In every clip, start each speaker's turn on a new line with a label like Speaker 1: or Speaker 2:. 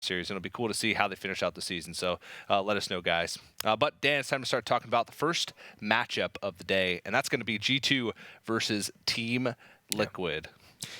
Speaker 1: Series, and it'll be cool to see how they finish out the season. So let us know, guys. But Dan, it's time to start talking about the first matchup of the day, and that's going to be G2 versus Team Liquid.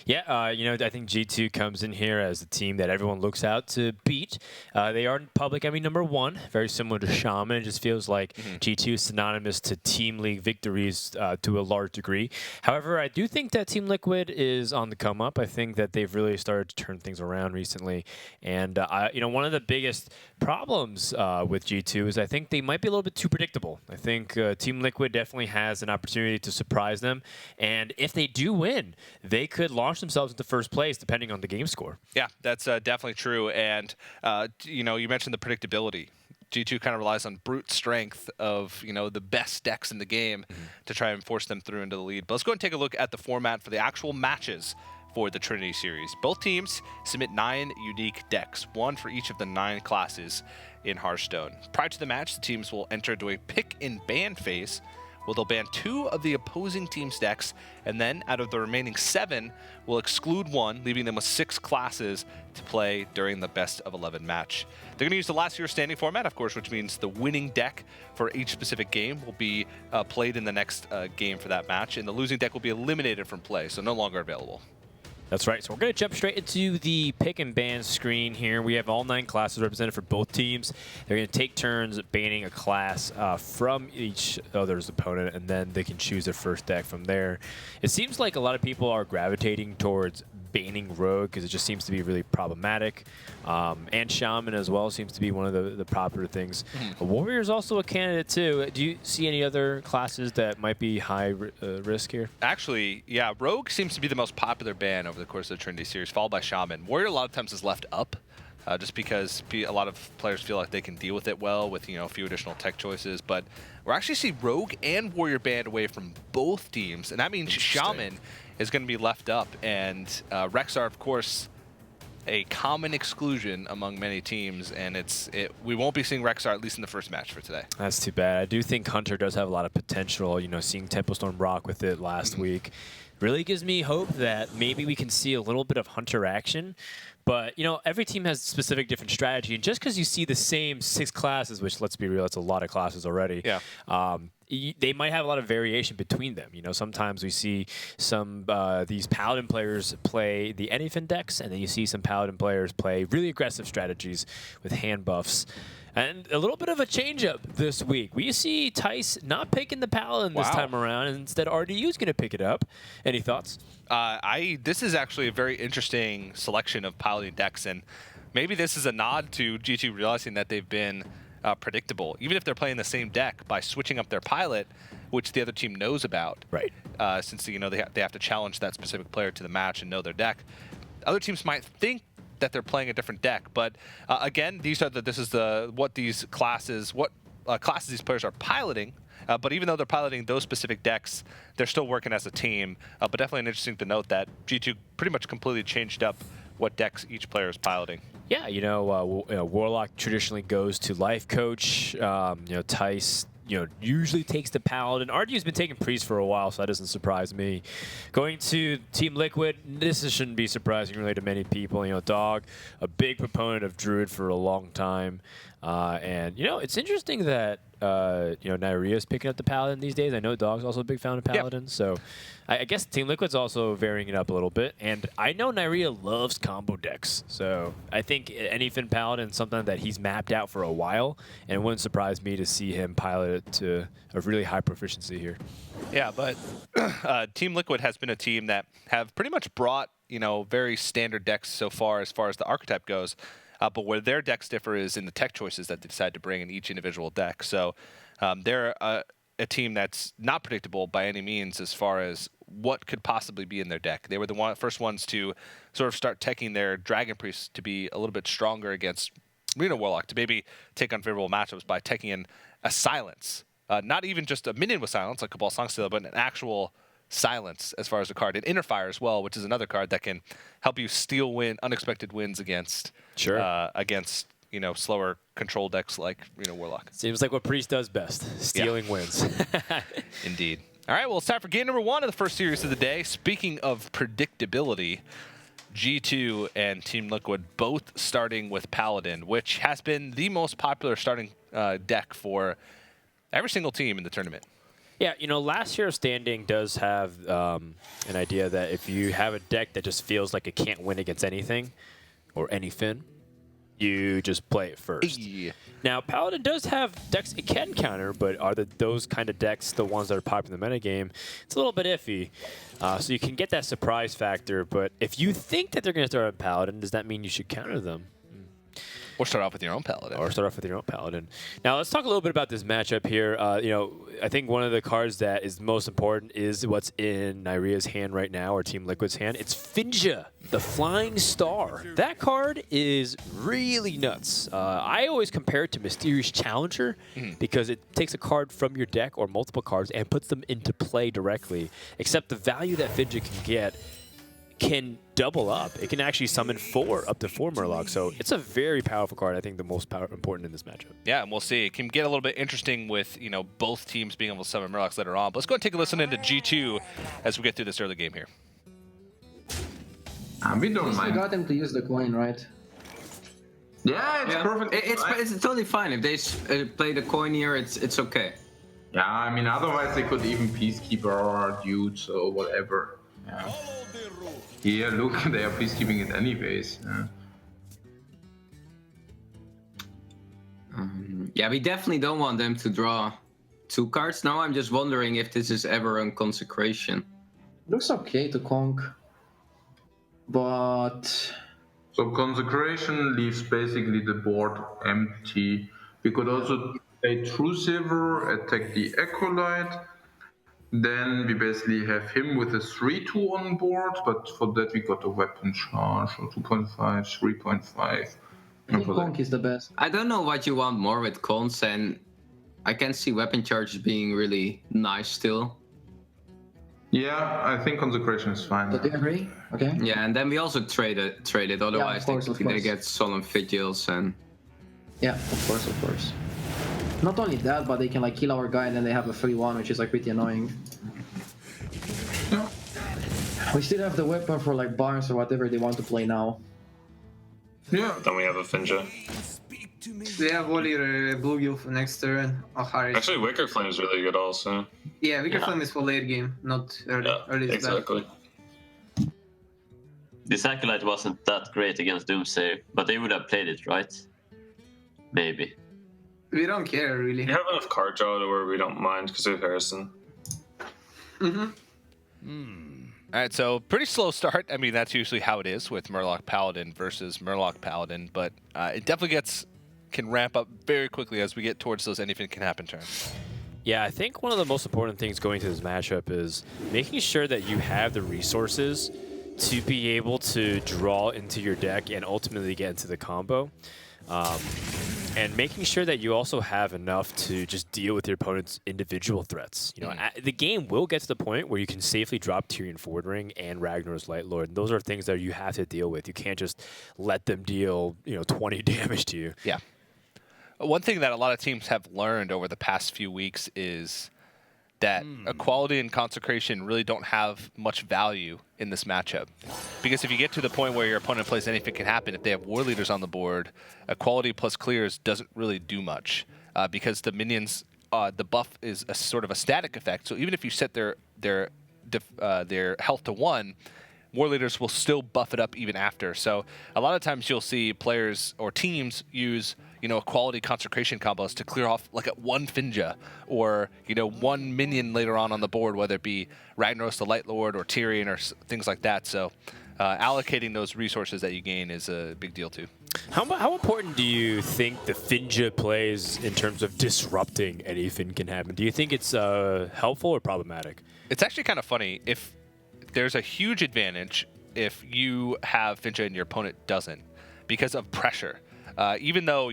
Speaker 2: Yeah, I think G2 comes in here as a team that everyone looks out to beat. They are public enemy number 1, very similar to Shaman. It just feels like G2 is synonymous to Team League victories to a large degree. However, I do think that Team Liquid is on the come up. I think that they've really started to turn things around recently. And, one of the biggest problems with G2 is I think they might be a little bit too predictable. I think Team Liquid definitely has an opportunity to surprise them. And if they do win, they could launch themselves into first place depending on the game score.
Speaker 1: Yeah, that's definitely true. And, you mentioned the predictability. G2 kind of relies on brute strength of, the best decks in the game to try and force them through into the lead. But let's go and take a look at the format for the actual matches for the Trinity Series. Both teams submit 9 unique decks, 1 for each of the 9 classes in Hearthstone. Prior to the match, the teams will enter into a pick and ban phase, where they'll ban 2 of the opposing team's decks, and then out of the remaining 7, will exclude 1, leaving them with 6 classes to play during the best of 11 match. They're going to use the last year standing format, of course, which means the winning deck for each specific game will be played in the next game for that match, and the losing deck will be eliminated from play, so no longer available.
Speaker 2: That's right. So we're going to jump straight into the pick and ban screen here. We have all 9 classes represented for both teams. They're going to take turns banning a class from each other's opponent, and then they can choose their first deck from there. It seems like a lot of people are gravitating towards banning Rogue because it just seems to be really problematic. And Shaman as well seems to be one of the popular things. Warrior is also a candidate too. Do you see any other classes that might be high risk here?
Speaker 1: Actually, yeah, Rogue seems to be the most popular ban over the course of the Trinity Series, followed by Shaman. Warrior a lot of times is left up. Just because a lot of players feel like they can deal with it well with a few additional tech choices, but we're actually see Rogue and Warrior banned away from both teams, and that means Shaman is going to be left up, and Rexar, of course, a common exclusion among many teams, and we won't be seeing Rexar at least in the first match for today.
Speaker 2: That's too bad. I do think Hunter does have a lot of potential. Seeing Templestorm rock with it last week really gives me hope that maybe we can see a little bit of Hunter action. But, every team has specific different strategy. And just because you see the same 6 classes, which, let's be real, it's a lot of classes already, they might have a lot of variation between them. Sometimes we see some these Paladin players play the anything decks, and then you see some Paladin players play really aggressive strategies with hand buffs. And a little bit of a change-up this week. We see Tice not picking the Paladin this time around, and instead RDU's going to pick it up. Any thoughts?
Speaker 1: This is actually a very interesting selection of Paladin decks, and maybe this is a nod to G2 realizing that they've been predictable, even if they're playing the same deck, by switching up their pilot, which the other team knows about.
Speaker 2: Right.
Speaker 1: Since they have to challenge that specific player to the match and know their deck. Other teams might think that they're playing a different deck, but again, what classes these players are piloting. But even though they're piloting those specific decks, they're still working as a team. But definitely interesting to note that G2 pretty much completely changed up what decks each player is piloting.
Speaker 2: Yeah, Warlock traditionally goes to Life Coach. Tice, usually takes the Paladin. RDU's been taking Priest for a while, so that doesn't surprise me. Going to Team Liquid, this shouldn't be surprising really to many people. Dog, a big proponent of Druid for a long time. And, it's interesting that, Nyriea's picking up the Paladin these days. I know Dog's also a big fan of Paladin, so I guess Team Liquid's also varying it up a little bit. And I know Nyria loves combo decks, so I think anything Paladin is something that he's mapped out for a while, and it wouldn't surprise me to see him pilot it to a really high proficiency here.
Speaker 1: Yeah, but Team Liquid has been a team that have pretty much brought, very standard decks so far as the archetype goes. But where their decks differ is in the tech choices that they decide to bring in each individual deck. So they're a team that's not predictable by any means as far as what could possibly be in their deck. They were the first ones to sort of start teching their Dragon Priest to be a little bit stronger against Reno Warlock, to maybe take unfavorable matchups by teching in a silence. Not even just a minion with silence like Cabal Songstealer, but an actual silence as far as a card. And Inner Fire as well, which is another card that can help you steal unexpected wins against slower control decks like Warlock.
Speaker 2: Seems like what Priest does best, stealing wins.
Speaker 1: Indeed. All right, well, it's time for game number 1 of the first series of the day. Speaking of predictability, G2 and Team Liquid both starting with Paladin, which has been the most popular starting deck for every single team in the tournament.
Speaker 2: Yeah, last year's standing does have an idea that if you have a deck that just feels like it can't win against anything or anything, you just play it first.
Speaker 1: Yeah.
Speaker 2: Now, Paladin does have decks it can counter, but are those kind of decks the ones that are popular in the metagame? It's a little bit iffy. So you can get that surprise factor, but if you think that they're going to start on Paladin, does that mean you should counter them?
Speaker 1: Or start off with your own Paladin.
Speaker 2: Now, let's talk a little bit about this matchup here. I think one of the cards that is most important is what's in Nyria's hand right now, or Team Liquid's hand. It's Finja, the Flying Star. That card is really nuts. I always compare it to Mysterious Challenger because it takes a card from your deck or multiple cards and puts them into play directly, except the value that Finja can get can double up. It can actually summon up to four Murlocs. So it's a very powerful card. I think the most important in this matchup.
Speaker 1: Yeah, and we'll see. It can get a little bit interesting with both teams being able to summon Murlocs later on. But let's go and take a listen into G2 as we get through this early game here.
Speaker 3: We don't mind.
Speaker 4: We got them to use the coin, right?
Speaker 3: Yeah, it's perfect.
Speaker 5: It's totally fine if they play the coin here. It's okay.
Speaker 3: Yeah, I mean, otherwise they could even Peacekeeper or Dudes or whatever. Yeah. Here, look, they are peacekeeping it anyways.
Speaker 5: Yeah, we definitely don't want them to draw 2 cards. Now I'm just wondering if this is ever a consecration.
Speaker 4: Looks okay to conk, but
Speaker 3: So Consecration leaves basically the board empty. We could also play True Silver, attack the Acolyte. Then we basically have him with a 3-2 on board, but for that we got a weapon charge, or 2.5, 3.5.
Speaker 4: I think conk is the best.
Speaker 5: I don't know what you want more with cons, and I can see weapon charges being really nice still.
Speaker 3: Yeah, I think Consecration is fine.
Speaker 4: So do you agree? Okay.
Speaker 5: Yeah, and then we also trade it. Otherwise,
Speaker 4: of
Speaker 5: they
Speaker 4: course.
Speaker 5: get Solemn Vigils and.
Speaker 4: Yeah, of course. Not only that, but they can kill our guy and then they have a 3-1, which is pretty annoying.
Speaker 3: Yeah.
Speaker 4: We still have the weapon for Barnes or whatever they want to play now.
Speaker 3: Yeah.
Speaker 6: Then we have a Finja.
Speaker 7: They have Warrior Bluegill for next turn. Harris.
Speaker 6: Actually, Wicker Flame is really good also.
Speaker 7: Yeah, Wicker Flame is for late game, not early.
Speaker 6: Yeah,
Speaker 7: Early is bad.
Speaker 6: exactly.
Speaker 8: This Acolyte wasn't that great against Doomsday, but they would have played it, right? Maybe.
Speaker 7: We don't care really.
Speaker 6: We have enough card draw to where we don't mind because we have Harrison.
Speaker 1: All right, so pretty slow start. I mean, that's usually how it is with Murloc Paladin versus Murloc Paladin, but it definitely can ramp up very quickly as we get towards those anything can happen turns.
Speaker 2: Yeah, I think one of the most important things going to this matchup is making sure that you have the resources to be able to draw into your deck and ultimately get into the combo. And making sure that you also have enough to just deal with your opponent's individual threats. The game will get to the point where you can safely drop Tyrion Forward Ring and Ragnar's Light Lord. And those are things that you have to deal with. You can't just let them deal, 20 damage to you.
Speaker 1: Yeah. One thing that a lot of teams have learned over the past few weeks is that Equality and Consecration really don't have much value in this matchup. Because if you get to the point where your opponent plays anything can happen, if they have War Leaders on the board, Equality plus Clears doesn't really do much. Because the minions, the buff is a sort of a static effect. So even if you set their health to 1, War Leaders will still buff it up even after. So a lot of times you'll see players or teams use Equality Consecration combos to clear off a 1 Finja or 1 minion later on the board, whether it be Ragnaros the Light Lord or Tyrion or things like that. So allocating those resources that you gain is a big deal too.
Speaker 2: How important do you think the Finja plays in terms of disrupting anything can happen? Do you think it's helpful or problematic?
Speaker 1: It's actually kind of funny. If there's a huge advantage if you have Finja and your opponent doesn't because of pressure. Even though,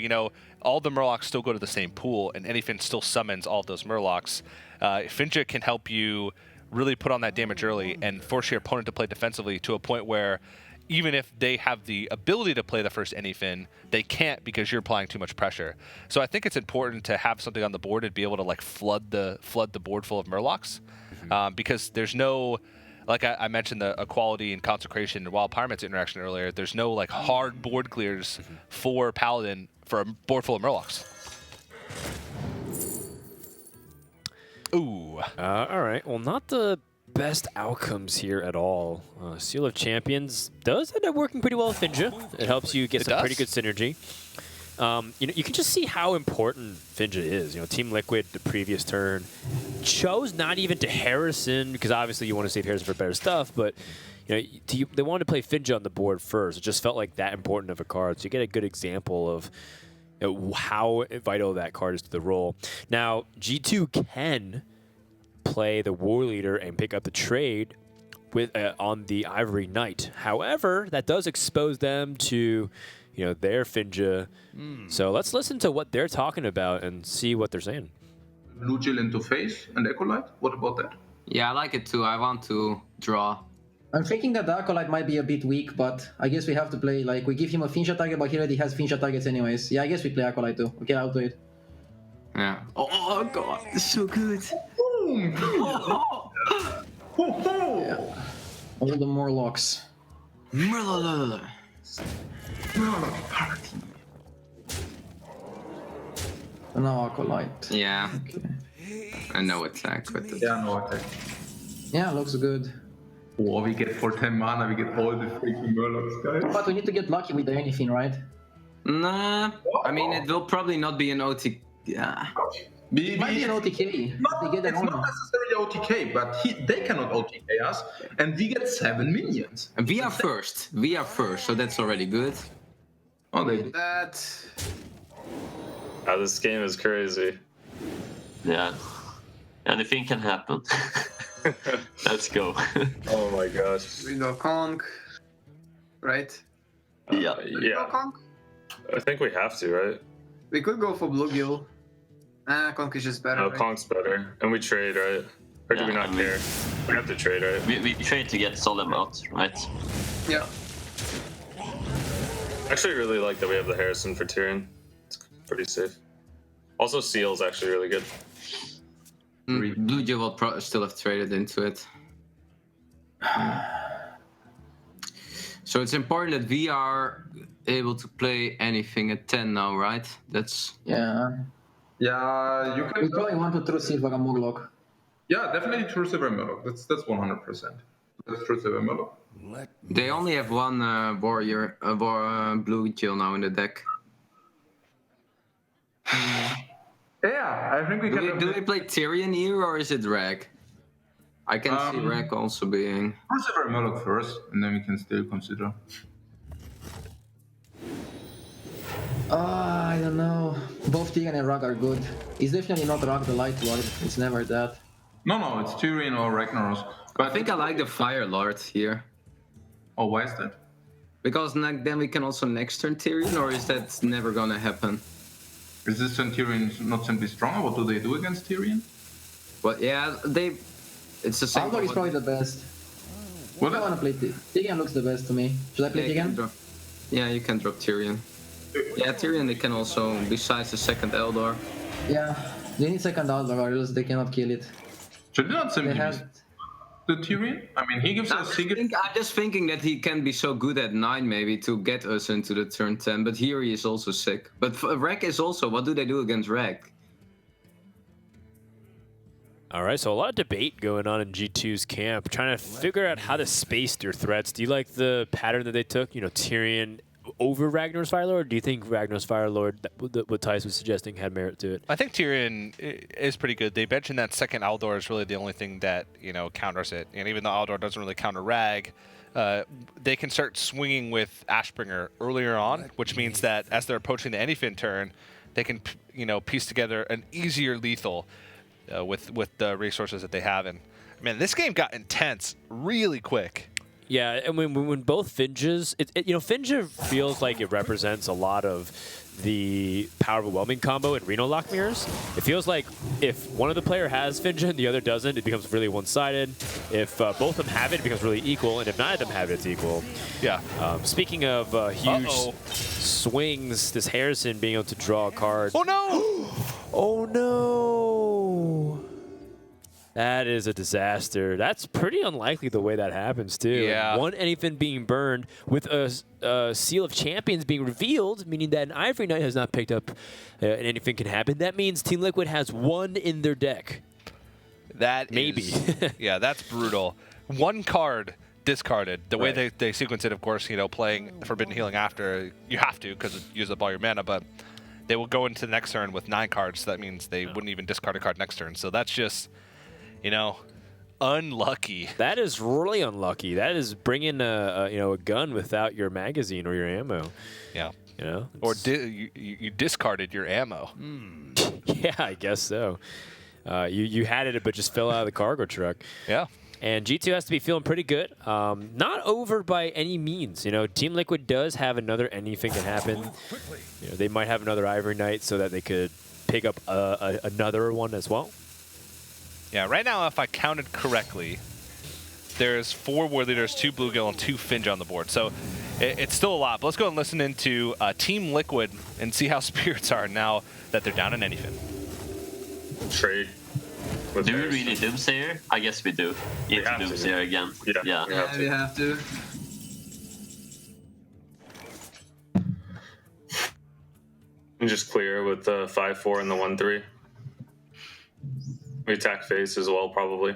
Speaker 1: all the Murlocs still go to the same pool and anything still summons all of those Murlocs, Finja can help you really put on that damage early and force your opponent to play defensively to a point where even if they have the ability to play the first anything, they can't because you're applying too much pressure. So I think it's important to have something on the board and be able to flood the board full of Murlocs because there's no like I mentioned the equality and consecration and Wild Pyramids interaction earlier. There's no like hard board clears for Paladin for a board full of Murlocs. Ooh.
Speaker 2: All right. Well, not the best outcomes here at all. Seal of Champions does end up working pretty well with Finja. It helps you get some pretty good synergy. You can just see how important Finja is. Team Liquid the previous turn chose not even to Harrison because obviously you want to save Harrison for better stuff, but they wanted to play Finja on the board first. It just felt like that important of a card, so you get a good example of how vital that card is to the role. Now, G2 can play the War Leader and pick up the trade with on the Ivory Knight. However, that does expose them to their Finja. So let's listen to what they're talking about and see what they're saying.
Speaker 3: Blue Jill into face and Acolyte. What about that?
Speaker 5: Yeah, I like it too. I want to draw.
Speaker 4: I'm thinking that the Acolyte might be a bit weak, but I guess we have to play, like, we give him a Finja target, but he already has Finja targets anyways. Yeah, I guess we play Acolyte too. Okay, I'll do it.
Speaker 5: Yeah. Oh god, it's so good.
Speaker 4: Yeah. All the Morlocks. No Acolyte.
Speaker 5: Yeah.
Speaker 4: Okay.
Speaker 5: I know attack with it.
Speaker 3: Yeah, no attack.
Speaker 4: Yeah, looks good.
Speaker 3: Oh, we get for 10 mana, we get all the freaking Murlocs, guys.
Speaker 4: But we need to get lucky with the anything, right?
Speaker 5: Nah. I mean, it will probably not be an OT. Yeah.
Speaker 4: It might be an OTK. They get
Speaker 3: It's
Speaker 4: an
Speaker 3: not necessarily OTK, but they cannot OTK us, and we get 7 minions.
Speaker 5: And we are first. We are first, so that's already good.
Speaker 3: Oh, they
Speaker 7: That.
Speaker 6: This game is crazy.
Speaker 8: Yeah. Anything can happen. Let's go.
Speaker 6: Oh my gosh.
Speaker 7: We go Conk. Right?
Speaker 8: Yeah.
Speaker 7: We go
Speaker 6: Yeah.
Speaker 7: Conk.
Speaker 6: I think we have to, right?
Speaker 7: We could go for Bluegill. Conk is just better.
Speaker 6: No,
Speaker 7: right?
Speaker 6: Konk's better. And we trade, right? Or do we
Speaker 8: Yeah,
Speaker 6: not
Speaker 8: I mean-
Speaker 6: care? We have to trade, right?
Speaker 8: We trade to get Solemn out, right?
Speaker 7: Yeah.
Speaker 6: Actually, really like that we have the Harrison for Tyrion. It's pretty safe. Also, Seal's actually really good.
Speaker 5: Blue Jay will still have traded into it. So it's important that we are able to play anything at 10 now, right? That's
Speaker 4: Yeah.
Speaker 3: Yeah, you
Speaker 4: We
Speaker 3: can.
Speaker 4: probably want to throw Silver and Morlock.
Speaker 3: Yeah, definitely True Silver Murloc. That's 100%. That's True Silver Murloc.
Speaker 5: they only have one warrior, Blue Jill now in the deck.
Speaker 3: Yeah, I think we can.
Speaker 5: Do we play Tyrion here or is it Rag? I can see Rag also being.
Speaker 3: True Silver Murloc first, and then we can still consider.
Speaker 4: I don't know. Both Tyrion and Rag are good. It's definitely not Rag the Light Lord. It's never that.
Speaker 3: No, it's Tyrion or Ragnaros. But
Speaker 5: I think I like the Fire Lord here.
Speaker 3: Oh, why is that?
Speaker 5: Because then we can also next turn Tyrion, or is that never gonna happen?
Speaker 3: Is this Tyrion not simply stronger? What do they do against Tyrion?
Speaker 5: But yeah, it's the same.
Speaker 4: Aldor is probably the best.
Speaker 3: What?
Speaker 4: I want to play Tyrion. Looks the best to me. Should I play Tyrion?
Speaker 5: Yeah, you can drop Tyrion. Yeah, Tyrion they can also, besides the second Eldor.
Speaker 4: Yeah. They need second Aldor or else they cannot kill it.
Speaker 3: Should they not
Speaker 4: They
Speaker 3: simply
Speaker 4: have...
Speaker 3: the Tyrion? I mean, he gives us.
Speaker 5: I'm just thinking that he can be so good at 9 maybe to get us into the turn 10, but here he is also sick. But Rek is also, what do they do against Rek?
Speaker 2: All right, so a lot of debate going on in G2's camp, trying to figure out how to space their threats. Do you like the pattern that they took, Tyrion over Ragnar's Firelord, or do you think Ragnar's Firelord, what Tice was suggesting, had merit to it?
Speaker 1: I think Tyrion is pretty good. They mentioned that second Aldor is really the only thing that counters it, and even though Aldor doesn't really counter Rag, they can start swinging with Ashbringer earlier on, which means that as they're approaching the Anyfin turn, they can piece together an easier lethal with the resources that they have. And man, this game got intense really quick.
Speaker 2: Yeah, and when both Finjas, Finja feels like it represents a lot of the Power Overwhelming combo in Reno Lock Mirrors. It feels like if one of the player has Finja and the other doesn't, it becomes really one-sided. If both of them have it, it becomes really equal, and if neither of them have it, it's equal.
Speaker 1: Yeah.
Speaker 2: Speaking of huge swings, this Harrison being able to draw a card.
Speaker 1: Oh no!
Speaker 2: Oh no! That is a disaster. That's pretty unlikely the way that happens, too.
Speaker 1: Yeah.
Speaker 2: One anything being burned with a Seal of Champions being revealed, meaning that an Ivory Knight has not picked up and anything can happen. That means Team Liquid has one in their deck.
Speaker 1: That
Speaker 2: Maybe.
Speaker 1: Yeah, that's brutal. One card discarded. The way
Speaker 2: Right.
Speaker 1: they sequence it, of course, playing Forbidden Healing after, you have to because it uses up all your mana, but they will go into the next turn with 9 cards. So that means they wouldn't even discard a card next turn. So that's just, unlucky.
Speaker 2: That is really unlucky. That is bringing a gun without your magazine or your ammo.
Speaker 1: Yeah. Or
Speaker 2: It's-
Speaker 1: you discarded your ammo.
Speaker 2: yeah, I guess so. You had it, but just fell out of the cargo truck.
Speaker 1: Yeah.
Speaker 2: And G2 has to be feeling pretty good. Not over by any means. Team Liquid does have another anything can happen. They might have another Ivory Knight so that they could pick up another one as well.
Speaker 1: Yeah, right now, if I counted correctly, there's 4 War Leaders, 2 Bluegill, and 2 Finja on the board. So it's still a lot. But let's go and listen into Team Liquid and see how spirits are now that they're down in anything.
Speaker 6: Trade. With
Speaker 8: Do we
Speaker 6: Harrison.
Speaker 8: really Doomsayer? I guess we do. Into
Speaker 6: have to.
Speaker 8: Doomsayer again.
Speaker 6: Yeah.
Speaker 8: Yeah.
Speaker 6: We have
Speaker 7: We
Speaker 6: to.
Speaker 7: have to.
Speaker 6: And just clear with the 5-4 and the 1-3. We attack face as well, probably.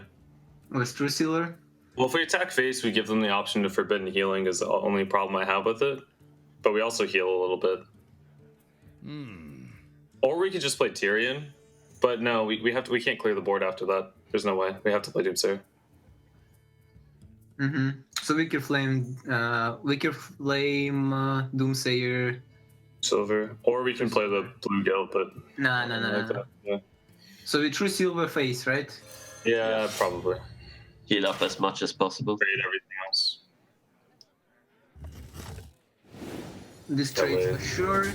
Speaker 7: With True Sealer.
Speaker 6: Well, if we attack face, we give them the option to Forbidden Healing is the only problem I have with it. But we also heal a little bit. Or we could just play Tyrion. But no, we can't clear the board after that. There's no way. We have to play Doomsayer.
Speaker 7: Mm-hmm. So we could flame Doomsayer.
Speaker 6: Silver. Or we can play the Bluegill, but
Speaker 7: No.
Speaker 6: Yeah.
Speaker 7: So we True Silver face, right?
Speaker 6: Yeah, probably.
Speaker 8: Heal up as much as possible.
Speaker 6: Trade everything else.
Speaker 7: This trade for sure.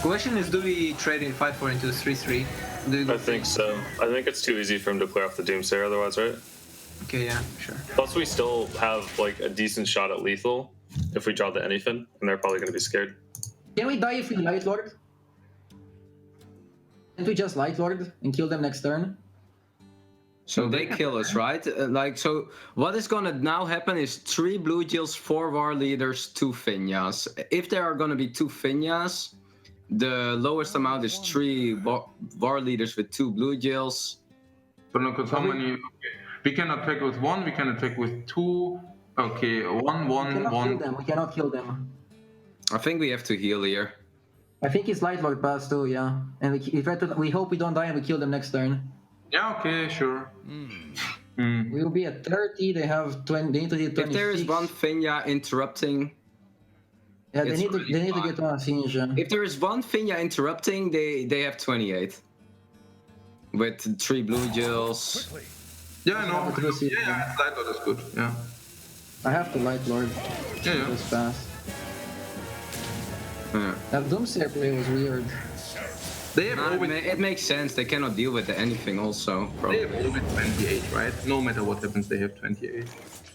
Speaker 7: Question is, do we trade in 5-4 into 3-3? Do we go
Speaker 6: I think so. I think it's too easy for him to clear off the Doomsayer otherwise, right?
Speaker 7: Okay, yeah, sure.
Speaker 6: Plus, we still have like a decent shot at lethal if we draw the anything, and they're probably going to be scared.
Speaker 4: Can we die if we Light Lord? Can't we just Light Lord and kill them next turn?
Speaker 5: So they kill us, right? So what is gonna now happen is 3 Blue Jills, 4 War Leaders, 2 Finjas. If there are gonna be 2 Finjas, the lowest amount is 3 War Leaders with 2 Blue Jills.
Speaker 3: So look at how many. Okay. We can attack with 1. We can attack with 2. Okay, 1,
Speaker 4: We
Speaker 3: 1,
Speaker 4: cannot
Speaker 3: 1.
Speaker 4: kill them. We cannot kill them.
Speaker 5: I think we have to heal here.
Speaker 4: I think it's Light Lord pass too, yeah. And we hope we don't die and we kill them next turn.
Speaker 3: Yeah, okay, sure.
Speaker 4: We will be at 30. They have 20. They need to get 26.
Speaker 5: If there is 1 Finja interrupting,
Speaker 4: yeah, they
Speaker 5: it's
Speaker 4: need to.
Speaker 5: really
Speaker 4: They need to
Speaker 5: fine.
Speaker 4: get one Finja.
Speaker 5: if there is 1 Finja interrupting, they have 28. With 3 Blue Jills.
Speaker 3: Yeah, no.
Speaker 4: have to do it.
Speaker 3: Yeah, Light Lord is good. Yeah.
Speaker 4: I have to Light Lord
Speaker 3: Yeah.
Speaker 4: this fast.
Speaker 5: Yeah.
Speaker 4: That Doomsayer play was weird.
Speaker 3: They have
Speaker 5: No,
Speaker 3: always,
Speaker 5: it makes sense. They cannot deal with anything also.
Speaker 3: they
Speaker 5: Probably.
Speaker 3: have always 28, right? No matter what happens, they have 28.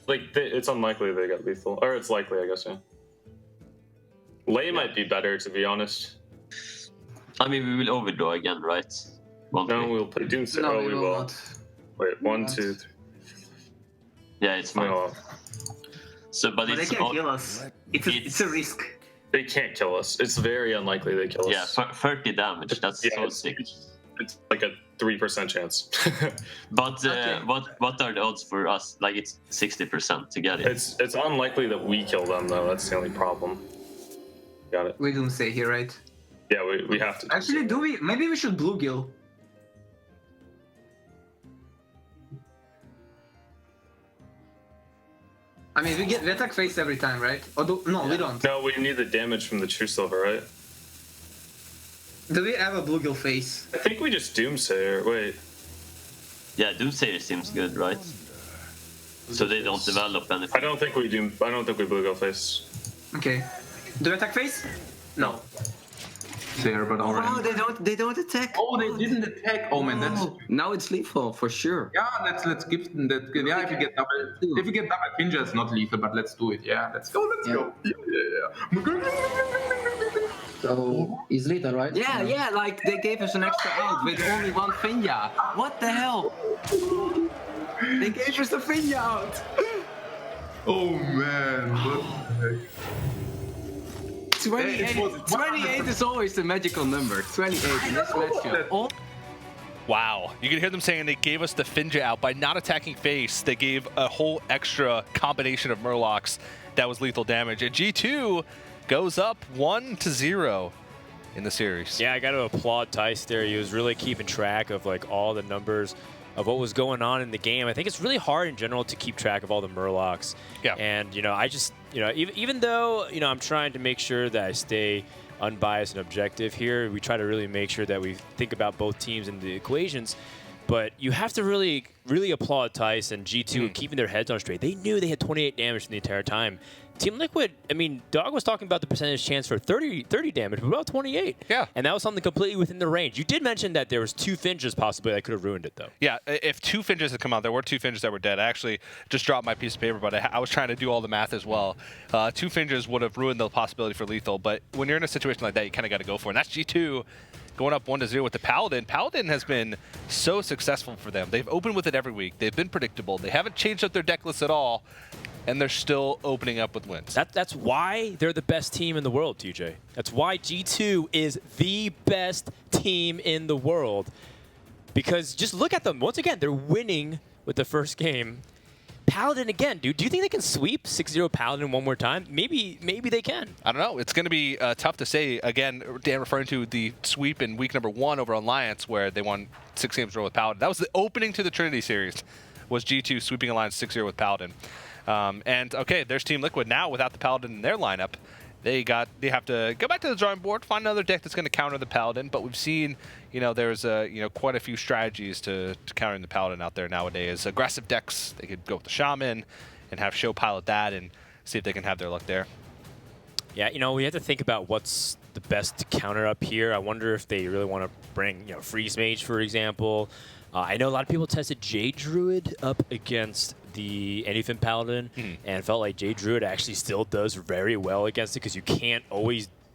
Speaker 6: Like, it's unlikely they got lethal. Or it's likely, I guess, yeah. Lay might be better, to be honest.
Speaker 8: I mean, we will overdraw again, right? Won't
Speaker 6: No,
Speaker 8: we?
Speaker 6: we'll play Doomsayer.
Speaker 7: No,
Speaker 6: Oh, we will.
Speaker 7: not.
Speaker 6: Wait, 1,
Speaker 4: not.
Speaker 6: 2, 3.
Speaker 8: Yeah, it's fine.
Speaker 6: No,
Speaker 8: So, but
Speaker 7: But they
Speaker 8: it's
Speaker 7: can't
Speaker 8: all,
Speaker 7: kill us. It's a risk.
Speaker 6: they can't kill us. It's very unlikely they kill us.
Speaker 8: yeah, 30 damage. That's
Speaker 6: Yeah,
Speaker 8: so
Speaker 6: it's-
Speaker 8: sick.
Speaker 6: It's like a 3% chance.
Speaker 8: But
Speaker 7: Okay.
Speaker 8: what are the odds for us? Like it's 60% to get it.
Speaker 6: it's unlikely that we kill them, though. That's the only problem. Got it.
Speaker 7: We Doomsayer here, right?
Speaker 6: Yeah, we have to.
Speaker 7: Actually, do we? Maybe we should Bluegill. I mean, we attack face every time, right? Or no, we don't.
Speaker 6: No, we need the damage from the True Silver, right?
Speaker 7: Do we have a Bluegill face?
Speaker 6: I think we just Doomsayer. Wait.
Speaker 8: Yeah, Doomsayer seems good, right? So they don't develop anything.
Speaker 6: I don't think we Bluegill face.
Speaker 7: Okay. Do we attack face? No.
Speaker 3: There, but already.
Speaker 5: Oh, they don't attack.
Speaker 3: Oh, they didn't attack. Oh man, that's.
Speaker 5: Now it's lethal for sure.
Speaker 3: Yeah, let's give them that. Yeah, if you get double Finja, it's not lethal, but let's do it. Yeah, let's go. Let's
Speaker 4: Yeah.
Speaker 3: go. Yeah.
Speaker 4: So he's lethal, right?
Speaker 5: Yeah, like they gave us an extra out with only one Finja. What the hell? They gave us the Finja out.
Speaker 3: Oh man, what the heck?
Speaker 5: 28 is always the magical number. 28 in this matchup. Oh.
Speaker 1: Wow. You can hear them saying they gave us the Finja out. By not attacking face, they gave a whole extra combination of Murlocs that was lethal damage. And G2 goes up 1-0 in the series.
Speaker 2: Yeah, I got to applaud Tice there. He was really keeping track of like all the numbers of what was going on in the game. I think it's really hard in general to keep track of all the Murlocs.
Speaker 1: Yeah.
Speaker 2: And, you know, I just, you know, even though, you know, I'm trying to make sure that I stay unbiased and objective here, we try to really make sure that we think about both teams in the equations. But you have to really, really applaud Tice and G2 keeping their heads on straight. They knew they had 28 damage the entire time. Team Liquid, I mean, Dog was talking about the percentage chance for 30 damage, but about 28.
Speaker 1: Yeah.
Speaker 2: And that was something completely within the range. You did mention that there was 2 Finjas possibly that could have ruined it, though.
Speaker 1: Yeah, if 2 Finjas had come out, there were 2 Finjas that were dead. I actually just dropped my piece of paper, but I was trying to do all the math as well. 2 Finjas would have ruined the possibility for lethal, but when you're in a situation like that, you kind of got to go for it. And that's G2 going up 1-0 with the Paladin. Paladin has been so successful for them. They've opened with it every week. They've been predictable. They haven't changed up their deck list at all, and they're still opening up with wins.
Speaker 2: That's why they're the best team in the world, TJ. That's why G2 is the best team in the world. Because just look at them. Once again, they're winning with the first game. Paladin again, dude. Do you think they can sweep 6-0 Paladin one more time? Maybe they can.
Speaker 1: I don't know. It's going to be tough to say. Again, Dan referring to the sweep in week number 1 over Alliance, where they won 6 games in a row with Paladin. That was the opening to the Trinity Series, was G2 sweeping Alliance 6-0 with Paladin. And okay, there's Team Liquid now without the Paladin in their lineup. They have to go back to the drawing board, find another deck that's going to counter the Paladin. But we've seen, you know, there's quite a few strategies to countering the Paladin out there nowadays. Aggressive decks, they could go with the Shaman and have Show pilot that and see if they can have their luck there.
Speaker 2: Yeah, you know, we have to think about what's the best counter up here. I wonder if they really want to bring, you know, Freeze Mage, for example. I know a lot of people tested Jade Druid up against the Anyfin Paladin and felt like Jade Druid actually still does very well against it because you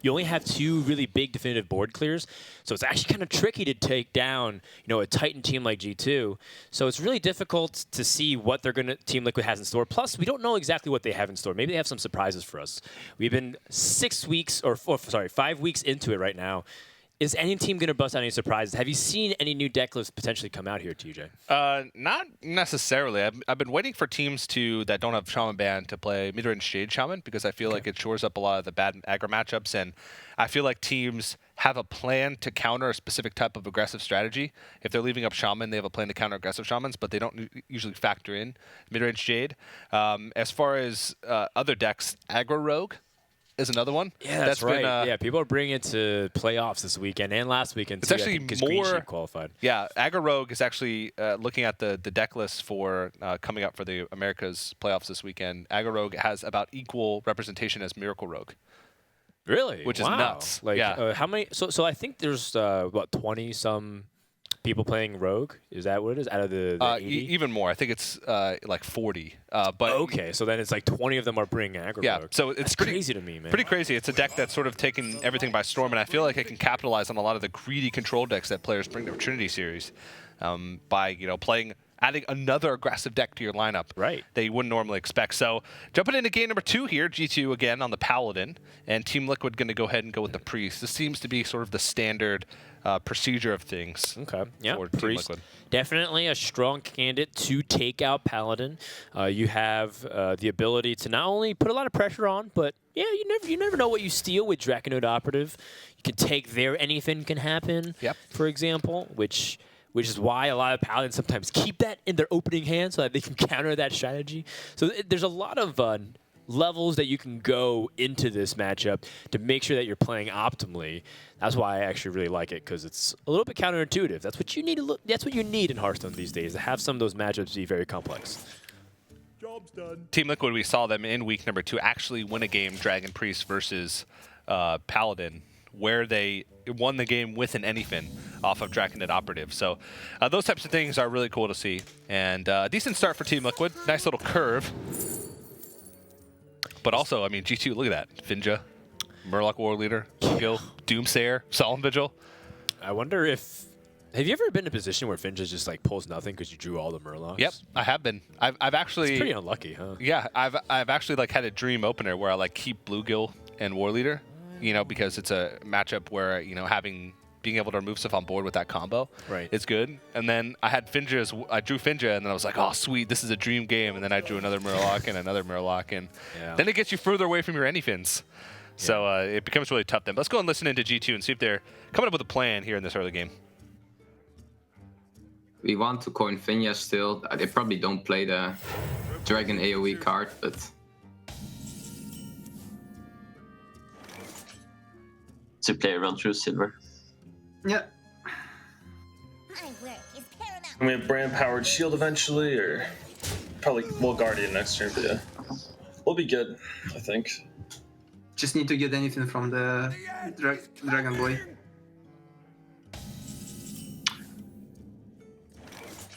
Speaker 2: only have 2 really big definitive board clears. So it's actually kind of tricky to take down, you know, a Titan team like G2. So it's really difficult to see what Team Liquid has in store. Plus, we don't know exactly what they have in store. Maybe they have some surprises for us. We've been 5 weeks into it right now. Is any team going to bust out any surprises? Have you seen any new deck lists potentially come out here, TJ?
Speaker 1: Not necessarily. I've been waiting for teams that don't have Shaman Ban to play mid-range Shade Shaman because I feel like it shores up a lot of the bad aggro matchups, and I feel like teams have a plan to counter a specific type of aggressive strategy. If they're leaving up Shaman, they have a plan to counter aggressive Shamans, but they don't usually factor in mid-range Shade. As far as other decks, Aggro Rogue is another one.
Speaker 2: Yeah, that's right. Yeah, people are bringing it to playoffs this weekend and last weekend.
Speaker 1: It's actually more
Speaker 2: qualified.
Speaker 1: Yeah, Aggro Rogue is actually looking at the deck list for coming up for the Americas playoffs this weekend. Aggro Rogue has about equal representation as Miracle Rogue.
Speaker 2: Really?
Speaker 1: Which is nuts.
Speaker 2: Like,
Speaker 1: yeah.
Speaker 2: How many? So I think there's what 20 some people playing Rogue. Is that what it is? Out of the 80?
Speaker 1: Even more. I think it's like 40. But
Speaker 2: okay, so then it's like 20 of them are bringing Aggro
Speaker 1: yeah,
Speaker 2: Rogue.
Speaker 1: so it's pretty
Speaker 2: crazy to me, man.
Speaker 1: Pretty crazy. It's a deck that's sort of taken everything by storm, and I feel like it can capitalize on a lot of the greedy control decks that players bring to Trinity Series by adding another aggressive deck to your lineup that you wouldn't normally expect. So jumping into game number 2 here, G2 again on the Paladin, and Team Liquid going to go ahead and go with the Priest. This seems to be sort of the standard procedure of things.
Speaker 2: Okay, yeah,
Speaker 1: Priest.
Speaker 2: Definitely a strong candidate to take out Paladin. You have the ability to not only put a lot of pressure on, but yeah, you never know what you steal with Draconode Operative. You can take their Anything Can Happen, for example, which is why a lot of Paladins sometimes keep that in their opening hand so that they can counter that strategy. So there's a lot of levels that you can go into this matchup to make sure that you're playing optimally. That's why I actually really like it, because it's a little bit counterintuitive. That's what you need. That's what you need in Hearthstone these days, to have some of those matchups be very complex.
Speaker 1: Job's done. Team Liquid, we saw them in week number 2 actually win a game, Dragon Priest versus Paladin, where they won the game with an Anyfin off of Draconid Operative. So those types of things are really cool to see. And decent start for Team Liquid. Nice little curve. But also, I mean, G2, look at that. Finja. Murloc War Leader, Gil, Doomsayer, Solemn Vigil.
Speaker 2: I wonder if... Have you ever been in a position where Finja just like pulls nothing because you drew all the Murlocs?
Speaker 1: Yep, I have been. I've actually...
Speaker 2: It's pretty unlucky, huh?
Speaker 1: Yeah, I've actually like had a dream opener where I like keep Bluegill and War Leader, you know, because it's a matchup where, you know, being able to remove stuff on board with that combo is good. And then I had Finja, I drew Finja, and then I was like, oh, sweet, this is a dream game. And then I drew another Murloc and another Murloc, and then it gets you further away from your Anyfins. So it becomes really tough then. But let's go and listen into G2 and see if they're coming up with a plan here in this early game.
Speaker 5: We want to coin Finja still. They probably don't play the Dragon AoE card, but...
Speaker 8: To play around through silver.
Speaker 7: Yeah.
Speaker 6: And we have brand powered shield eventually, or probably Guardian next turn, but yeah. We'll be good, I think.
Speaker 7: Just need to get anything from the Dragon Boy.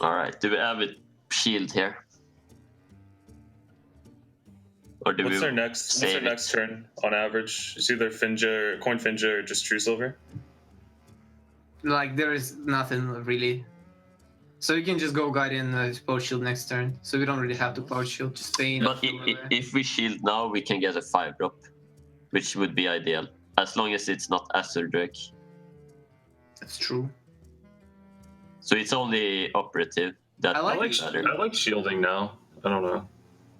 Speaker 8: Alright, do we have a shield here? Or do
Speaker 6: What's
Speaker 8: we
Speaker 6: their next turn on average? It's either Finja or Coin Finja or just True Silver?
Speaker 7: Like, there is nothing really. So you can just go Guardian Power Shield next turn. So we don't really have to Power Shield, just stay in.
Speaker 8: But if we shield now, we can get a 5-drop, which would be ideal. As long as it's not Azure Drake.
Speaker 7: That's true.
Speaker 8: So it's only operative. That
Speaker 7: I
Speaker 6: I like shielding now. I don't know.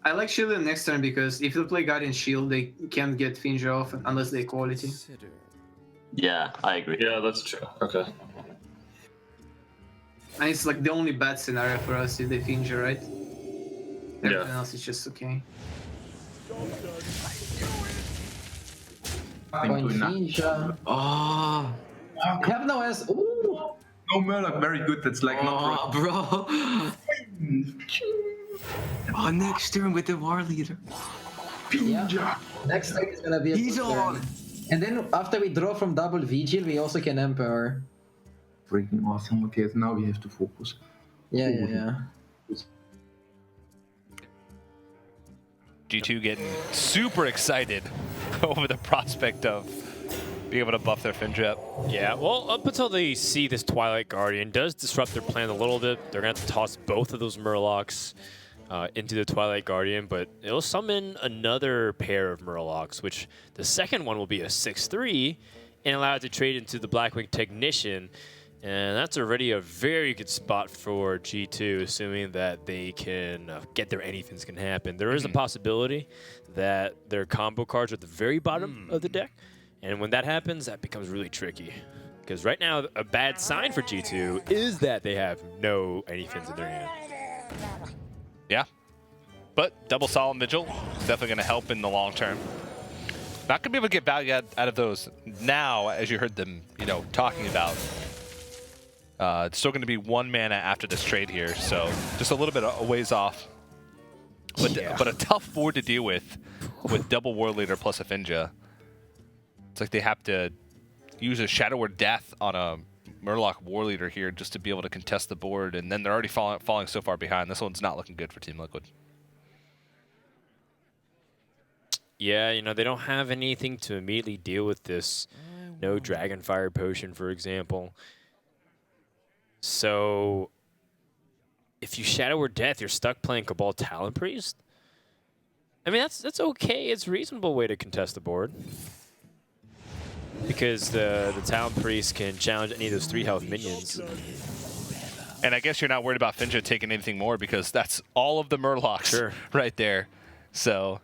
Speaker 7: I like shielding next turn because if you play Guardian Shield, they can't get Finja off unless they quality.
Speaker 8: Yeah, I agree.
Speaker 6: Yeah, that's true. Okay.
Speaker 7: And it's like the only bad scenario for us if they Finja, right? Everything else is just okay.
Speaker 4: Coin Finja.
Speaker 5: Oh,
Speaker 4: We have no S. Ooh.
Speaker 3: No Murloc, very good. That's like not
Speaker 5: bro. Oh, next turn with the War Leader.
Speaker 4: Yeah. Next turn is gonna be a
Speaker 5: He's
Speaker 4: good
Speaker 5: on.
Speaker 4: turn. And then after we draw from double Vigil, we also can Emperor.
Speaker 3: freaking awesome. Okay, so now we have to focus.
Speaker 4: Yeah.
Speaker 1: G2 getting super excited over the prospect of being able to buff their Finja.
Speaker 2: Yeah, well, up until they see this Twilight Guardian, does disrupt their plan a little bit. They're going to have to toss both of those Murlocs into the Twilight Guardian, but it'll summon another pair of Murlocs, which the second one will be a 6/3 and allow it to trade into the Blackwing Technician. And that's already a very good spot for G2, assuming that they can get their anything's can happen. There is a possibility that their combo cards are at the very bottom of the deck. And when that happens, that becomes really tricky. Because right now, a bad sign for G2 is that they have no anythings in their hand.
Speaker 1: Yeah. But double Solemn Vigil is definitely going to help in the long term. Not going to be able to get value out of those now, as you heard them, talking about. It's still going to be 1 mana after this trade here, so just a little bit a ways off. But a tough board to deal with double War Leader plus a Finja. It's like they have to use a Shadow or Death on a Murloc War Leader here just to be able to contest the board, and then they're already falling so far behind. This one's not looking good for Team Liquid.
Speaker 2: Yeah, they don't have anything to immediately deal with this. No Dragonfire Potion, for example. So, if you Shadow or Death, you're stuck playing Cabal Talon Priest. I mean, that's okay. It's a reasonable way to contest the board. Because the Talon Priest can challenge any of those 3-health minions.
Speaker 1: And I guess you're not worried about Finja taking anything more because that's all of the Murlocs right there. So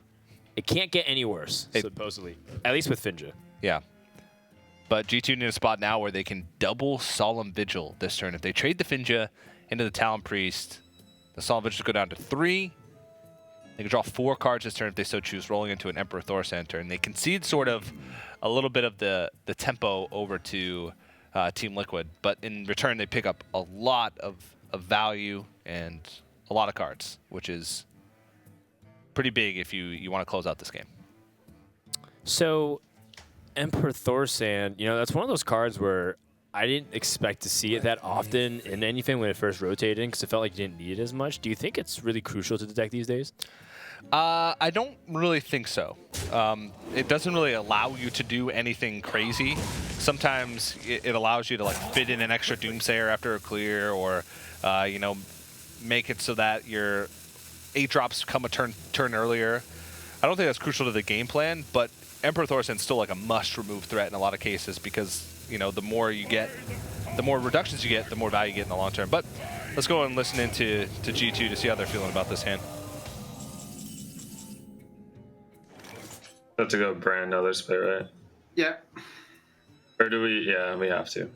Speaker 2: it can't get any worse, supposedly. At least with Finja.
Speaker 1: Yeah. But G2 in a spot now where they can double Solemn Vigil this turn. If they trade the Finja into the Talon Priest, the Solemn Vigil go down to 3. They can draw 4 cards this turn if they so choose, rolling into an Emperor Thor Center. And they concede sort of a little bit of the tempo over to Team Liquid. But in return, they pick up a lot of value and a lot of cards, which is pretty big if you want to close out this game.
Speaker 2: So, Emperor Thorsan, that's one of those cards where I didn't expect to see it that often in anything when it first rotated because it felt like you didn't need it as much. Do you think it's really crucial to the deck these days?
Speaker 1: I don't really think so. It doesn't really allow you to do anything crazy. Sometimes it allows you to like fit in an extra Doomsayer after a clear, or you know, make it so that your 8 drops come a turn earlier. I don't think that's crucial to the game plan, but Emperor Thorson's still like a must-remove threat in a lot of cases because you know the more you get, the more reductions you get, the more value you get in the long term. But let's go and listen into G2 to see how they're feeling about this hand.
Speaker 6: Have to go brand other split, right?
Speaker 7: Yeah.
Speaker 6: Or do we? Yeah, we have to.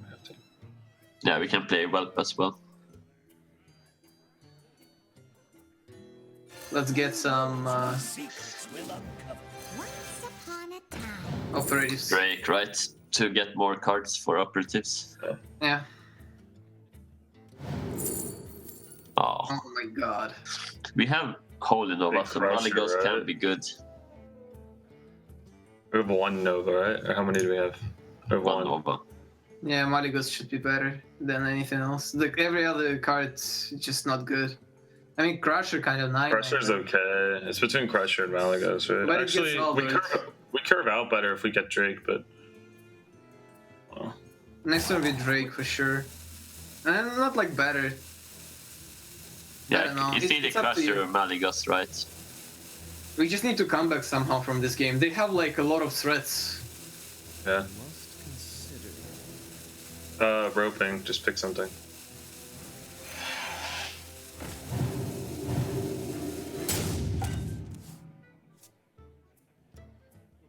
Speaker 8: Yeah, we can play Whelp as well.
Speaker 7: Let's get some operatives.
Speaker 8: Drake, right? To get more cards for operatives.
Speaker 7: Yeah.
Speaker 8: Oh,
Speaker 7: Oh my god.
Speaker 8: we have Holy Nova,
Speaker 6: Big
Speaker 8: so
Speaker 6: Crusher,
Speaker 8: Malygos
Speaker 6: right?
Speaker 8: can be good.
Speaker 6: We have 1 Nova, right? Or how many do we have? We have
Speaker 8: One
Speaker 6: 1.
Speaker 8: Nova.
Speaker 7: Yeah, Malygos should be better than anything else. Like every other card's just not good. I mean, Crusher kind of nice.
Speaker 6: Crusher's okay. It's between Crusher and Malygos, right?
Speaker 7: But it gets
Speaker 6: Actually,
Speaker 7: all
Speaker 6: we
Speaker 7: those.
Speaker 6: curve out better if we get Drake, but well,
Speaker 7: Next one will be Drake for sure. And not like better. I don't know.
Speaker 8: Yeah, it's either
Speaker 7: It's up to
Speaker 8: Crusher
Speaker 7: you.
Speaker 8: or Malygos, right?
Speaker 7: We just need to come back somehow from this game. They have like a lot of threats.
Speaker 6: yeah. Roping. Just pick something.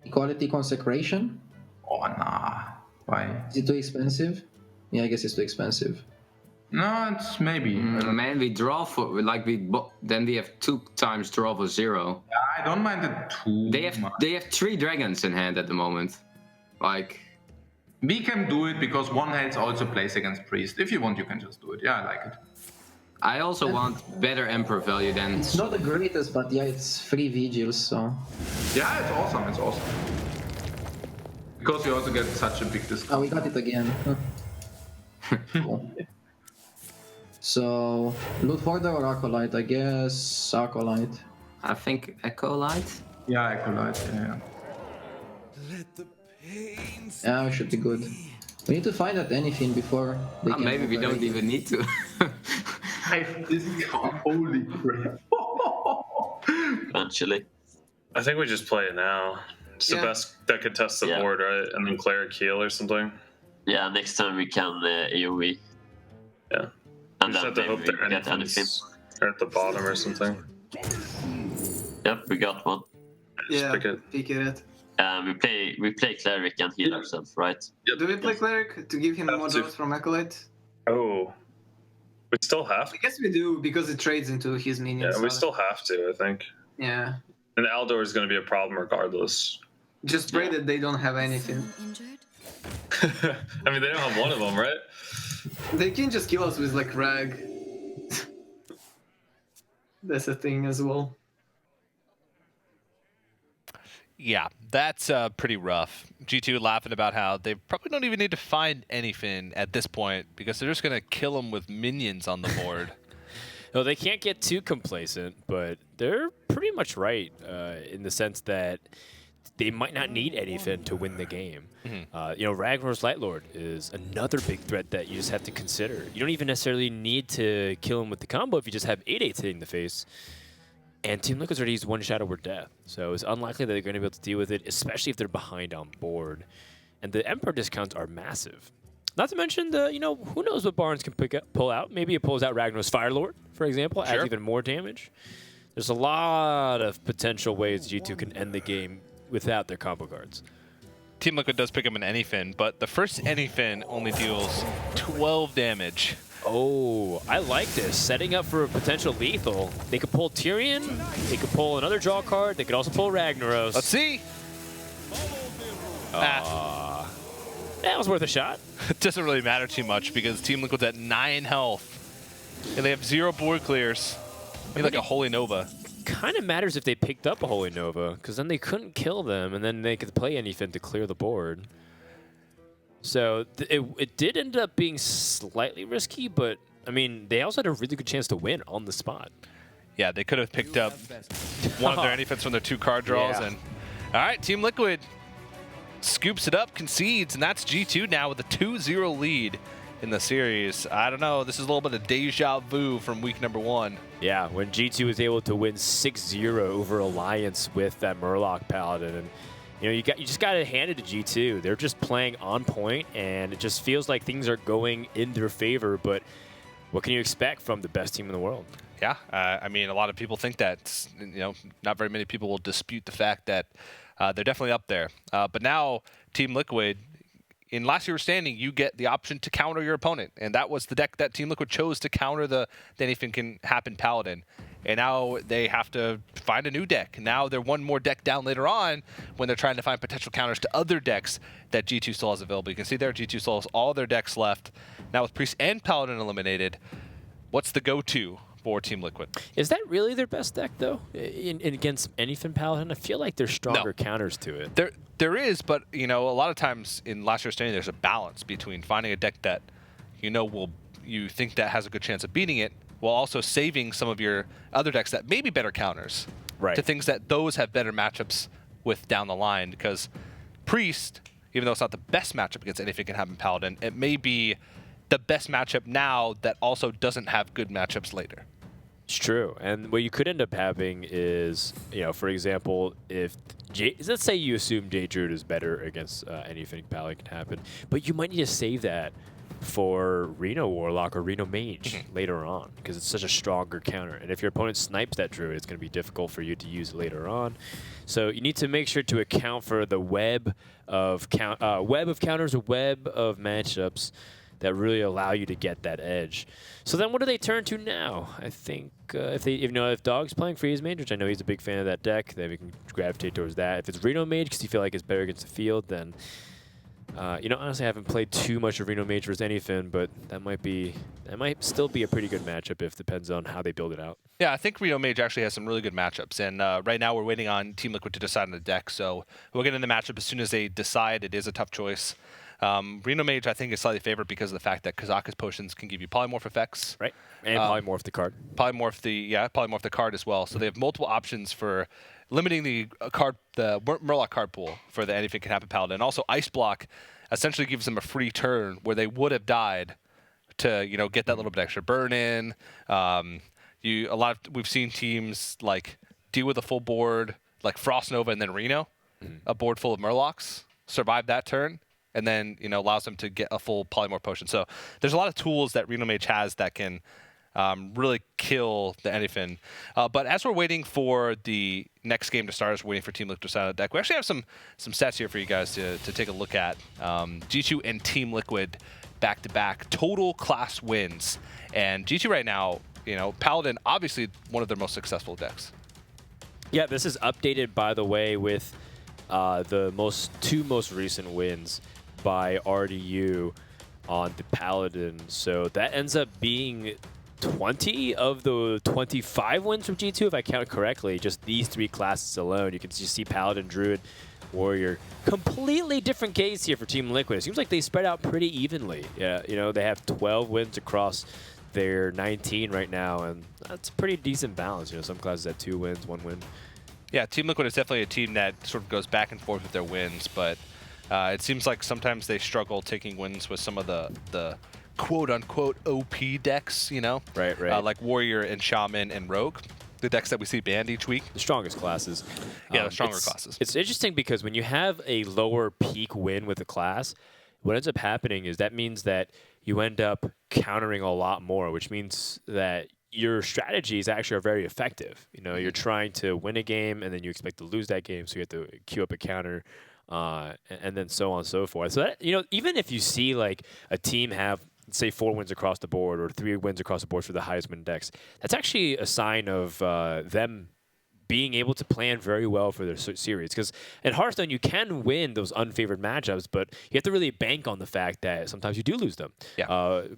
Speaker 4: Equality Consecration?
Speaker 3: Oh, nah. Why?
Speaker 4: Is it too expensive? Yeah, I guess it's too expensive.
Speaker 3: No, it's maybe.
Speaker 5: Man, we draw for like then we have 2 times draw for 0.
Speaker 3: I don't mind it too much.
Speaker 5: They have 3 dragons in hand at the moment. Like
Speaker 3: We can do it because one hands also plays against priest. If you want, you can just do it. Yeah, I like it.
Speaker 5: I also want better Emperor value than
Speaker 4: It's not the greatest, but yeah, it's 3 vigils, so...
Speaker 3: Yeah, it's awesome. It's awesome. Because you also get such a big discount.
Speaker 4: Oh, we got it again. Cool. So, Loot Hoarder or Acolyte? I guess Acolyte.
Speaker 5: I think Acolyte.
Speaker 3: Yeah, Acolyte. Yeah.
Speaker 4: Yeah, it should be good. We need to find out anything before they can
Speaker 5: Maybe we don't
Speaker 4: operate.
Speaker 5: even need to.
Speaker 3: 5 discount. Holy crap.
Speaker 8: Eventually.
Speaker 6: I think we just play it now. It's the
Speaker 7: Yeah.
Speaker 6: best that could test the
Speaker 8: Yeah.
Speaker 6: board, right? And then Cleric heal or something.
Speaker 8: Yeah, next time we can AoE.
Speaker 6: Yeah.
Speaker 8: And
Speaker 6: We just have
Speaker 8: then
Speaker 6: to
Speaker 8: maybe
Speaker 6: hope
Speaker 8: we
Speaker 6: their
Speaker 8: get anything.
Speaker 6: anything's are at the bottom or something.
Speaker 8: Yep, we got one.
Speaker 7: Yeah,
Speaker 6: pick it.
Speaker 7: pick it.
Speaker 8: We play Cleric and heal ourselves, right?
Speaker 7: Do we play Cleric to give him
Speaker 6: Have
Speaker 7: more
Speaker 6: to.
Speaker 7: drops from Acolyte?
Speaker 6: Oh. We still have
Speaker 7: I guess we do because it trades into his minions.
Speaker 6: Yeah, we still have to, I think.
Speaker 7: Yeah.
Speaker 6: And Aldor is going to be a problem regardless.
Speaker 7: Just pray that they don't have anything.
Speaker 9: Injured?
Speaker 6: I mean, they don't have one of them, right?
Speaker 7: They can just kill us with like Rag. That's a thing as well.
Speaker 1: Yeah, that's pretty rough. G2 laughing about how they probably don't even need to find anything at this point because they're just going to kill them with minions on the board.
Speaker 2: No, they can't get too complacent, but they're pretty much right in the sense that they might not need anything to win the game. You know, Ragnar's Lightlord is another big threat that you just have to consider. You don't even necessarily need to kill him with the combo if you just have 8/8s hitting the face. And Team Liquid's already used 1 Shadow Word Death, so it's unlikely that they're going to be able to deal with it, especially if they're behind on board. And the Emperor discounts are massive. Not to mention the, you know, who knows what Barnes can pull out. Maybe it pulls out Ragnar's Firelord, for example, adds
Speaker 1: Sure.
Speaker 2: even more damage. There's a lot of potential ways G2 can end the game without their combo cards.
Speaker 1: Team Liquid does pick up an Anyfin, but the first Anyfin only deals 12 damage.
Speaker 2: Oh, I like this. Setting up for a potential lethal. They could pull Tyrion, they could pull another draw card, they could also pull Ragnaros.
Speaker 1: Let's see.
Speaker 2: That was worth a shot.
Speaker 1: It doesn't really matter too much because Team Liquid's at 9 health. And they have 0 board clears. Maybe like a Holy Nova.
Speaker 2: Kind of matters if they picked up a Holy Nova, because then they couldn't kill them, and then they could play anything to clear the board. So it did end up being slightly risky, but I mean, they also had a really good chance to win on the spot.
Speaker 1: Yeah, they could have picked up one of their anyfins from their 2 card draws.
Speaker 2: Yeah.
Speaker 1: And all right, Team Liquid scoops it up, concedes, and that's G2 now with a 2-0 lead in the series. I don't know. This is a little bit of deja vu from week number 1.
Speaker 2: Yeah, when G2 was able to win 6-0 over Alliance with that Murloc Paladin, and you just got to hand it to G2. They're just playing on point, and it just feels like things are going in their favor. But what can you expect from the best team in the world?
Speaker 1: Yeah, I mean, a lot of people think that, not very many people will dispute the fact that they're definitely up there. But now, Team Liquid, in last year's standing, you get the option to counter your opponent. And that was the deck that Team Liquid chose to counter the Anything Can Happen Paladin. And now they have to find a new deck. Now they're one more deck down later on when they're trying to find potential counters to other decks that G2 still has available. You can see there, G2 still has all their decks left. Now with Priest and Paladin eliminated, what's the go-to for Team Liquid?
Speaker 2: Is that really their best deck, though, in against anything Paladin? I feel like there's stronger counters to it.
Speaker 1: There is, but a lot of times in last year's standing, there's a balance between finding a deck that you think that has a good chance of beating it, while also saving some of your other decks that may be better counters to things that those have better matchups with down the line. Because Priest, even though it's not the best matchup against Anything Can Happen Paladin, it may be the best matchup now that also doesn't have good matchups later.
Speaker 2: It's true. And what you could end up having is, for example, if let's say you assume Jay Druid is better against Anything Paladin Can Happen, but you might need to save that for Reno Warlock or Reno Mage later on, because it's such a stronger counter. And if your opponent snipes that Druid, it's going to be difficult for you to use it later on. So you need to make sure to account for the web of counters, a web of matchups that really allow you to get that edge. So then what do they turn to now? I think if Dog's playing Freeze Mage, which I know he's a big fan of that deck, then we can gravitate towards that. If it's Reno Mage because you feel like it's better against the field, then honestly, I haven't played too much of Reno Mage versus anything, but that might still be a pretty good matchup if it depends on how they build it out.
Speaker 1: Yeah, I think Reno Mage actually has some really good matchups, and right now we're waiting on Team Liquid to decide on the deck, so we'll get in the matchup as soon as they decide. It is a tough choice. Reno Mage, I think, is slightly favored because of the fact that Kazaka's potions can give you polymorph effects.
Speaker 2: Right, and polymorph the card.
Speaker 1: Polymorph the card as well. So they have multiple options for limiting the Murloc card pool for the Anything Can Happen Paladin. And also, Ice Block essentially gives them a free turn where they would have died to get that little bit extra burn in. We've seen teams like deal with a full board like Frost Nova and then Reno, a board full of Murlocs, survive that turn, and then allows them to get a full polymorph potion. So there's a lot of tools that Reno Mage has that can really kill the Anyfin. But as we're waiting for the next game to start, as we're waiting for Team Liquid to decide on the deck, we actually have some stats here for you guys to take a look at. G2 and Team Liquid back-to-back total class wins. And G2 right now, Paladin, obviously one of their most successful decks.
Speaker 2: Yeah, this is updated, by the way, with the two most recent wins by RDU on the Paladin. So that ends up being 20 of the 25 wins from G2, if I count correctly. Just these 3 classes alone. You can just see Paladin, Druid, Warrior. Completely different case here for Team Liquid. It seems like they spread out pretty evenly. Yeah, they have 12 wins across their 19 right now, and that's a pretty decent balance. Some classes have 2 wins, 1 win.
Speaker 1: Yeah, Team Liquid is definitely a team that sort of goes back and forth with their wins, but it seems like sometimes they struggle taking wins with some of the quote-unquote OP decks,
Speaker 2: Right.
Speaker 1: Like Warrior and Shaman and Rogue, the decks that we see banned each week.
Speaker 2: The strongest classes.
Speaker 1: Yeah, the stronger classes.
Speaker 2: It's interesting because when you have a lower peak win with a class, what ends up happening is that means that you end up countering a lot more, which means that your strategies actually are very effective. You're trying to win a game, and then you expect to lose that game, so you have to queue up a counter, and then so on and so forth. So that, even if you see like a team have, say, 4 wins across the board or 3 wins across the board for the highest win decks, that's actually a sign of them being able to plan very well for their series. Because in Hearthstone, you can win those unfavored matchups, but you have to really bank on the fact that sometimes you do lose them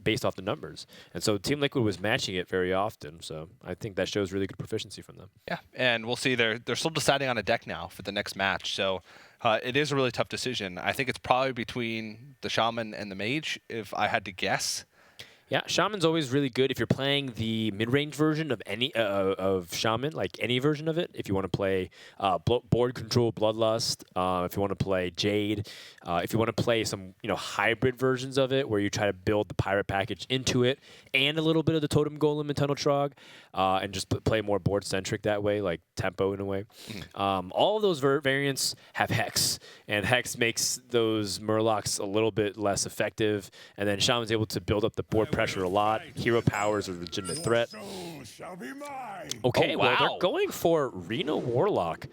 Speaker 2: based off the numbers. And so Team Liquid was matching it very often. So I think that shows really good proficiency from them.
Speaker 1: Yeah, and we'll see. They're still deciding on a deck now for the next match. So it is a really tough decision. I think it's probably between the Shaman and the Mage, if I had to guess.
Speaker 2: Yeah, Shaman's always really good if you're playing the mid-range version of any of Shaman, like any version of it. If you want to play board control, Bloodlust, if you want to play Jade, if you want to play some hybrid versions of it where you try to build the pirate package into it and a little bit of the Totem Golem and Tunnel Trog, and just play more board-centric that way, like tempo in a way. All of those variants have Hex, and Hex makes those Murlocs a little bit less effective, and then Shaman's able to build up the board pressure a lot. Hero powers are a legitimate threat. Okay, well, they're going for Reno Warlock.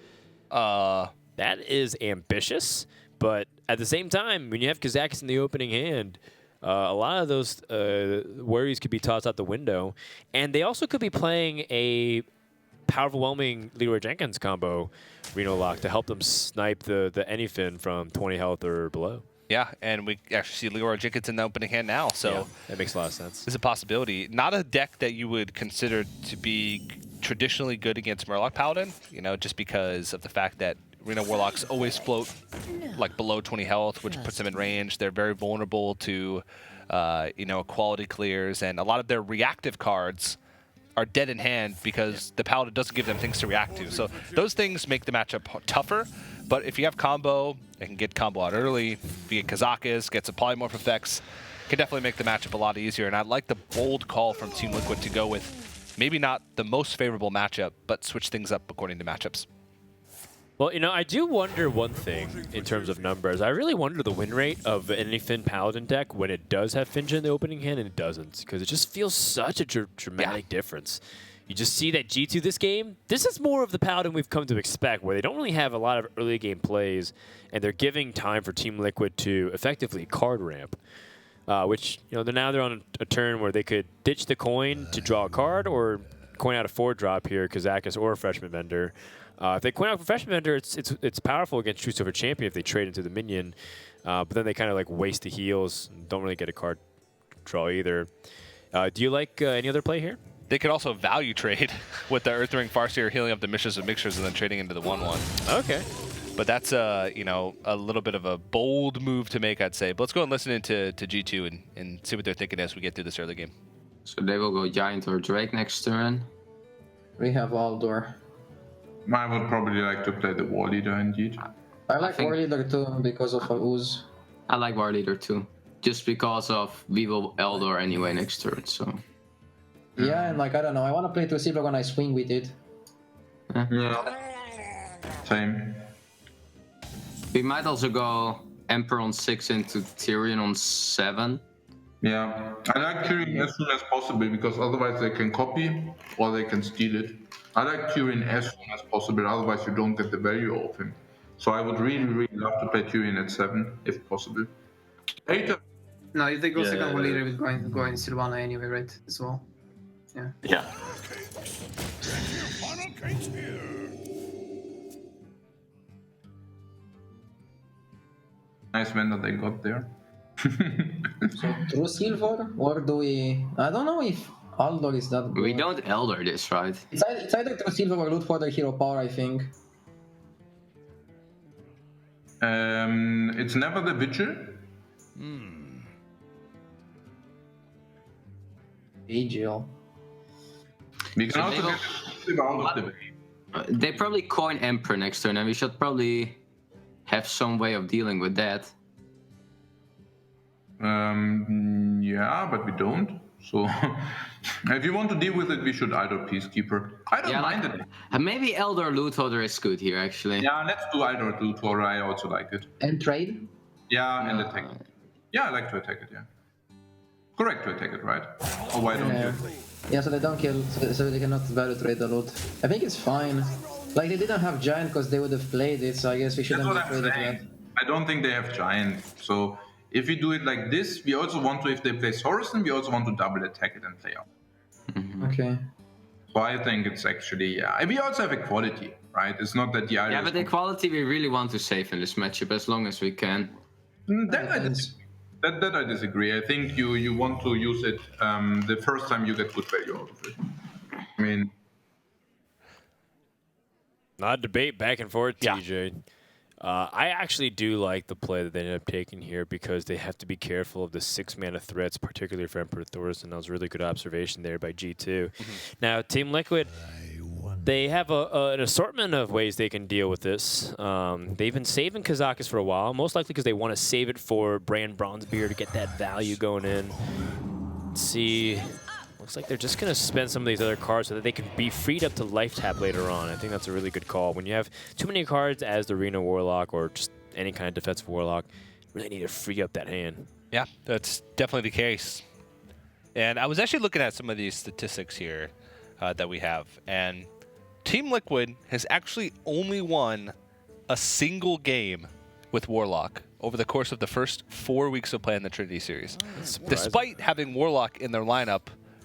Speaker 2: That is ambitious, but at the same time, when you have Kazakis in the opening hand, a lot of those worries could be tossed out the window. And they also could be playing a powerful, whelming Leroy Jenkins combo, Reno Lock, to help them snipe the Anyfin from 20 health or below.
Speaker 1: Yeah, and we actually see Leroy Jenkins in the opening hand now, so
Speaker 2: yeah, that makes a lot of sense.
Speaker 1: It's a possibility. Not a deck that you would consider to be traditionally good against Murloc Paladin, just because of the fact that Reno Warlocks always float like below 20 health, which puts them in range. They're very vulnerable to, quality clears, and a lot of their reactive cards are dead in hand because the Paladin doesn't give them things to react to. So those things make the matchup tougher. But if you have combo, it can get combo out early. If you get Kazakas, get some polymorph effects, can definitely make the matchup a lot easier. And I like the bold call from Team Liquid to go with maybe not the most favorable matchup, but switch things up according to matchups.
Speaker 2: Well, I do wonder one thing in terms of numbers. I really wonder the win rate of any Finn Paladin deck when it does have Finja in the opening hand and it doesn't, because it just feels such a dramatic difference. You just see that G2 this game, this is more of the Paladin we've come to expect, where they don't really have a lot of early game plays, and they're giving time for Team Liquid to effectively card ramp, which, they're on a turn where they could ditch the coin to draw a card or coin out a 4-drop here, Kazakis or a Freshman Vendor. If they coin out for Freshman Vendor, it's powerful against True Silver Champion if they trade into the minion, but then they kind of waste the heals and don't really get a card draw either. Do you like any other play here?
Speaker 1: They could also value trade with the Earthring Farseer healing up the Mishras and Mixers and then trading into the 1/1.
Speaker 2: Okay.
Speaker 1: But that's a little bit of a bold move to make, I'd say. But let's go and listen into G2 and see what they're thinking as we get through this early game.
Speaker 5: So they will go Giant or Drake next turn.
Speaker 4: We have Aldor.
Speaker 3: I would probably like to play the War Leader indeed.
Speaker 4: I like War Leader too because of Ooze.
Speaker 5: I like War Leader too, just because of we will Eldor anyway next turn. So.
Speaker 4: Yeah, and I don't know. I want to play to Silver when I swing with it.
Speaker 3: Yeah. Same.
Speaker 5: We might also go Emperor on 6 into Tyrion on 7.
Speaker 3: Yeah, I like Tyrion as soon as possible because otherwise they can copy or they can steal it. I like Tyrion as soon as possible, otherwise you don't get the value of him. So I would really, really love to play Tyrion at 7 if possible. 8.
Speaker 7: No, if they go second
Speaker 6: yeah.
Speaker 7: War Leader, we're going Sylvana anyway, right? As well. Yeah.
Speaker 8: Yeah.
Speaker 3: Nice vendor they got there.
Speaker 4: So True Silver, or do we? I don't know if Aldor is that good.
Speaker 5: We don't Elder this, right?
Speaker 4: It's either True Silver or Loot for the Hero Power, I think.
Speaker 3: It's never the Vigil.
Speaker 4: Vigil.
Speaker 3: We can
Speaker 5: So
Speaker 3: also
Speaker 5: they
Speaker 3: get Silver out of the way.
Speaker 5: They probably coin Emperor next turn, and we should probably have some way of dealing with that.
Speaker 3: Yeah, but we don't. So, if you want to deal with it, we should either Peacekeeper. I don't mind it.
Speaker 5: Maybe Elder Lootholder is good here, actually.
Speaker 3: Yeah, let's do either Luthor. I also like it.
Speaker 4: And trade?
Speaker 3: Yeah, and attack it. Yeah, I like to attack it, yeah. Correct to attack it, right? Or why don't you?
Speaker 4: Yeah, so they don't kill, so they cannot value trade the loot. I think it's fine. Like, they didn't have Giant because they would have played it, so I guess we shouldn't
Speaker 3: That's
Speaker 4: have
Speaker 3: what I'm
Speaker 4: played it
Speaker 3: saying.
Speaker 4: yet.
Speaker 3: I don't think they have Giant. So, if we do it like this, we also want to, if they play Sorrison, we also want to double attack it and play out.
Speaker 4: Okay.
Speaker 3: So I think it's actually, yeah. We also have equality, right? It's not that the idea.
Speaker 5: Yeah, but the equality we really want to save in this matchup as long as we can.
Speaker 3: That I disagree. I think you want to use it the first time you get good value out of it. I mean,
Speaker 2: Not a debate back and forth,
Speaker 1: Yeah.
Speaker 2: TJ. I actually do like the play that they ended up taking here because they have to be careful of the 6-mana threats, particularly for Emperor Thorson. That was a really good observation there by G2. Now, Team Liquid, they have an assortment of ways they can deal with this. They've been saving Kazakus for a while, most likely because they want to save it for Brand Bronzebeard to get that value going in. Let's see. Looks like they're just going to spend some of these other cards so that they can be freed up to life tap later on. I think that's a really good call. When you have too many cards as the Arena Warlock or just any kind of defensive Warlock, you really need to free up that hand.
Speaker 1: Yeah, that's definitely the case. And I was actually looking at some of these statistics here that we have, and Team Liquid has actually only won a single game with Warlock over the course of the first 4 weeks of playing the Trinity Series. Despite having Warlock in their lineup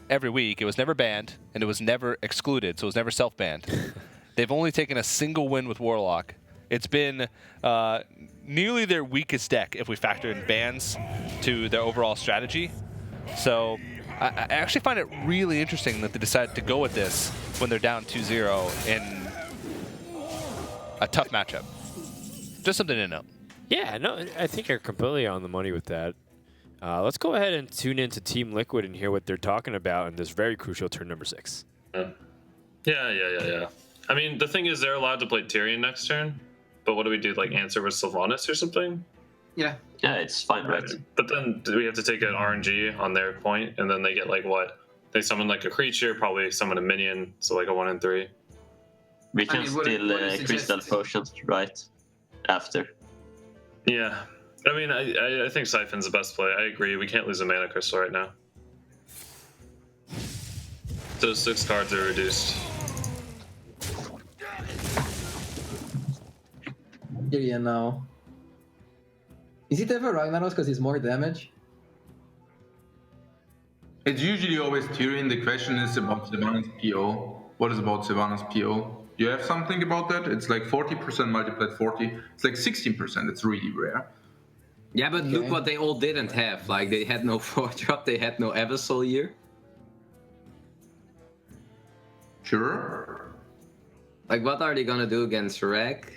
Speaker 1: every week, it was never banned, and it was never excluded, so it was never self-banned. They've only taken a single win with Warlock. It's been nearly their weakest deck if we factor in bans to their overall strategy. So I actually find it really interesting that they decided to go with this when they're down 2-0 in a tough matchup. Just something to know.
Speaker 2: Yeah, no, I think you're completely on the money with that. Let's go ahead and tune into Team Liquid and hear what they're talking about in this very crucial turn number 6.
Speaker 6: Yeah. I mean, the thing is, they're allowed to play Tyrion next turn, but what do we do, like answer with Sylvanas or something?
Speaker 7: Yeah.
Speaker 8: Yeah, it's fine, right?
Speaker 6: But then do we have to take an RNG on their point, and then they get like what? They summon like a creature, probably summon a minion, so like a 1 in 3.
Speaker 8: We can
Speaker 7: what
Speaker 8: still crystal potions right after.
Speaker 6: Yeah. I mean, I think Siphon's the best play. I agree. We can't lose a mana crystal right now. Those 6 cards are reduced.
Speaker 4: Tyrion now. Is it ever Ragnaros because it's more damage?
Speaker 3: It's usually always Tyrion. The question is about Sylvanas PO. What is about Sylvanas PO? Do you have something about that? It's like 40% multiplied 40. It's like 16%. It's really rare.
Speaker 5: Yeah, but look what they all didn't have. Like, they had no 4-drop, they had no Abyssal here.
Speaker 3: Sure.
Speaker 5: Like, what are they gonna do against Rag?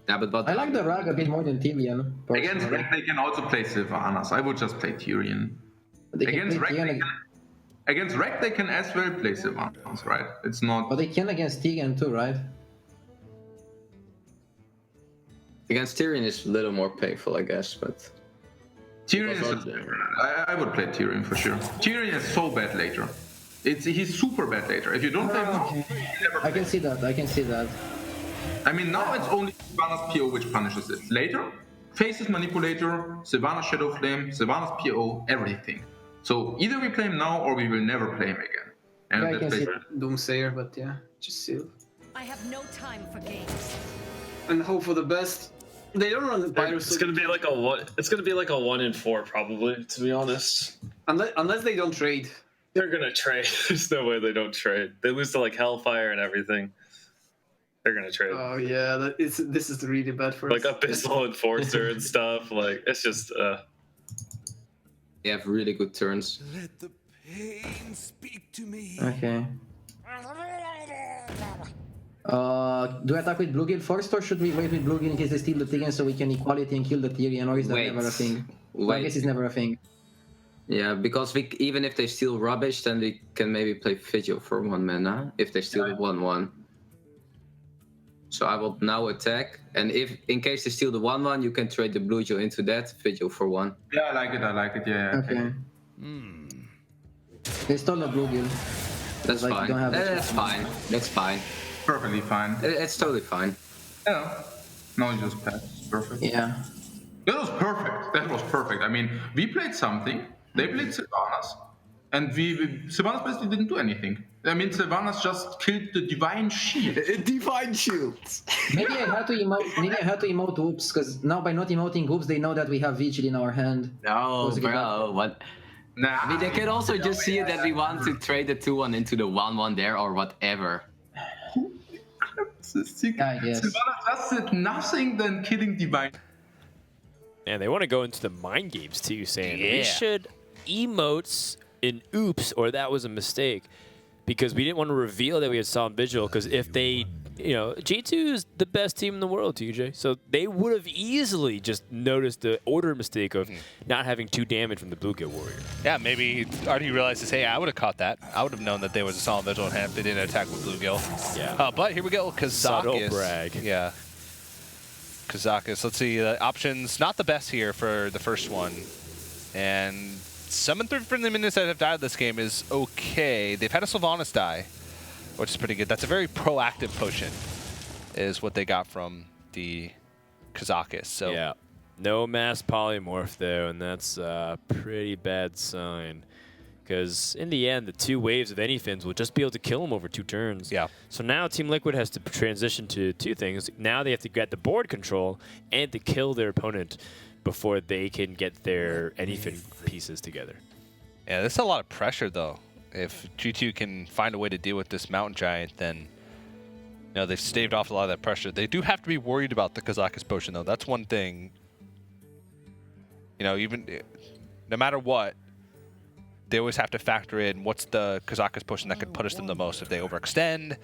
Speaker 5: Yeah, but what...
Speaker 4: I like the Rag a bit more than Tyrion.
Speaker 3: Against Rag, they can also play Sylvanas. I would just play Tyrion. Against Rag, they can as well play Sylvanas, right? It's not...
Speaker 4: But they can against Tyrion too, right?
Speaker 5: Against Tyrion is a little more painful, I guess, but...
Speaker 3: Tyrion is... I would play Tyrion for sure. Tyrion is so bad later. He's super bad later. If you don't play him,
Speaker 4: I can see that. I can see that.
Speaker 3: I mean, now it's only Sylvanas PO which punishes it. Later, Faces Manipulator, Sylvanas Shadow Flame, Sylvanas PO, everything. So either we play him now or we will never play him again. And
Speaker 4: Yeah, I can see
Speaker 7: Doomsayer, but yeah, just seal.
Speaker 9: I have no time for games.
Speaker 7: And hope for the best. They don't run the Pyro.
Speaker 6: It's gonna be like a one. It's gonna be like a 1 in 4 probably, to be honest.
Speaker 7: Unless they don't trade.
Speaker 6: They're gonna trade. There's no way they don't trade. They lose to like Hellfire and everything. They're gonna trade.
Speaker 7: Oh yeah, this is really bad for
Speaker 6: like
Speaker 7: us.
Speaker 6: Abyssal Enforcer and stuff. Like it's just.
Speaker 5: They have really good turns.
Speaker 10: Let the pain speak to me.
Speaker 4: Okay. Do I attack with Bluegill first, or should we wait with Bluegill in case they steal the Tyrion so we can equality and kill the Tyrion, or is that never a thing? Well, I guess it's never a thing.
Speaker 5: Yeah, because even if they steal Rubbish, then we can maybe play Vigil for 1 mana, if they steal the 1/1. So I will now attack, and if in case they steal the 1/1, you can trade the Bluegill into that Vigil for 1.
Speaker 3: Yeah, I like it, yeah.
Speaker 4: Okay. They stole the Bluegill.
Speaker 5: That's
Speaker 4: Like,
Speaker 5: fine.
Speaker 4: don't have
Speaker 5: That's fine. That's fine.
Speaker 3: Perfectly fine.
Speaker 5: It's totally fine.
Speaker 3: Yeah. No, you just pass. Perfect.
Speaker 4: Yeah.
Speaker 3: That was perfect. That was perfect. I mean, we played something. They played Sylvanas. And Sylvanas basically didn't do anything. I mean, Sylvanas just killed the Divine Shield.
Speaker 5: Divine Shield!
Speaker 4: Maybe I had to emote. Maybe I had to emote Oops, because now by not emoting Oops, they know that we have Vigil in our hand.
Speaker 5: No, bro. What?
Speaker 3: Nah.
Speaker 5: I mean, they can also just see that we want to trade the 2/1 into the 1/1 there or whatever.
Speaker 4: I guess.
Speaker 3: Sylvanas just did nothing than killing Divine.
Speaker 2: And they want to go into the mind games too, saying we
Speaker 1: Yeah.
Speaker 2: should emotes in Oops, or that was a mistake. Because we didn't want to reveal that we had Solemn Vigil, because if they G2 is the best team in the world, TJ. So they would have easily just noticed the order mistake of not having 2 damage from the Blue Gate Warrior.
Speaker 1: Yeah, maybe Artie realizes, hey, I would have caught that. I would have known that there was a Solemn Vigil in hand if they didn't attack with Bluegill.
Speaker 2: Yeah.
Speaker 1: But here we go,
Speaker 2: Subtle
Speaker 1: Kazakis.
Speaker 2: brag.
Speaker 1: Yeah. Kazakis. Let's see, options not the best here for the first one. And summon 3 friendly minions that have died this game is okay. They've had a Sylvanas die, which is pretty good. That's a very proactive potion, is what they got from the Kazakis. So
Speaker 2: yeah, no mass polymorph though, and that's a pretty bad sign. Because in the end, the 2 waves of Anyfins will just be able to kill him over 2 turns.
Speaker 1: Yeah.
Speaker 2: So now Team Liquid has to transition to 2 things. Now they have to get the board control and to kill their opponent before they can get their Anyfin pieces together.
Speaker 1: Yeah, this is a lot of pressure though. If G2 can find a way to deal with this Mountain Giant, then they've staved off a lot of that pressure. They do have to be worried about the Kazakis potion though. That's one thing. Even no matter what, they always have to factor in what's the Kazakis potion that could punish them the most. If they overextend,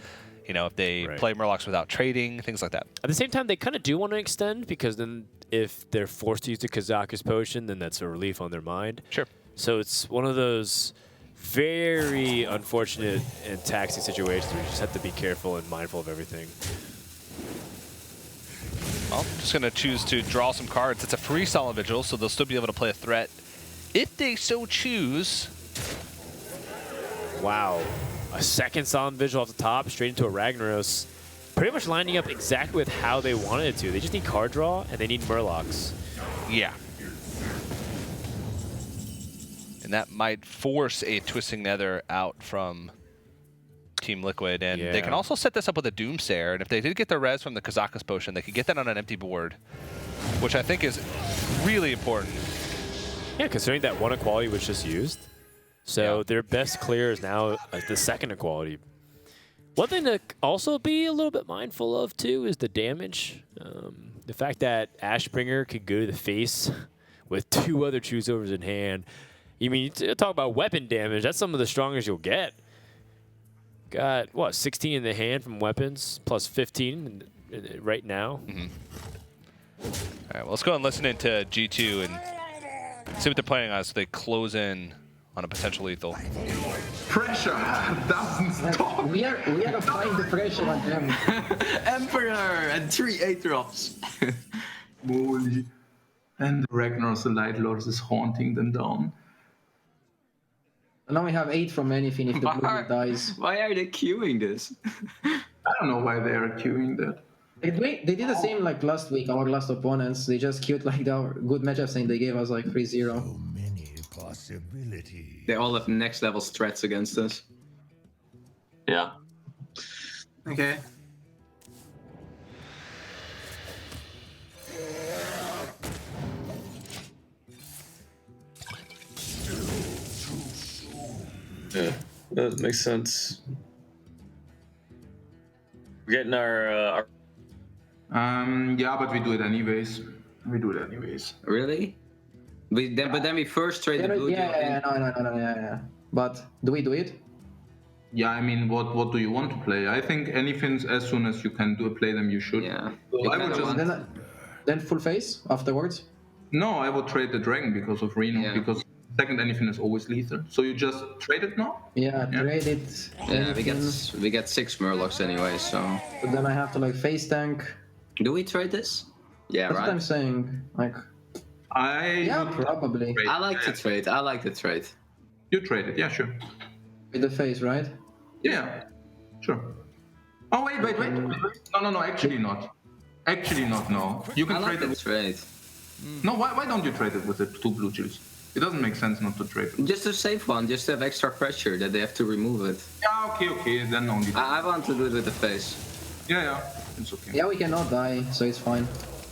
Speaker 1: if they play Murlocs without trading, things like that.
Speaker 2: At the same time, they kind of do want to extend, because then if they're forced to use the Kazakis potion, then that's a relief on their mind.
Speaker 1: Sure.
Speaker 2: So it's one of those very unfortunate and taxing situations where you just have to be careful and mindful of everything.
Speaker 1: Well, I'm just going to choose to draw some cards. It's a free Solemn Vigil, so they'll still be able to play a threat if they so choose.
Speaker 2: Wow. A second Solemn Vigil off the top, straight into a Ragnaros. Pretty much lining up exactly with how they wanted it to. They just need card draw, and they need Murlocs.
Speaker 1: Yeah. And that might force a Twisting Nether out from Team Liquid. And they can also set this up with a Doomsayer. And if they did get their res from the Kazakis potion, they could get that on an empty board, which I think is really important.
Speaker 2: Yeah, considering that 1 equality was just used. So their best clear is now the 2nd equality. One thing to also be a little bit mindful of, too, is the damage. The fact that Ashbringer could go to the face with 2 other Choose Overs in hand. You mean, talk about weapon damage, that's some of the strongest you'll get. Got, what, 16 in the hand from weapons, plus 15 right now.
Speaker 1: Mm-hmm. All right, well, let's go and listen into G2 and see what they're planning on as they close in on a potential lethal.
Speaker 3: Pressure doesn't stop.
Speaker 4: We are applying the pressure on them.
Speaker 5: Emperor and 3 8-drops.
Speaker 3: Holy. And Ragnaros, the Light Lord, is haunting them down.
Speaker 4: And now we have 8 from anything if the blue dies.
Speaker 5: Why are they queuing this?
Speaker 3: I don't know why they are queuing that.
Speaker 4: They did the same like last week, our last opponents. They just queued like the good matchups and they gave us like 3-0.
Speaker 5: They all have next level strats against us.
Speaker 8: Yeah.
Speaker 7: Okay.
Speaker 6: Yeah, that makes sense. We're getting our
Speaker 3: Yeah, but we do it anyways.
Speaker 5: Really? But then we first trade the blue.
Speaker 4: No. But do we do it?
Speaker 3: Yeah, I mean, what do you want to play? I think anything as soon as you can play them, you should.
Speaker 5: Yeah.
Speaker 3: So I would just...
Speaker 4: Then full face afterwards?
Speaker 3: No, I would trade the dragon because of Reno, because second anything is always lethal. So you just trade it now?
Speaker 4: Yeah, trade it.
Speaker 5: Yeah, we get 6 Murlocs anyway, so.
Speaker 4: But then I have to like face tank.
Speaker 5: Do we trade this? Yeah,
Speaker 4: That's
Speaker 5: right.
Speaker 4: what I'm saying. Like. Probably.
Speaker 5: I like to trade.
Speaker 3: You trade it, yeah, sure.
Speaker 4: With the face, right?
Speaker 3: Yeah, sure. Oh wait. No, actually not. No. You can trade it.
Speaker 5: Trade.
Speaker 3: No, why don't you trade it with the 2 blue juice? It doesn't make sense not to trade it.
Speaker 5: Just to save one, just to have extra pressure that they have to remove it.
Speaker 3: Yeah, okay, then only.
Speaker 5: I want to do it with the face.
Speaker 3: Yeah, it's okay.
Speaker 4: Yeah, we cannot die, so it's fine.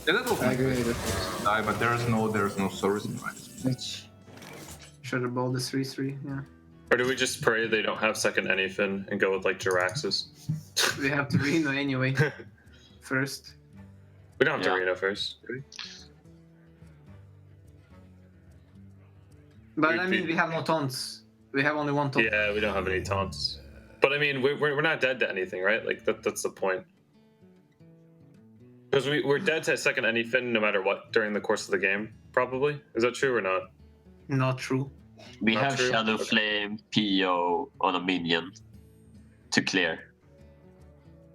Speaker 3: Yeah, that was
Speaker 4: I agree with it.
Speaker 3: Die, but there's no source in right.
Speaker 7: Should have bowled the 3-3, yeah.
Speaker 6: Or do we just pray they don't have second anything and go with like Jiraxis?
Speaker 7: We have to Reno anyway. First.
Speaker 6: We don't have to Reno first. Do we?
Speaker 7: But I mean, we have no taunts. We have only 1 taunt.
Speaker 6: Yeah, we don't have any taunts. But I mean, we're not dead to anything, right? Like that's the point. Because we're dead to second anything no matter what during the course of the game, probably. Is that true or not?
Speaker 7: Not true.
Speaker 8: We
Speaker 6: Not
Speaker 8: have
Speaker 6: true?
Speaker 8: Shadow
Speaker 6: Okay.
Speaker 8: Flame, PO on a minion to clear.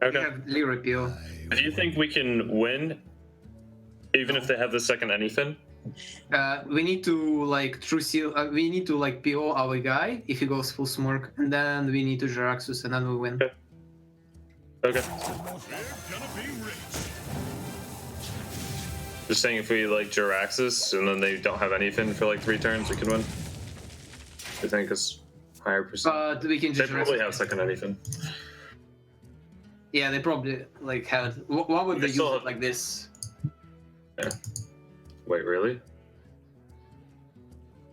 Speaker 7: We
Speaker 6: Okay.
Speaker 7: have Leroy PO.
Speaker 6: Do you think we can win even if they have the second anything?
Speaker 7: We need to like true seal. We need to like PO our guy if he goes full smork, and then we need to Jaraxxus, and then we win.
Speaker 6: Okay. Just saying, if we like Jaraxxus and then they don't have anything for like 3 turns, we can win. I think is higher percent.
Speaker 7: But we can
Speaker 6: They
Speaker 7: just
Speaker 6: probably have second anything.
Speaker 7: Yeah, they probably like have it. Why would they use
Speaker 6: still
Speaker 7: it
Speaker 6: have-
Speaker 7: like this?
Speaker 6: Yeah. Wait, really?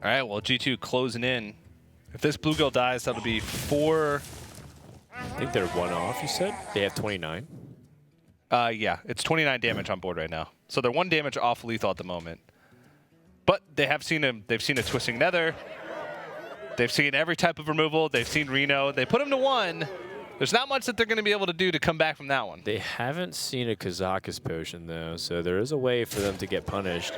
Speaker 1: All right, well, G2 closing in. If this blue girl dies, that'll be 4.
Speaker 2: I think they're 1 off, you said? They have 29.
Speaker 1: Yeah, it's 29 damage on board right now. So they're 1 damage off lethal at the moment. But they have seen him. They've seen a Twisting Nether. They've seen every type of removal. They've seen Reno. They put him to 1. There's not much that they're going to be able to do to come back from that one.
Speaker 2: They haven't seen a Kazakus potion, though, so there is a way for them to get punished.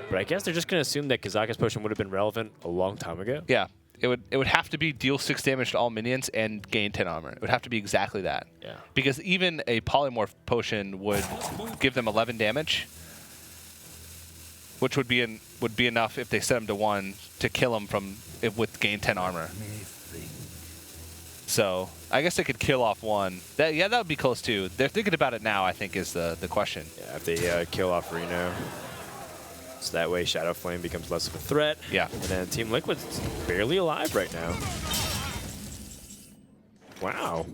Speaker 2: But I guess they're just going to assume that Kazakus potion would have been relevant a long time ago.
Speaker 1: Yeah, it would have to be deal 6 damage to all minions and gain 10 armor. It would have to be exactly that.
Speaker 2: Yeah.
Speaker 1: Because even a polymorph potion would give them 11 damage, which would be enough if they set him to 1 to kill him with gain 10 armor. So I guess they could kill off 1. That would be close too. They're thinking about it now, I think, is the question.
Speaker 2: Yeah, if they kill off Reno. So that way Shadow Flame becomes less of a threat.
Speaker 1: Yeah.
Speaker 2: And then Team Liquid's barely alive right now. Wow.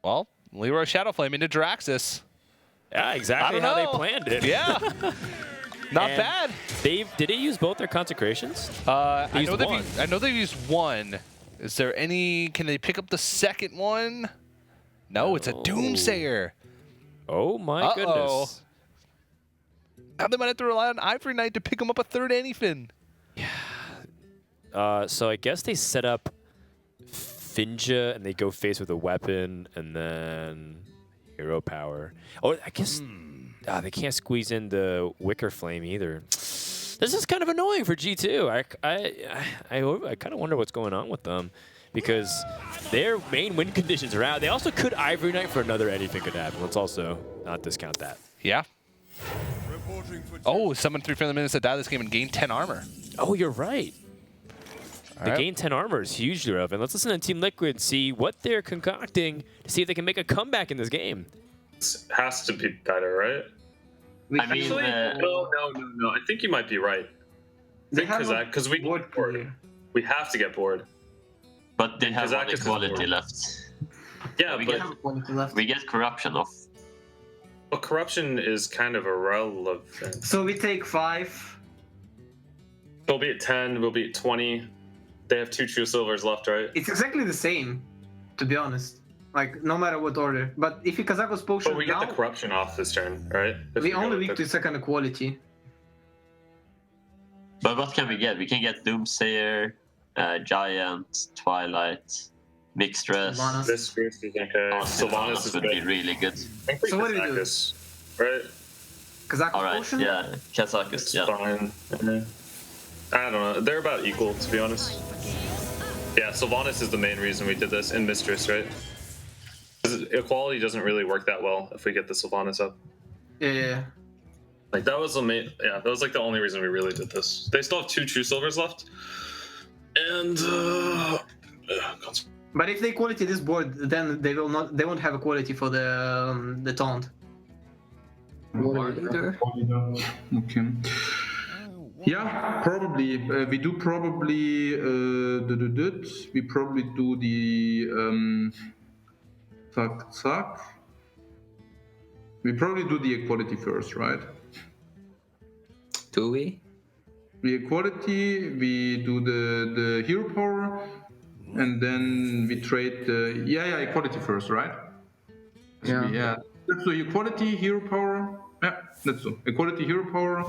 Speaker 1: Well, Leroy Shadowflame into Jaraxxus.
Speaker 2: Yeah, exactly
Speaker 1: I don't
Speaker 2: how
Speaker 1: know.
Speaker 2: they planned it.
Speaker 1: Yeah. Not
Speaker 2: And
Speaker 1: bad.
Speaker 2: Did they use both their consecrations?
Speaker 1: I
Speaker 2: used one.
Speaker 1: know they've used 1. Is there any? Can they pick up the second one? No, it's a Doomsayer.
Speaker 2: Oh my goodness.
Speaker 1: Now they might have to rely on Ivory Knight to pick him up a 3rd anything.
Speaker 2: So I guess they set up Finja and they go face with a weapon and then hero power. Oh, I guess they can't squeeze in the Wicker Flame either. This is kind of annoying for G2. I kind of wonder what's going on with them because their main win conditions are out. They also could Ivory Knight for another anything could happen. Let's also not discount that.
Speaker 1: Yeah. Oh, summon 3 friendly minions that die this game and gain 10 armor.
Speaker 2: Oh, you're right. The
Speaker 1: right.
Speaker 2: gain 10 armor is hugely relevant. Let's listen to Team Liquid and see what they're concocting to see if they can make a comeback in this game.
Speaker 6: It has to be better, right?
Speaker 8: I mean,
Speaker 6: Actually, no. I think you might be right.
Speaker 7: They have
Speaker 6: Because we
Speaker 7: board clear.
Speaker 6: We have to get bored.
Speaker 8: but they have 1
Speaker 6: Kazakus is
Speaker 8: equality
Speaker 6: bored.
Speaker 8: left.
Speaker 6: Yeah,
Speaker 8: we
Speaker 6: but
Speaker 8: get-
Speaker 7: Have a quality left.
Speaker 8: We get corruption off.
Speaker 6: well, corruption is kind of irrelevant.
Speaker 7: So we take 5.
Speaker 6: We'll be at 10. We'll be at 20. They have 2 true silvers left, right?
Speaker 7: It's exactly the same, to be honest. Like no matter what order. But if you Kazakus potion
Speaker 6: But we get
Speaker 7: now,
Speaker 6: the corruption off this turn, right? If
Speaker 7: we
Speaker 6: go
Speaker 7: only
Speaker 6: with
Speaker 7: weak
Speaker 6: the-
Speaker 7: to second equality.
Speaker 8: But what can we get? We can get Doomsayer, Giant, Twilight, Mixtress.
Speaker 7: Sylvanas.
Speaker 6: This first is okay.
Speaker 8: Oh,
Speaker 6: Sylvanas is
Speaker 8: would
Speaker 6: good.
Speaker 8: be really good.
Speaker 7: So what do we do?
Speaker 6: Kazakus, right?
Speaker 7: Kazakus
Speaker 8: All right,
Speaker 7: potion?
Speaker 8: yeah, Kazakus,
Speaker 6: It's
Speaker 8: yeah.
Speaker 6: fine. I don't know. They're about equal, to be honest. Yeah, Sylvanas is the main reason we did this, and Mistress, right? 'Cause equality doesn't really work that well if we get the Sylvanas up.
Speaker 7: Yeah.
Speaker 6: Like that was the main. Yeah, that was like the only reason we really did this. They still have 2 true silvers left, and
Speaker 7: But if they quality this board, then they will not. They won't have a quality for the taunt.
Speaker 3: Okay. Yeah, probably. We do probably. We probably do the. Zack. We probably do the equality first, right?
Speaker 5: Do we?
Speaker 3: The equality, we do the hero power, and then we trade the equality first, right?
Speaker 4: Yeah.
Speaker 3: Let's do equality, hero power. Yeah, let's do equality, hero power.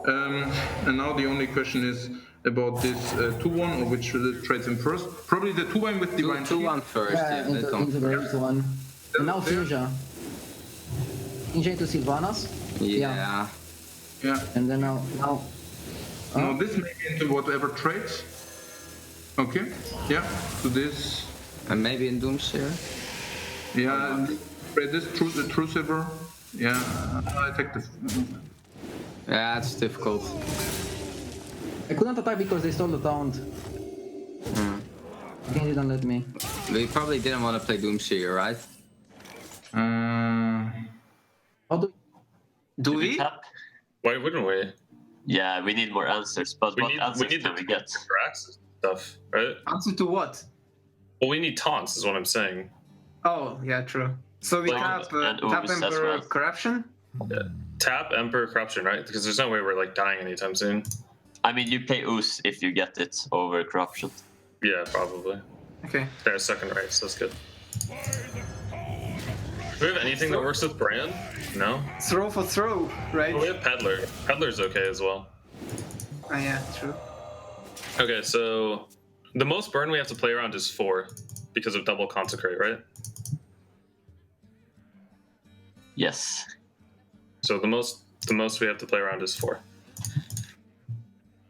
Speaker 3: And now the only question is about this 2-1, or which trades him first. Probably the 2-1 with divine.
Speaker 5: 2-1 first.
Speaker 4: Yeah,
Speaker 5: Yeah,
Speaker 4: into the into one. And now Finja. Injay to Sylvanas.
Speaker 5: Yeah.
Speaker 3: Yeah.
Speaker 4: And then now.
Speaker 3: No, this may be into whatever trades. Okay. Yeah. So this.
Speaker 5: And maybe in Doomsayer.
Speaker 3: Yeah. Trade this true silver. Yeah. I take the.
Speaker 5: Yeah, it's difficult.
Speaker 4: I couldn't attack because they stole the taunt. Again, didn't let me.
Speaker 5: We probably didn't want to play Doomsayer, right?
Speaker 4: How do
Speaker 7: Do we?
Speaker 8: Tap?
Speaker 6: Why wouldn't we?
Speaker 8: Yeah, we need more answers. But
Speaker 6: We
Speaker 8: what
Speaker 6: need
Speaker 8: answers
Speaker 6: the
Speaker 8: can we get?
Speaker 6: Drax stuff, right?
Speaker 7: Answer to what?
Speaker 6: Well, we need taunts, is what I'm saying.
Speaker 7: Oh, yeah, true. So we
Speaker 6: Like,
Speaker 7: tap
Speaker 8: and
Speaker 7: tap
Speaker 8: Ooze as
Speaker 7: Emperor
Speaker 8: well.
Speaker 7: Corruption?
Speaker 6: Tap Emperor Corruption, right? Because there's no way we're like dying anytime soon.
Speaker 8: I mean, you pay Ooze if you get it over corruption.
Speaker 6: Yeah, probably.
Speaker 7: Okay.
Speaker 6: There's second race. That's good. Do we have anything that works with Brand? No.
Speaker 7: Throw for throw, right?
Speaker 6: Oh, we have Peddler. Peddler's okay as well.
Speaker 7: Oh, yeah, true.
Speaker 6: Okay, so the most burn we have to play around is 4 because of double consecrate, right?
Speaker 8: Yes.
Speaker 6: So the most we have to play around is 4.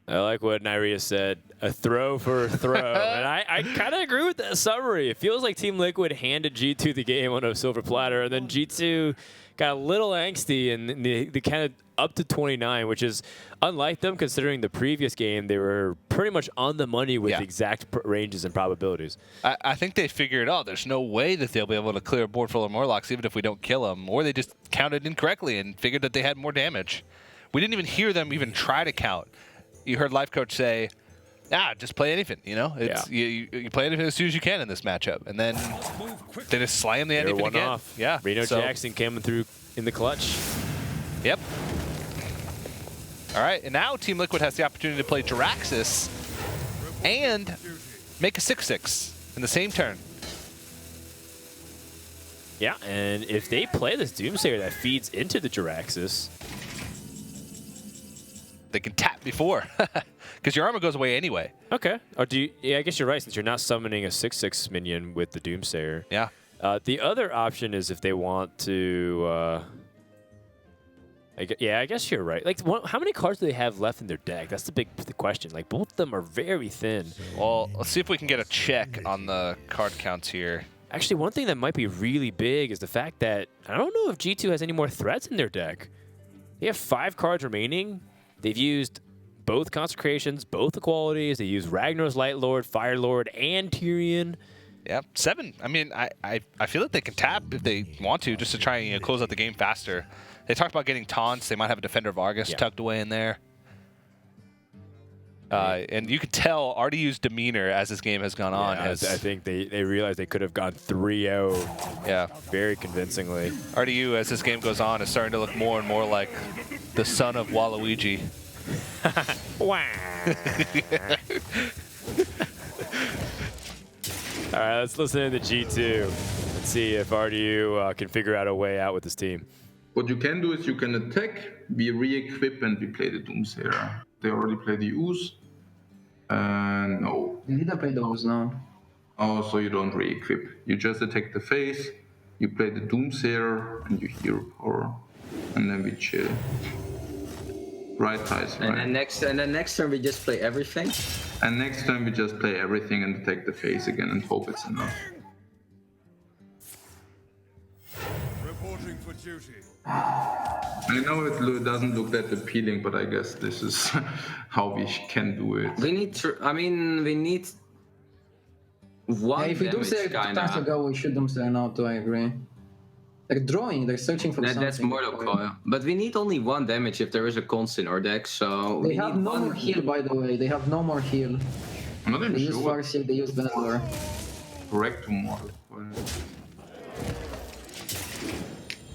Speaker 2: I like what Nyria said. A throw for a throw. And I kind of agree with that summary. It feels like Team Liquid handed G2 the game on a silver platter, and then G2 got a little angsty, and they kind of up to 29, which is unlike them considering the previous game. They were pretty much on the money with exact ranges and probabilities.
Speaker 1: I think they figured, oh, there's no way that they'll be able to clear a board full of Morlocks even if we don't kill them. Or they just counted incorrectly and figured that they had more damage. We didn't even hear them even try to count. You heard Life Coach say, just play anything, you know? It's you play anything as soon as you can in this matchup. And then they just slam the anything
Speaker 2: one
Speaker 1: again.
Speaker 2: off.
Speaker 1: Yeah.
Speaker 2: Reno Jackson coming through in the clutch.
Speaker 1: Yep. All right, and now Team Liquid has the opportunity to play Jiraxis and make a 6-6 in the same turn.
Speaker 2: Yeah, and if they play this Doomsayer that feeds into the Jiraxis,
Speaker 1: they can tap before, because your armor goes away anyway.
Speaker 2: Okay. Or do you? Yeah, I guess you're right, since you're not summoning a 6/6 minion with the Doomsayer.
Speaker 1: Yeah.
Speaker 2: The other option is if they want to. I guess you're right. Like, how many cards do they have left in their deck? That's the question. Like, both of them are very thin.
Speaker 1: Well, let's see if we can get a check on the card counts here.
Speaker 2: Actually, one thing that might be really big is the fact that I don't know if G2 has any more threats in their deck. They have 5 cards remaining. They've used both Consecrations, both Equalities. They use Ragnar's Light Lord, Fire Lord, and Tyrion.
Speaker 1: Yeah, 7. I mean, I feel like they can tap if they want to, just to try and close out the game faster. They talked about getting taunts. They might have a Defender of Argus tucked away in there. And you could tell RDU's demeanor as this game has gone on.
Speaker 2: I think they realized they could have gone 3-0.
Speaker 1: Yeah.
Speaker 2: Very convincingly.
Speaker 1: RDU, as this game goes on, is starting to look more and more like the son of Waluigi.
Speaker 2: Wow. All right, let's listen to G2 and see if RDU can figure out a way out with this team.
Speaker 3: What you can do is you can attack, we re-equip, and we play the Doomsayer. They already play the Ooze. No.
Speaker 4: They didn't play those now.
Speaker 3: Oh, so you don't re-equip. You just attack the face, you play the Doomsayer, and you heal power. And then we chill. Right, Tyson, right?
Speaker 5: And then next turn we just play everything?
Speaker 3: And next time we just play everything and attack the face again and hope it's enough.
Speaker 10: Reporting for duty.
Speaker 3: I know it doesn't look that appealing, but I guess this is how we can do it.
Speaker 5: We need one
Speaker 4: If we
Speaker 5: damage,
Speaker 4: Doomsayer 2 times
Speaker 5: kinda.
Speaker 4: ago, we should Doomsayer now too, I agree. They're drawing, they're searching for something.
Speaker 5: That's Mortal Coil. But we need only 1 damage if there is a const in our deck, so
Speaker 4: They
Speaker 5: we
Speaker 4: have
Speaker 5: need
Speaker 4: no more heal, by the way. They have no more heal.
Speaker 3: I'm not even
Speaker 4: They use
Speaker 3: sure.
Speaker 4: Farseer, they use Vendor.
Speaker 3: Correct to Mortal.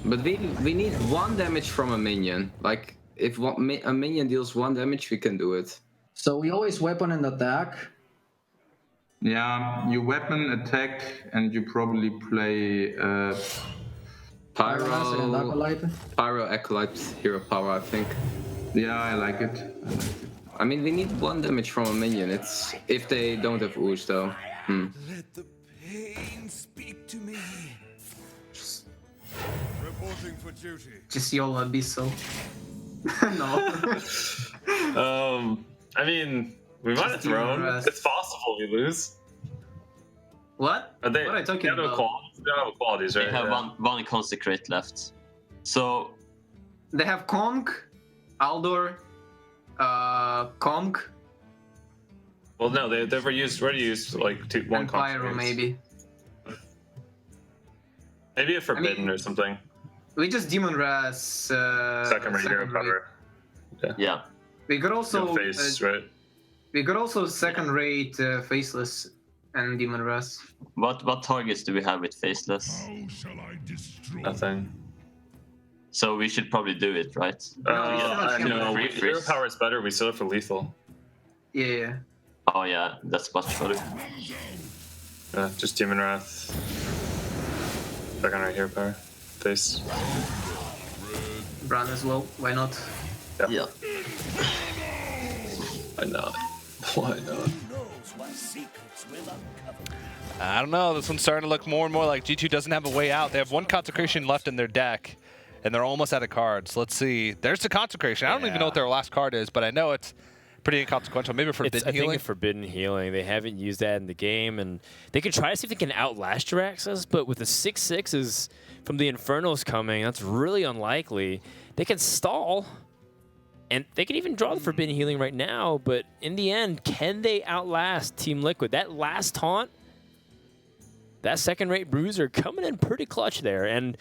Speaker 5: But we need 1 damage from a minion. Like, if a minion deals 1 damage, we can do it.
Speaker 4: So we always weapon and attack.
Speaker 3: Yeah, you weapon, attack, and you probably play
Speaker 4: Pyromancer and Acolyte.
Speaker 5: Pyro, Acolyte, Hero Power, I think.
Speaker 3: Yeah, I like it.
Speaker 5: I mean, we need 1 damage from a minion. It's if they don't have Ooze, though.
Speaker 10: Let the pain speak to me. Reporting for duty.
Speaker 7: Just YOLO Abyssal. No.
Speaker 6: I mean, we might have
Speaker 7: Just demon
Speaker 6: thrown.
Speaker 7: rest.
Speaker 6: It's possible we lose.
Speaker 7: What?
Speaker 6: Are they?
Speaker 7: What are you talking
Speaker 6: They don't have
Speaker 7: about?
Speaker 6: they don't have qualities, right?
Speaker 8: They have
Speaker 6: Yeah.
Speaker 8: one consecrate left. So
Speaker 7: They have Kong, Aldor, Kong,
Speaker 6: Well, no, they've already used like one
Speaker 7: and Pyro
Speaker 6: consecrates.
Speaker 7: maybe.
Speaker 6: Maybe a forbidden or something.
Speaker 7: We just demon ras.
Speaker 6: Second rate hero power.
Speaker 8: yeah,
Speaker 7: We could also
Speaker 6: No face, right?
Speaker 7: we could also second rate faceless and demon ras.
Speaker 8: what targets do we have with faceless?
Speaker 10: How shall I destroy?
Speaker 6: Nothing.
Speaker 8: So we should probably do it, right?
Speaker 6: No,
Speaker 8: Free
Speaker 6: hero
Speaker 8: freeze.
Speaker 6: power is better. We still have for lethal.
Speaker 7: Yeah.
Speaker 8: Oh yeah, that's much better.
Speaker 6: Yeah, just demon wrath. Second right hero power. Face.
Speaker 7: Bran as well. Why not?
Speaker 8: Yeah.
Speaker 6: Why not? Why not?
Speaker 1: I don't know. This one's starting to look more and more like G2 doesn't have a way out. They have one consecration left in their deck, and they're almost out of cards. Let's see. There's the consecration. I don't even know what their last card is, but I know it's pretty inconsequential. Maybe Forbidden
Speaker 2: I think
Speaker 1: Healing.
Speaker 2: it's Forbidden Healing. They haven't used that in the game, and they could try to see if they can outlast Jiraxxus, but with the 6/6s from the Infernals coming, that's really unlikely. They can stall, and they can even draw the Forbidden Healing right now, but in the end, can they outlast Team Liquid? That last taunt, that second-rate bruiser coming in pretty clutch there, and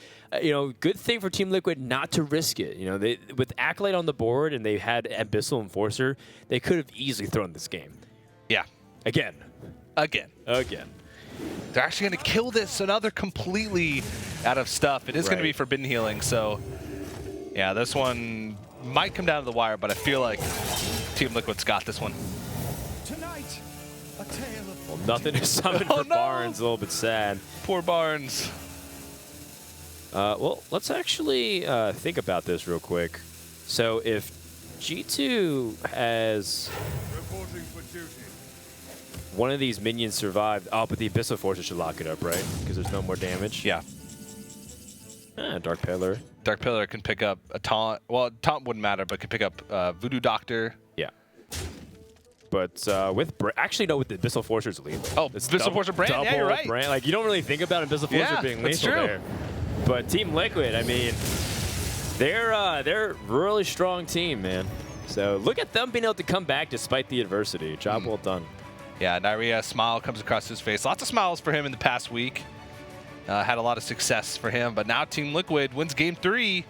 Speaker 2: good thing for Team Liquid not to risk it. They with Acolyte on the board and they had Abyssal Enforcer, they could have easily thrown this game.
Speaker 1: Yeah.
Speaker 2: Again.
Speaker 1: They're actually going to kill this, so now they're completely out of stuff. It is going to be Forbidden Healing, so yeah, this one might come down to the wire, but I feel like Team Liquid's got this one.
Speaker 10: Tonight, a tale of
Speaker 2: Well, nothing to summon for Barnes. A little bit sad.
Speaker 1: Poor Barnes.
Speaker 2: Well, let's actually think about this real quick. So if G2 has
Speaker 10: reporting for duty.
Speaker 2: one of these minions survived, but the Abyssal Forcer should lock it up, right? Because there's no more damage.
Speaker 1: Yeah.
Speaker 2: Dark Pillar.
Speaker 1: Dark Pillar can pick up a taunt. Well, taunt wouldn't matter, but can pick up Voodoo Doctor.
Speaker 2: Yeah. But with actually no, with the Abyssal Forcer's lethal.
Speaker 1: Oh, Abyssal Forcer Brand. Yeah, you're right.
Speaker 2: Brand. Like you don't really think about Abyssal Forcer being
Speaker 1: that's
Speaker 2: lethal
Speaker 1: true.
Speaker 2: there. But Team Liquid, I mean, they're a really strong team, man. So look at them being able to come back despite the adversity. Job well done.
Speaker 1: Yeah, Nyria, smile comes across his face. Lots of smiles for him in the past week. Had a lot of success for him, but now Team Liquid wins Game 3,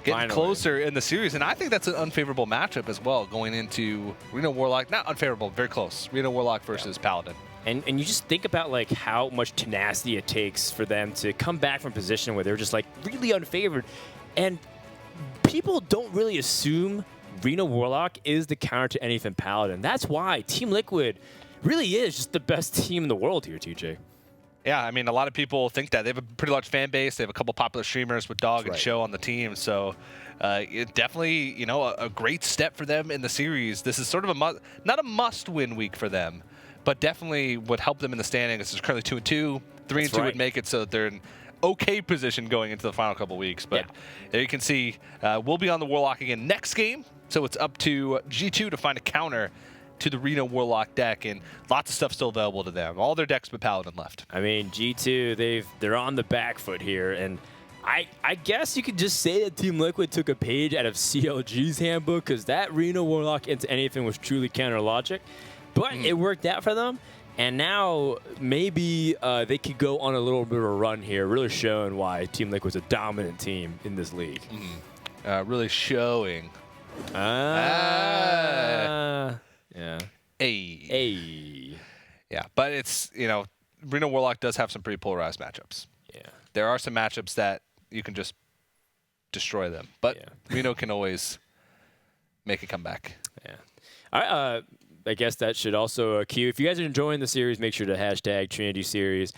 Speaker 1: getting
Speaker 2: Finally.
Speaker 1: closer in the series, and I think that's an unfavorable matchup as well, going into Reno Warlock. Not unfavorable, very close. Reno Warlock versus Paladin.
Speaker 2: And you just think about like how much tenacity it takes for them to come back from a position where they're just like really unfavored, and people don't really assume Reno Warlock is the counter to anything Paladin. That's why Team Liquid really is just the best team in the world here, TJ.
Speaker 1: Yeah, I mean, a lot of people think that. They have a pretty large fan base. They have a couple popular streamers with Dog and Show on the team. So it definitely, a great step for them in the series. This is sort of not a must-win week for them, but definitely would help them in the standings. It's currently 2-2. 3-2 would make it so that they're in okay position going into the final couple weeks. But there you can see we'll be on the Warlock again next game. So it's up to G2 to find a counter to the Reno Warlock deck, and lots of stuff still available to them. All their decks but Paladin left.
Speaker 2: I mean, G2, they're on the back foot here, and I guess you could just say that Team Liquid took a page out of CLG's handbook, because that Reno Warlock into anything was truly counter logic, but it worked out for them, and now maybe they could go on a little bit of a run here, really showing why Team Liquid's a dominant team in this league.
Speaker 1: Really showing.
Speaker 2: Yeah.
Speaker 1: Hey. Yeah, but it's, Reno Warlock does have some pretty polarized matchups.
Speaker 2: Yeah.
Speaker 1: There are some matchups that you can just destroy them, but Reno can always make a comeback.
Speaker 2: Yeah. All right, I guess that should also cue. If you guys are enjoying the series, make sure to hashtag Trinity Series.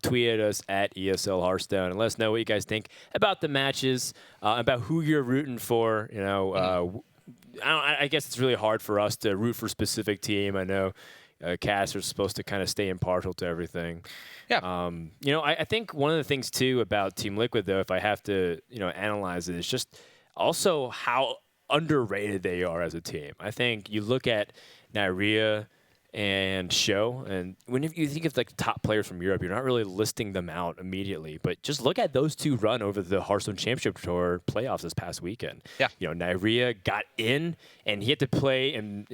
Speaker 2: Tweet at us at ESL Hearthstone and let us know what you guys think about the matches, about who you're rooting for. I guess it's really hard for us to root for a specific team. I know, Casters supposed to kind of stay impartial to everything.
Speaker 1: Yeah.
Speaker 2: You know, I think one of the things too about Team Liquid, though, if I have to, you know, analyze it, is just also how underrated they are as a team. I think you look at Nyria and Show, and when you think of like top players from Europe, you're not really listing them out immediately, but just look at those two run over the Hearthstone Championship Tour playoffs this past weekend.
Speaker 1: Yeah.
Speaker 2: You know, Nyria got in, and he had to play and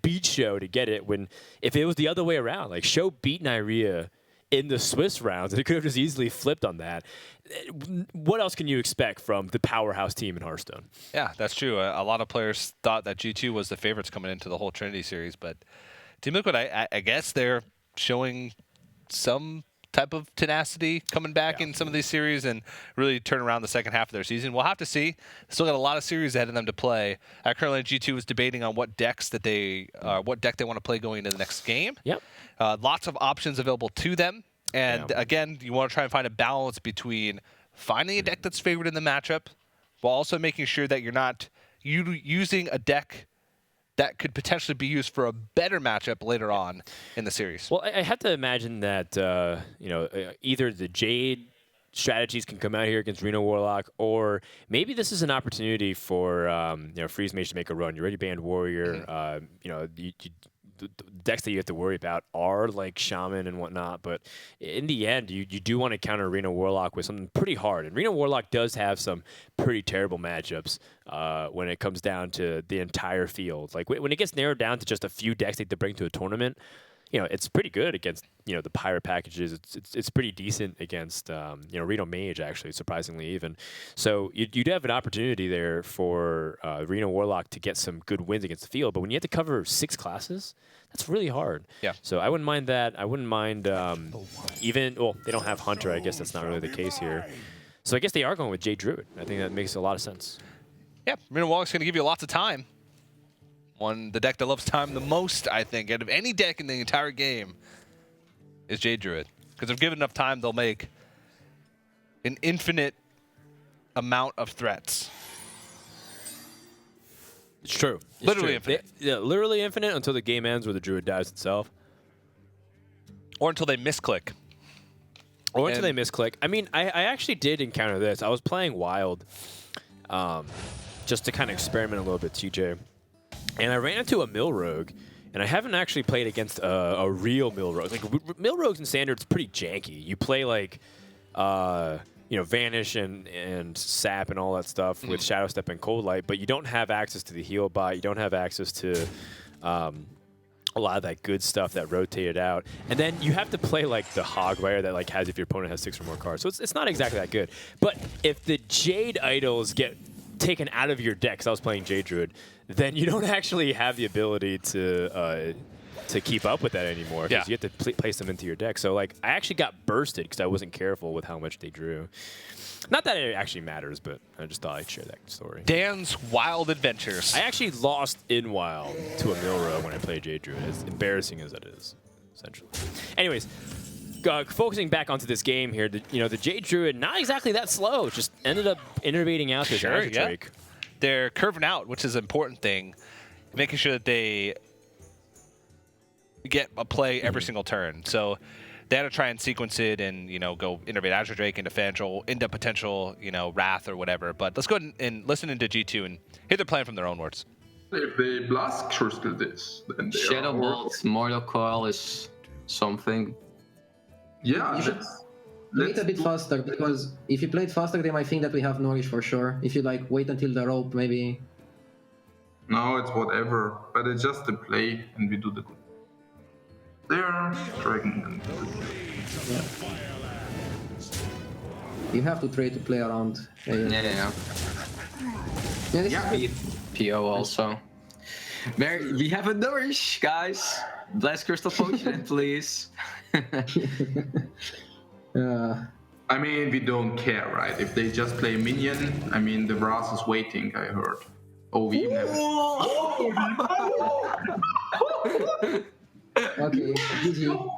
Speaker 2: beat Show to get it, when if it was the other way around, like Show beat Nyria in the Swiss rounds, and it could have just easily flipped on that. What else can you expect from the powerhouse team in Hearthstone?
Speaker 1: Yeah, that's true. A lot of players thought that G2 was the favorites coming into the whole Trinity series, but Team Liquid, I guess they're showing some type of tenacity coming back in some of these series and really turn around the second half of their season. We'll have to see. Still got a lot of series ahead of them to play. Currently, G2 is debating on what deck they want to play going into the next game.
Speaker 2: Yep.
Speaker 1: Lots of options available to them. And again, you want to try and find a balance between finding a deck that's favored in the matchup while also making sure that you're not using a deck that could potentially be used for a better matchup later on in the series.
Speaker 2: Well, I have to imagine that either the Jade strategies can come out here against Reno Warlock, or maybe this is an opportunity for Freeze Mage to make a run. You already banned Warrior. The decks that you have to worry about are like Shaman and whatnot, but in the end, you do want to counter Reno Warlock with something pretty hard. And Reno Warlock does have some pretty terrible matchups when it comes down to the entire field. Like when it gets narrowed down to just a few decks they have to bring to a tournament, it's pretty good against the pirate packages. It's pretty decent against Reno Mage, actually, surprisingly even. So you'd have an opportunity there for Reno Warlock to get some good wins against the field. But when you have to cover 6 classes, that's really hard.
Speaker 1: Yeah.
Speaker 2: So I wouldn't mind that. I wouldn't mind they don't have Hunter. I guess that's not really the case here. So I guess they are going with Jade Druid. I think that makes a lot of sense.
Speaker 1: Yeah, Reno Warlock's going to give you lots of time. The deck that loves time the most, I think, out of any deck in the entire game is Jade Druid. Because if given enough time, they'll make an infinite amount of threats.
Speaker 2: It's true.
Speaker 1: Literally infinite.
Speaker 2: Literally infinite until the game ends or the Druid dies itself.
Speaker 1: Or until they misclick.
Speaker 2: They misclick. I mean, I actually did encounter this. I was playing Wild just to kind of experiment a little bit, TJ. And I ran into a Mill Rogue, and I haven't actually played against a real Mill Rogue. Like Mill Rogues in Standard's pretty janky. You play like, Vanish and Sap and all that stuff with Shadow Step and Cold Light, but you don't have access to the heal bot. You don't have access to a lot of that good stuff that rotated out. And then you have to play like the Hogwire that like has if your opponent has 6 or more cards. So it's not exactly that good. But if the Jade idols get taken out of your deck, because I was playing Jade Druid, then you don't actually have the ability to keep up with that anymore, because you have to place them into your deck. So like I actually got bursted because I wasn't careful with how much they drew. Not that it actually matters, but I just thought I'd share that story.
Speaker 1: Dan's Wild Adventures.
Speaker 2: I actually lost in Wild to a Milrow when I played Jade Druid, as embarrassing as that is, essentially. Anyways, focusing back onto this game here, the Jade Druid, not exactly that slow, just ended up innovating out this Azure Drake.
Speaker 1: They're curving out, which is an important thing, making sure that they get a play every single turn. So they had to try and sequence it and, go innovate Azure Drake into Fangel, into potential, Wrath or whatever. But let's go ahead and listen into G2 and hear their plan from their own words.
Speaker 3: If they blast crystal this, then they
Speaker 5: Shadow
Speaker 3: are
Speaker 5: Bolt, Mortal Coil is something.
Speaker 3: Yeah,
Speaker 4: You should play it a bit faster, because if you play it faster, they might think that we have Nourish for sure. If you wait until the rope, maybe.
Speaker 3: No, it's whatever. But it's just a play, and we do the good. There, dragon.
Speaker 4: Yeah. You have to try to play around.
Speaker 5: Yeah.
Speaker 4: This is
Speaker 5: PO also. We have a Nourish, guys. Blast Crystal Potion, please.
Speaker 3: I mean, we don't care, right? If they just play minion, the Vras is waiting, I heard. Oh, we even have
Speaker 4: Okay, GG.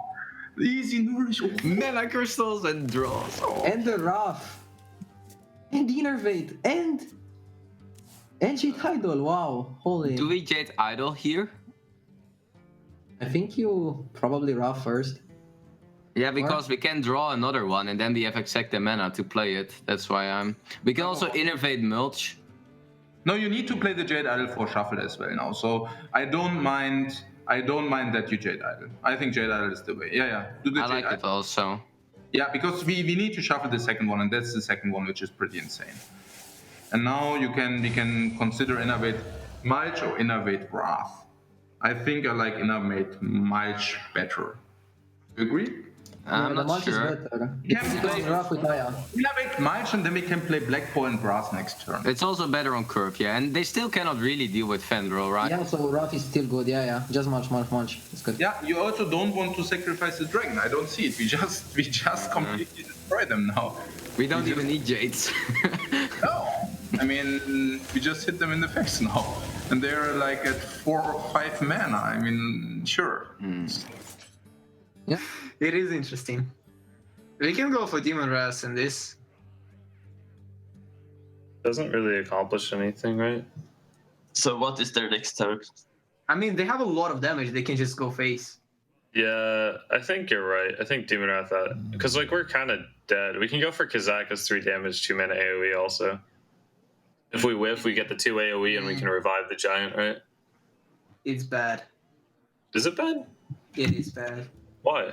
Speaker 3: easy Nourish.
Speaker 5: Mana Crystals and draws.
Speaker 4: And the Wrath. And the Innervate. And Jade Idol. Wow. Holy.
Speaker 5: Do we Jade Idol here?
Speaker 4: I think you probably Wrath first.
Speaker 5: Yeah, because we can draw another one and then we have exact mana to play it. That's why I'm. We can also innovate mulch.
Speaker 3: No, you need to play the Jade Idol for shuffle as well now. So I don't mind. I don't mind that you Jade Idol. I think Jade Idol is the way. Yeah, yeah. Do the
Speaker 5: I
Speaker 3: Jade
Speaker 5: like
Speaker 3: Idol.
Speaker 5: it also.
Speaker 3: Yeah, because we need to shuffle the second one, and that's the second one, which is pretty insane. And now we can consider innovate Mulch or innovate Wrath. I think I like innovate Mulch better. You agree?
Speaker 5: I'm
Speaker 4: the
Speaker 5: not
Speaker 4: Mulch is
Speaker 5: sure.
Speaker 4: better.
Speaker 3: Can
Speaker 4: Because
Speaker 3: we
Speaker 4: it goes
Speaker 3: play
Speaker 4: Wrath with Aya.
Speaker 3: innovate Mulch, and then we can play Blackpool and Brass next turn.
Speaker 5: It's also better on curve, yeah, and they still cannot really deal with Fendril, right?
Speaker 4: Yeah, so Wrath is still good. Yeah, yeah. Just Mulch. It's good.
Speaker 3: Yeah, you also don't want to sacrifice the dragon. I don't see it. We just completely destroy them now.
Speaker 5: We don't even need Jades.
Speaker 3: No, I mean we just hit them in the face now, and they're like at 4 or 5 mana. I mean, sure.
Speaker 4: Yeah.
Speaker 7: It is interesting. We can go for Demon Wrath in this.
Speaker 6: Doesn't really accomplish anything, right?
Speaker 8: So what is their next turn?
Speaker 7: I mean, they have a lot of damage. They can just go face.
Speaker 6: Yeah, I think you're right. I think Demon Wrath that because like we're kind of dead. We can go for Kazaka's 3 damage, 2 mana AOE also. If we whiff, we get the 2 AOE and we can revive the giant, right?
Speaker 7: It's bad.
Speaker 6: Is it bad?
Speaker 7: It is bad.
Speaker 6: Why?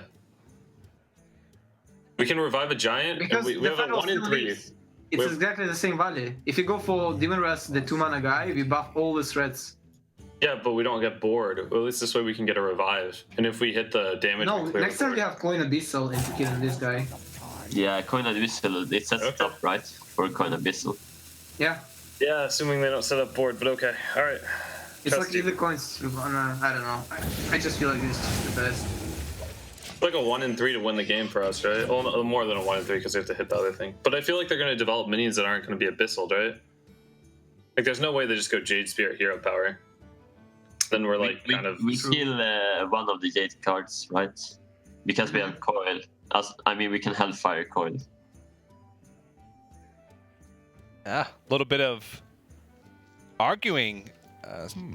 Speaker 6: We can revive a giant
Speaker 7: Because
Speaker 6: and we have a
Speaker 7: Fendril
Speaker 6: 1 in
Speaker 7: still
Speaker 6: 3.
Speaker 7: lives. It's exactly the same value. If you go for Demon Wrath, the 2 mana guy, we buff all the threats.
Speaker 6: Yeah, but we don't get bored. Well, at least this way we can get a revive. And if we hit the damage,
Speaker 7: No,
Speaker 6: we clear
Speaker 7: next
Speaker 6: the
Speaker 7: time
Speaker 6: board.
Speaker 7: we have Coin Abyssal and to kill this guy.
Speaker 8: Yeah, Coin Abyssal, it sets it up, right? For Coin Abyssal.
Speaker 7: Yeah.
Speaker 6: Yeah, assuming they don't set up board, but okay. All right.
Speaker 7: It's
Speaker 6: Trust
Speaker 7: like
Speaker 6: you.
Speaker 7: either coins. I don't know. I just feel like this is just the best.
Speaker 6: Like a 1 in 3 to win the game for us, right? Well, no, more than a 1 in 3 because we have to hit the other thing. But I feel like they're going to develop minions that aren't going to be abyssal, right? Like, there's no way they just go Jade Spirit Hero Power. Then we're like
Speaker 8: we,
Speaker 6: kind of.
Speaker 8: we kill one of the Jade cards, right? Because we have Coil. I mean, we can Hellfire Coil.
Speaker 1: A little bit of arguing,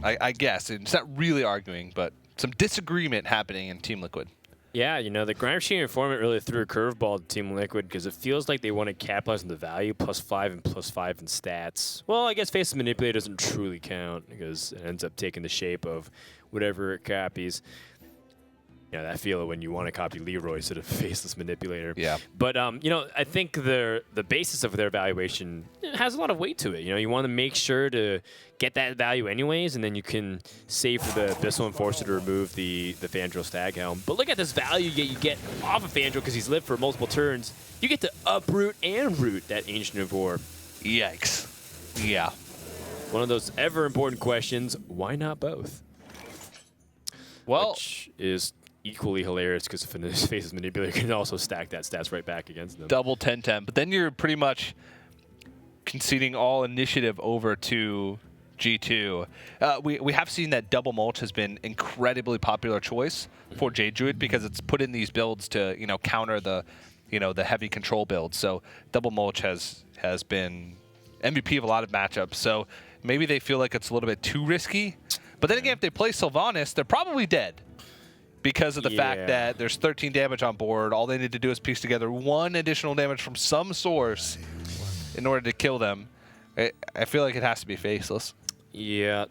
Speaker 1: I guess. It's not really arguing, but some disagreement happening in Team Liquid.
Speaker 2: Yeah, you know, the Grind Machine Informant really threw a curveball to Team Liquid because it feels like they want to capitalize on the value, +5 and +5 in stats. Well, I guess Faceless Manipulator doesn't truly count because it ends up taking the shape of whatever it copies. You know, that feel when you want to copy Leroy instead of Faceless Manipulator.
Speaker 1: Yeah.
Speaker 2: But, you know, I think the basis of their evaluation has a lot of weight to it. You know, you want to make sure to get that value anyways, and then you can save for the Abyssal Enforcer to remove the Fandral Stag Helm. But look at this value you get off of Fandral because he's lived for multiple turns. You get to uproot and root that Ancient of War.
Speaker 1: Yikes. Yeah.
Speaker 2: One of those ever important questions, why not both?
Speaker 1: Well,
Speaker 2: Which is equally hilarious because Faceless Manipulator can also stack that stats right back against them.
Speaker 1: double 10-10. But then you're pretty much conceding all initiative over to G2. We have seen that double mulch has been incredibly popular choice for Jade Druid because it's put in these builds to, you know, counter the, you know, the heavy control builds. So double mulch has been MVP of a lot of matchups. So maybe they feel like it's a little bit too risky. But then again, if they play Sylvanas, they're probably dead because of the fact that there's 13 damage on board. All they need to do is piece together 1 additional damage from some source in order to kill them. I feel like it has to be Faceless.
Speaker 2: Yeah.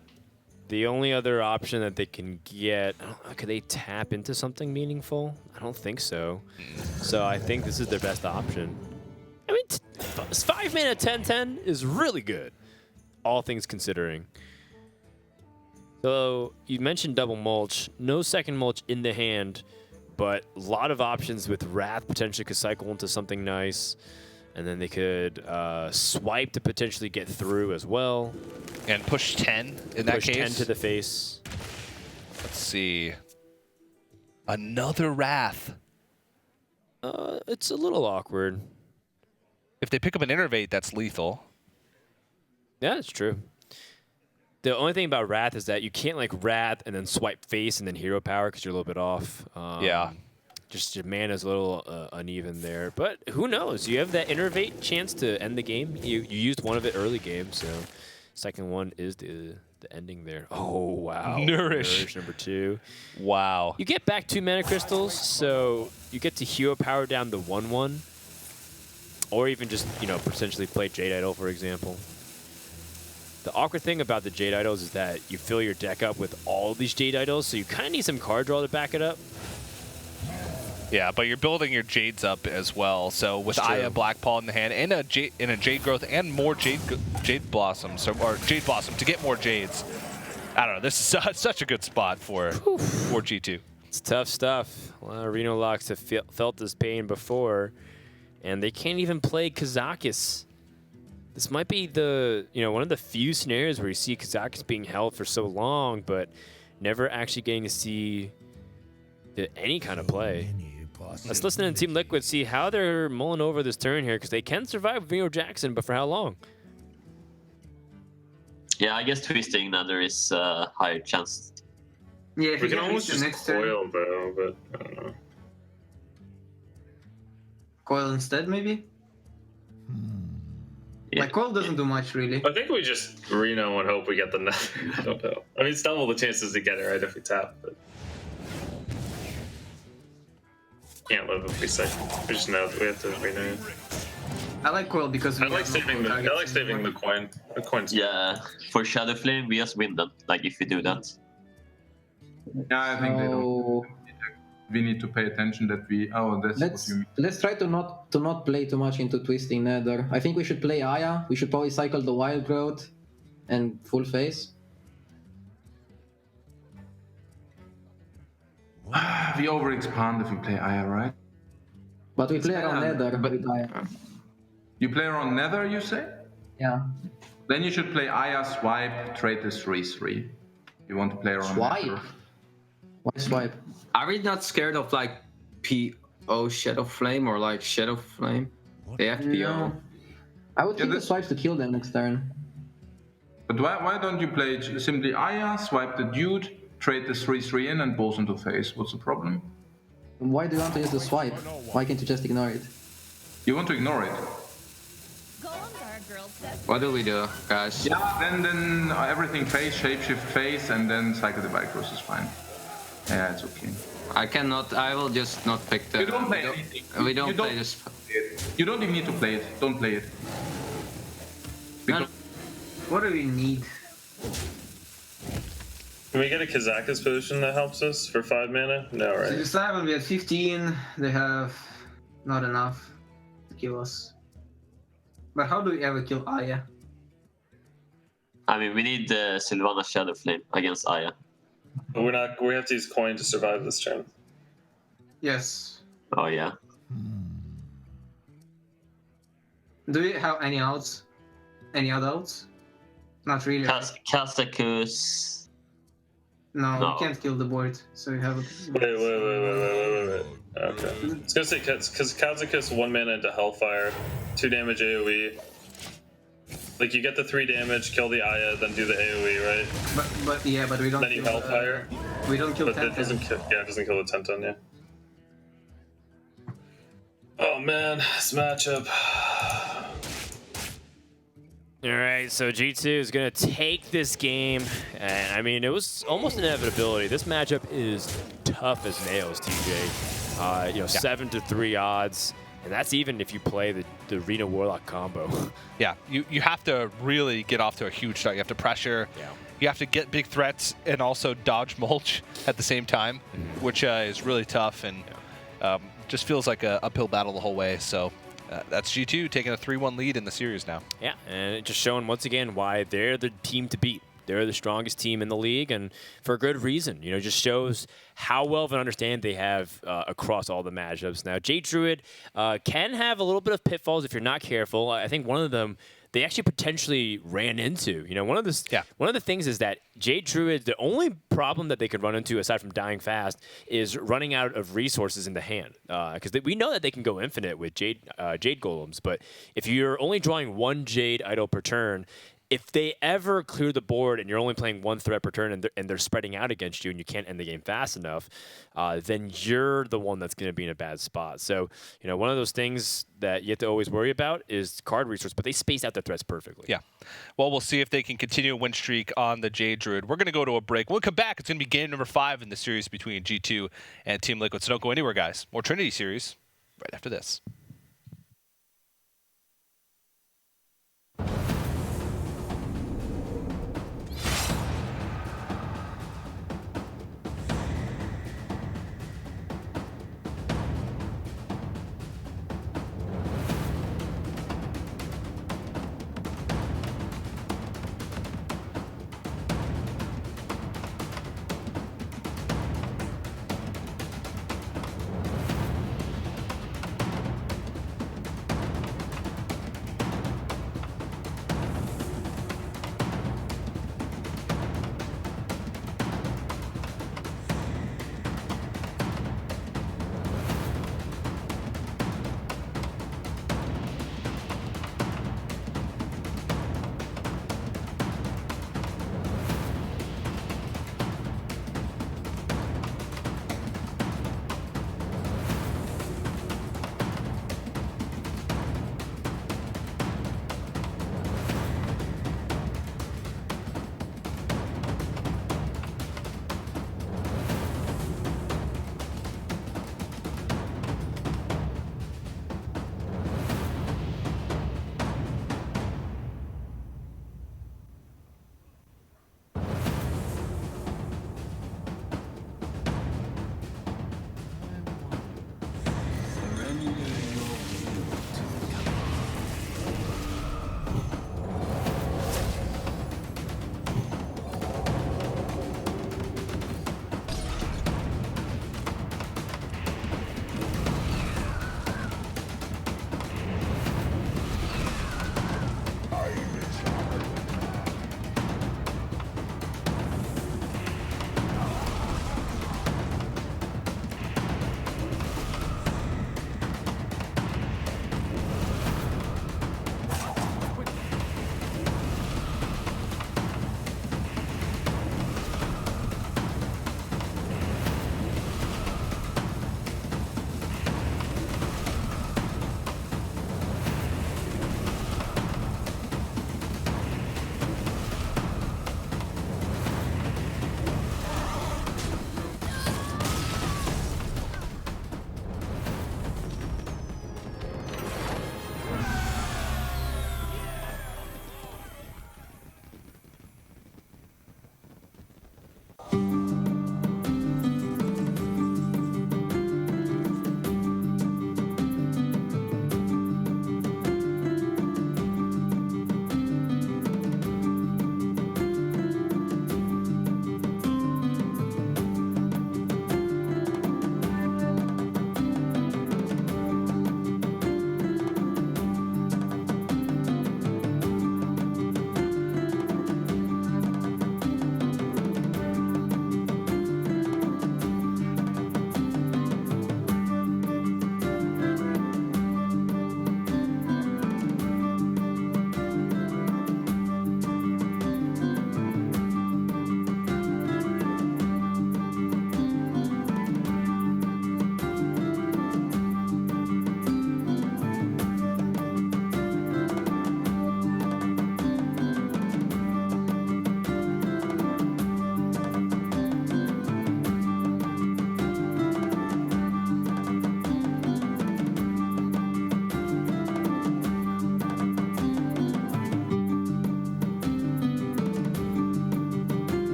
Speaker 2: The only other option that they can get, could they tap into something meaningful? I don't think so. So I think this is their best option. I mean, 5 mana 10-10 is really good, all things considering. So you mentioned double mulch. No second mulch in the hand, but a lot of options with Wrath potentially could cycle into something nice. And then they could swipe to potentially get through as well.
Speaker 1: And push 10 in that
Speaker 2: push
Speaker 1: case.
Speaker 2: 10 to the face.
Speaker 1: Let's see. Another Wrath.
Speaker 2: It's a little awkward.
Speaker 1: If they pick up an Innervate, that's lethal.
Speaker 2: Yeah, it's true. The only thing about Wrath is that you can't like Wrath and then swipe face and then hero power because you're a little bit off.
Speaker 1: Yeah.
Speaker 2: Just your mana's a little uneven there. But who knows? You have that Innervate chance to end the game. You used one of it early game, so second one is the the ending there. Oh, wow.
Speaker 1: Nourish.
Speaker 2: number 2.
Speaker 1: Wow.
Speaker 2: You get back 2 mana crystals, so you get to hero power down the 1/1. Or even just, potentially play Jade Idol, for example. The awkward thing about the Jade Idols is that you fill your deck up with all these Jade Idols, so you kind of need some card draw to back it up.
Speaker 1: Yeah, but you're building your Jades up as well. So with Aya, Black Paw in the hand, and a Jade Growth, and more Jade Blossoms, or Jade Blossom to get more Jades. I don't know. This is such a good spot for G2.
Speaker 2: It's tough stuff. A lot of Reno Locks have felt this pain before, and they can't even play Kazakis. This might be one of the few scenarios where you see Kazakis being held for so long, but never actually getting to see any kind of play. Let's listen to Team Liquid, see how they're mulling over this turn here, because they can survive with Vino Jackson, but for how long?
Speaker 8: Yeah, I guess twisting Nether is a higher chance.
Speaker 7: Yeah, if
Speaker 6: We
Speaker 7: you
Speaker 6: can
Speaker 7: get
Speaker 6: almost
Speaker 7: the
Speaker 6: just
Speaker 7: next turn,
Speaker 6: coil though, but I don't know.
Speaker 7: coil instead, maybe?
Speaker 8: Yeah.
Speaker 7: Like, coil doesn't do much, really.
Speaker 6: I think we just Reno and hope we get the Nether. I don't know. I mean, it's double the chances to get it, right, if we tap, but can't live if we say. We just know that we have to Reno.
Speaker 7: I like coil because we
Speaker 6: I like
Speaker 7: have no
Speaker 6: saving the. I
Speaker 7: targets
Speaker 6: like saving the
Speaker 7: anymore.
Speaker 6: coin. The coin's
Speaker 8: Yeah, for Shadow Flame, we just win them. Like, if we do that.
Speaker 3: Yeah, I think they don't.
Speaker 4: So
Speaker 3: We need to pay attention that we. Oh, that's what
Speaker 4: let's
Speaker 3: you mean.
Speaker 4: let's try to not play too much into twisting Nether. I think we should play Aya. We should probably cycle the Wild Growth and full face.
Speaker 3: We overexpand if we play Aya, right?
Speaker 4: But we play around
Speaker 5: better,
Speaker 4: Nether
Speaker 5: but-
Speaker 4: with Aya.
Speaker 3: You play around Nether, you say?
Speaker 4: Yeah.
Speaker 3: Then you should play Aya, swipe, trade the 3/3. You want to play around
Speaker 4: Swipe?
Speaker 3: Nether.
Speaker 4: Why swipe?
Speaker 5: Are we not scared of like PO Shadow Flame or like Shadow Flame? They have PO.
Speaker 4: No. I would
Speaker 3: Yeah,
Speaker 4: keep the
Speaker 3: that-
Speaker 4: swipes to kill them next turn.
Speaker 3: But why don't you play simply Aya, swipe the dude, trade the 3/3 in, and balls into face? What's the problem?
Speaker 4: Why do you want to use the swipe? Why can't you just ignore it?
Speaker 3: You want to ignore it?
Speaker 9: Go on guard, girls. That's
Speaker 5: What do we do, guys?
Speaker 3: Yeah, then everything face, shapeshift face, and then cycle the bike cross is fine. Yeah, it's okay.
Speaker 5: I cannot. I will just not pick the.
Speaker 3: You don't play
Speaker 5: we don't,
Speaker 3: anything.
Speaker 5: we don't
Speaker 3: You
Speaker 5: play this.
Speaker 3: You don't even need to play it. Don't play it. Because
Speaker 7: What do we need?
Speaker 6: Can we get a Kazakus position that helps us for 5 mana? No,
Speaker 7: So
Speaker 6: right?
Speaker 7: this time we had 15. They have not enough to kill us. But how do we ever kill Aya?
Speaker 8: I mean, we need Sylvana Shadow Flame against Aya.
Speaker 6: We're not. We have to use coin to survive this turn.
Speaker 7: Yes.
Speaker 8: Oh, yeah.
Speaker 7: Do we have any outs? Any other outs? Not really.
Speaker 8: Kazakus.
Speaker 7: No,
Speaker 8: No.
Speaker 7: we can't kill the board. So we have.
Speaker 6: Wait. Okay. I was gonna say because Kazakus 1 mana into Hellfire, 2 damage AOE. Like you get the 3 damage, kill the Aya, then do the AOE, right?
Speaker 7: But yeah, but we don't.
Speaker 6: Then you
Speaker 7: kill,
Speaker 6: Hellfire.
Speaker 7: We don't kill
Speaker 6: But that
Speaker 7: 10.
Speaker 6: doesn't kill. Yeah, it doesn't kill the 10-10, yeah. Oh man, this matchup.
Speaker 2: All right, so G2 is going to take this game. And, I mean, it was almost an inevitability. This matchup is tough as nails, TJ. 7-3 odds. And that's even if you play the Reno Warlock combo.
Speaker 1: Yeah, you have to really get off to a huge start. You have to pressure.
Speaker 2: Yeah.
Speaker 1: You have to get big threats and also dodge mulch at the same time, which is really tough and just feels like a uphill battle the whole way. So that's G2 taking a 3-1 lead in the series now.
Speaker 2: Yeah, and it just showing once again why they're the team to beat. They're the strongest team in the league, and for a good reason. You know, just shows how well of an understanding they have across all the matchups. Now, Jade Druid can have a little bit of pitfalls if you're not careful. I think one of them they actually potentially ran into. You know, one of the things is that Jade Druid, the only problem that they could run into aside from dying fast is running out of resources in the hand. Because we know that they can go infinite with Jade Golems, but if you're only drawing 1 Jade Idol per turn, if they ever clear the board and you're only playing one threat per turn and they're spreading out against you and you can't end the game fast enough, then you're the one that's going to be in a bad spot. So, one of those things that you have to always worry about is card resource, but they space out their threats perfectly.
Speaker 1: Yeah. Well, we'll see if they can continue a win streak on the Jade Druid. We're going to go to a break. When we come back, it's going to be game number 5 in the series between G2 and Team Liquid. So don't go anywhere, guys. More Trinity Series right after this.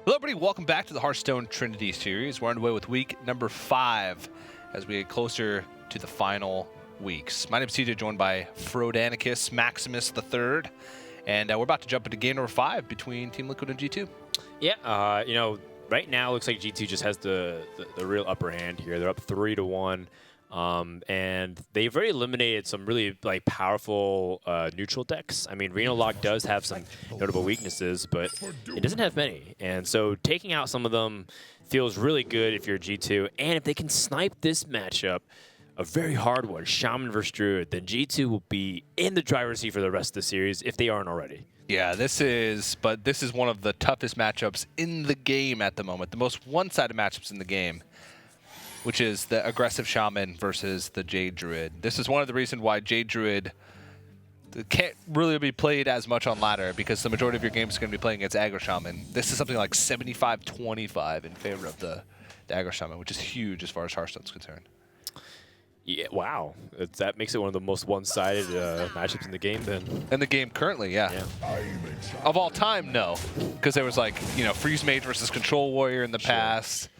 Speaker 1: Hello, everybody. Welcome back to the Hearthstone Trinity Series. We're underway with week number 5 as we get closer to the final weeks. My name is TJ, joined by Frodanicus Maximus III, and we're about to jump into game number 5 between Team Liquid and G2.
Speaker 2: Yeah, you know, right now it looks like G2 just has the real upper hand here. They're up 3-1. And they've already eliminated some really powerful neutral decks. I mean, Reno Lock does have some notable weaknesses, but it doesn't have many. And so taking out some of them feels really good if you're G2. And if they can snipe this matchup, a very hard one, Shaman versus Druid, then G2 will be in the driver's seat for the rest of the series if they aren't already.
Speaker 1: Yeah, this is one of the toughest matchups in the game at the moment, the most one-sided matchups in the game, which is the aggressive Shaman versus the Jade Druid. This is one of the reasons why Jade Druid can't really be played as much on ladder, because the majority of your games is going to be playing against aggro Shaman. This is something like 75-25 in favor of the aggro Shaman, which is huge as far as Hearthstone's concerned.
Speaker 2: Yeah, wow. That makes it one of the most one-sided matchups in the game then.
Speaker 1: In the game currently, yeah. Of all time, no. Because there was Freeze Mage versus Control Warrior in the past.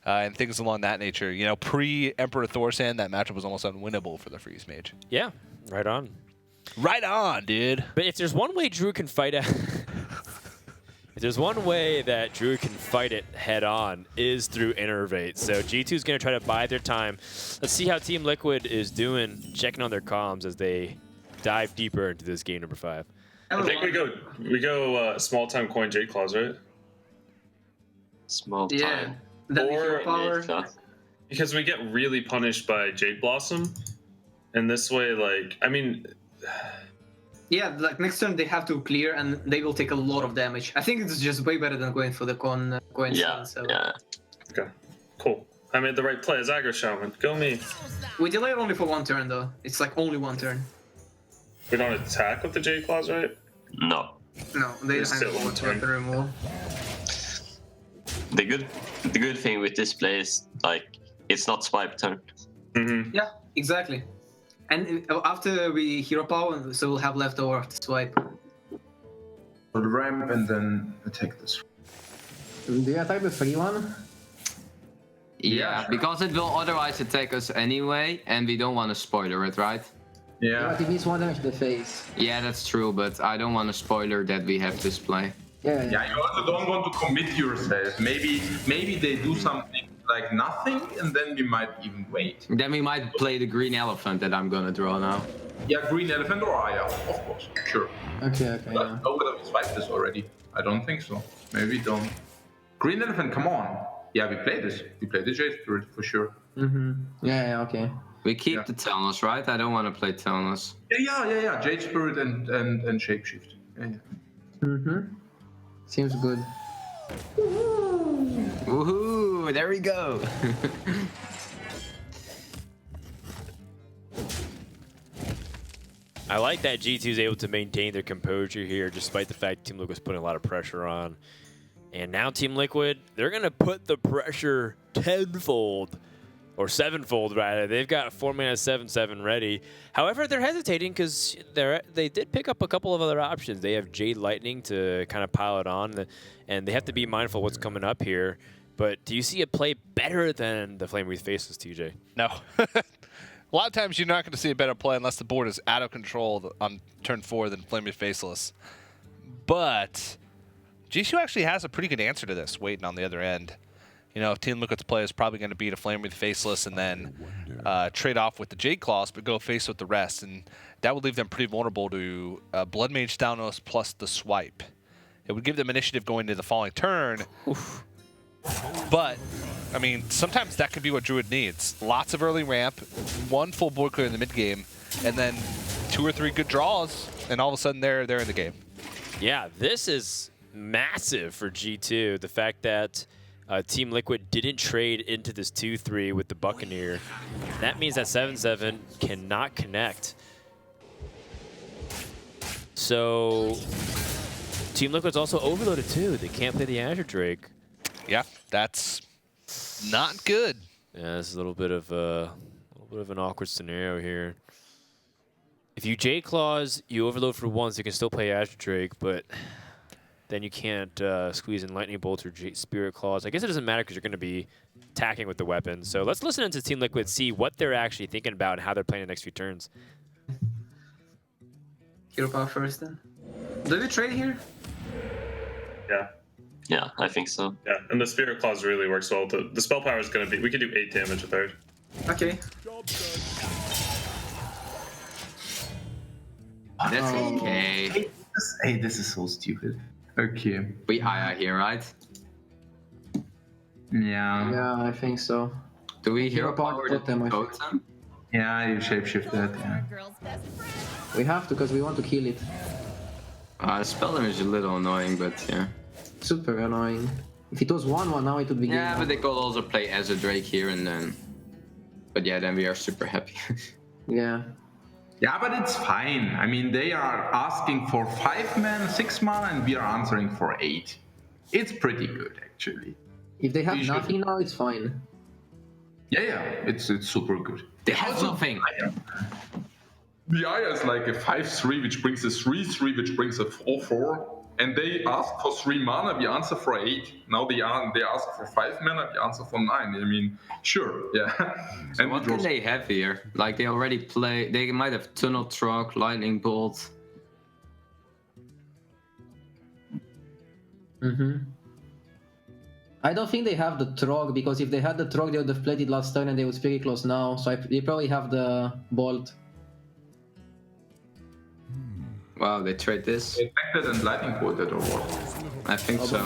Speaker 1: And things along that nature. You know, pre-Emperor Thorsan, that matchup was almost unwinnable for the Freeze Mage.
Speaker 2: Yeah, right on.
Speaker 1: Right on, dude.
Speaker 2: But if there's one way Druid can fight it, if there's one way that Druid can fight it head-on, is through Innervate. So G2's going to try to buy their time. Let's see how Team Liquid is doing, checking on their comms as they dive deeper into this game number 5.
Speaker 6: I think we go small time coin Jade Claws, right?
Speaker 8: Small time.
Speaker 7: Yeah. That
Speaker 6: Or
Speaker 7: power.
Speaker 6: Because we get really punished by Jade Blossom, and this way,
Speaker 7: Yeah, next turn they have to clear and they will take a lot of damage. I think it's just way better than going for the coin
Speaker 8: Yeah,
Speaker 7: stun, so.
Speaker 8: yeah.
Speaker 6: Okay, cool. I made the right play as aggro Shaman. Go me.
Speaker 7: We delay it only for 1 turn though. It's only 1 turn.
Speaker 6: We don't attack with the Jade Claws, right?
Speaker 8: No.
Speaker 7: No, they
Speaker 6: It's
Speaker 7: have
Speaker 6: still
Speaker 7: to
Speaker 6: 1 turn.
Speaker 7: weapon removal.
Speaker 8: The good thing with this play is it's not swipe turn.
Speaker 6: Mm-hmm.
Speaker 7: Yeah, exactly. And after we hero power, so we'll have leftover to swipe.
Speaker 3: For the ramp and then attack this.
Speaker 4: Do you attack the free one?
Speaker 5: Yeah, because it will otherwise attack us anyway, and we don't want to spoiler it, right?
Speaker 4: Yeah,
Speaker 3: Yeah.
Speaker 4: but it needs 1 damage to the face.
Speaker 5: Yeah, that's true, but I don't want to spoiler that we have this play.
Speaker 4: Yeah.
Speaker 3: Yeah, you also don't want to commit yourself. Maybe they do something like nothing, and then we might even wait.
Speaker 5: Then we might play the green elephant that I'm gonna draw now.
Speaker 3: Yeah, green elephant or Aya, of course, sure.
Speaker 4: Okay,
Speaker 3: But
Speaker 4: yeah.
Speaker 3: whether we swipe this already? I don't think so. Maybe we don't. Green elephant, come on. Yeah, we play this. We play the Jade Spirit for sure.
Speaker 4: Yeah, okay.
Speaker 5: We keep
Speaker 3: Yeah.
Speaker 5: the Telnos, right? I don't want to play Telnos.
Speaker 3: Yeah. Jade Spirit and Shapeshift. Yeah.
Speaker 4: Seems good.
Speaker 5: Woohoo! There we go.
Speaker 2: I like that G2 is able to maintain their composure here despite the fact Team Liquid was putting a lot of pressure on. And now Team Liquid, they're going to put the pressure tenfold, or sevenfold rather. They've got a 4-mana 7/7 ready. However, they're hesitating because they did pick up a couple of other options. They have Jade Lightning to kind of pile it on, and they have to be mindful of what's coming up here. But do you see a play better than the Flame Wreath Faceless, TJ?
Speaker 1: No. A lot of times you're not going to see a better play unless the board is out of control on turn 4 than Flaming Faceless. But G2 actually has a pretty good answer to this waiting on the other end. You know, Team Liquid's play is probably going to beat a Flame Wreath Faceless and then trade off with the Jade Claws, but go face with the rest. And that would leave them pretty vulnerable to Blood Mage Thalnos plus the swipe. It would give them initiative going into the following turn. Oof. But, I mean, sometimes that could be what Druid needs. Lots of early ramp, 1 full board clear in the mid game, and then 2 or 3 good draws, and all of a sudden they're in the game.
Speaker 2: Yeah, this is massive for G2. The fact that Team Liquid didn't trade into this 2-3 with the Buccaneer. That means that 7/7 cannot connect. So Team Liquid's also overloaded too. They can't play the Azure Drake.
Speaker 1: Yeah, that's not good.
Speaker 2: Yeah, this is a little bit of an awkward scenario here. If you Jade Claws, you overload for 1, so you can still play Azure Drake, but then you can't squeeze in Lightning Bolts or Spirit Claws. I guess it doesn't matter because you're going to be attacking with the weapon. So let's listen into Team Liquid, see what they're actually thinking about and how they're playing the next few turns.
Speaker 7: Hero power first then. Do we trade here?
Speaker 6: Yeah.
Speaker 8: Yeah, I think so.
Speaker 6: Yeah, and the Spirit Claws really works well. The spell power is going to be... We could do 8 damage a third.
Speaker 7: Okay.
Speaker 5: That's okay.
Speaker 3: Hey, this is so stupid. Okay.
Speaker 5: We II here, right?
Speaker 3: Yeah.
Speaker 4: Yeah, I think so.
Speaker 5: Do we hero
Speaker 4: Hero power
Speaker 5: power the
Speaker 4: totem, I think.
Speaker 5: totem?
Speaker 3: Yeah, you shapeshift that, yeah.
Speaker 9: Our girl's best friend.
Speaker 4: We have to because we want to kill it.
Speaker 5: Spell damage is a little annoying, but yeah.
Speaker 4: Super annoying. If it was 1-1 now, it would be
Speaker 5: Yeah,
Speaker 4: game
Speaker 5: but they could also play as a Drake here and then. But yeah, then we are super happy.
Speaker 4: Yeah.
Speaker 3: Yeah, but it's fine. I mean, they are asking for 5 mana, 6 mana, and we are answering for 8. It's pretty good, actually.
Speaker 4: If they have
Speaker 3: We should-
Speaker 4: nothing now, it's fine.
Speaker 3: Yeah, it's super good.
Speaker 5: They have nothing.
Speaker 3: The Aya is like a 5-3, which brings a 3-3, which brings a 4-4. And they ask for 3 mana, we answer for 8. Now they ask for 5 mana, we answer for 9. I mean, sure, yeah.
Speaker 5: So
Speaker 3: And
Speaker 5: what can they have here? Like they already play. They might have Tunnel Truck, Lightning Bolt.
Speaker 4: I don't think they have the Trog, because if they had the Trog, they would have played it last turn and they would Spirit Claws now. So they probably have the Bolt.
Speaker 5: Wow, they trade this.
Speaker 3: Infected and lightning bolted or what?
Speaker 5: I think so.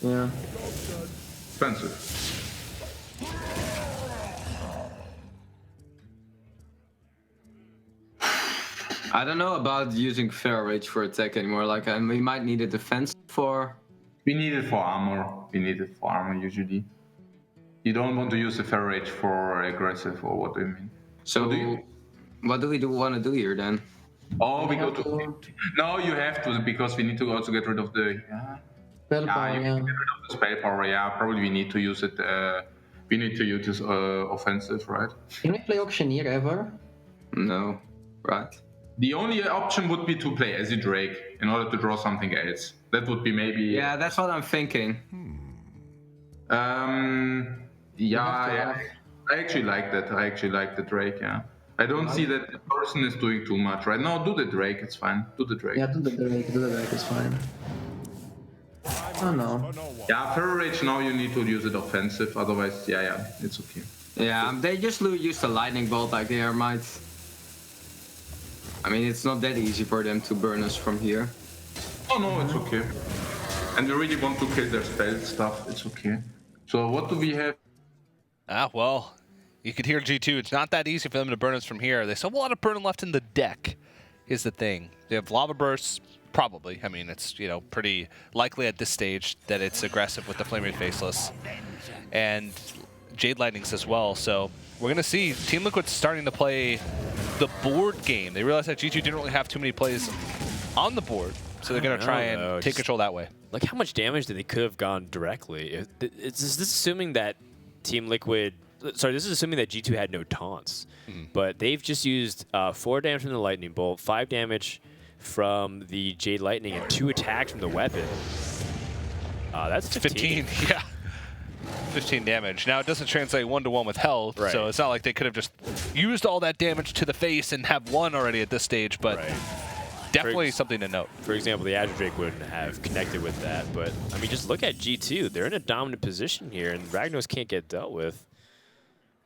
Speaker 4: Yeah.
Speaker 3: Expensive.
Speaker 5: I don't know about using Feral Rage for attack anymore. Like we might need a defense for.
Speaker 3: We need it for armor. We need it for armor usually. You don't want to use the Feral Rage for aggressive, or what do you mean?
Speaker 5: So what do we want to do here then?
Speaker 3: Oh, we go
Speaker 4: have
Speaker 3: to... No, you have to, because we need to also get rid of the...
Speaker 4: Spell power,
Speaker 3: you
Speaker 4: yeah.
Speaker 3: can get rid of the spell power, yeah. Probably we need to use it... we need to use this offensive, right?
Speaker 4: Can we play Auctioneer ever?
Speaker 5: No, right?
Speaker 3: The only option would be to play Azzy Drake in order to draw something else. That would be maybe...
Speaker 5: Yeah, that's what I'm thinking.
Speaker 3: Yeah, I actually like that. I actually like the Drake, yeah. I don't see that the person is doing too much right now. Do the Drake, it's fine. Do the Drake.
Speaker 4: Yeah, do the Drake, it's fine. Oh no.
Speaker 3: Yeah, Feral Rage now you need to use it offensive, otherwise, yeah, it's okay.
Speaker 5: Yeah, they just use the Lightning Bolt like they are might. I mean, it's not that easy for them to burn us from here.
Speaker 3: Oh no, it's okay. And we really want to kill their spell stuff, it's okay. So what do we have?
Speaker 1: Well, you could hear G2. It's not that easy for them to burn us from here. They still have a lot of burn left in the deck, is the thing. They have Lava Bursts, probably. I mean, it's, pretty likely at this stage that it's aggressive with the Flaming Faceless. And Jade Lightnings as well. So we're going to see Team Liquid starting to play the board game. They realized that G2 didn't really have too many plays on the board. So they're going to try and take control that way.
Speaker 2: Like, how much damage did they could have gone directly? Is this assuming that Team Liquid... Sorry, this is assuming that G2 had no taunts. But they've just used 4 damage from the Lightning Bolt, 5 damage from the Jade Lightning, and 2 attacks from the weapon. That's 15.
Speaker 1: Yeah. 15 damage. Now, it doesn't translate 1-to-1 with health, so it's not like they could have just used all that damage to the face and have won already at this stage, but definitely something to note.
Speaker 2: For example, the Azure Drake wouldn't have connected with that, but, I mean, just look at G2. They're in a dominant position here, and Ragnos can't get dealt with.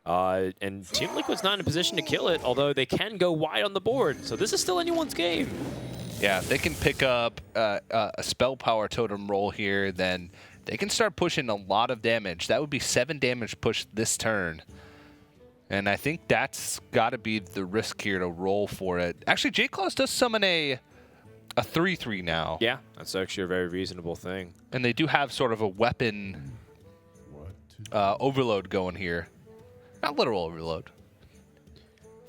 Speaker 2: And Team Liquid's not in a position to kill it, although they can go wide on the board, so this is still anyone's game.
Speaker 1: Yeah, if they can pick up a spell power totem roll here, then they can start pushing a lot of damage. That would be 7 damage pushed this turn. And I think that's got to be the risk here to roll for it. Actually, J-Claws does summon a 3/3 now.
Speaker 2: Yeah, that's actually a very reasonable thing.
Speaker 1: And they do have sort of a weapon overload going here. Not literal overload.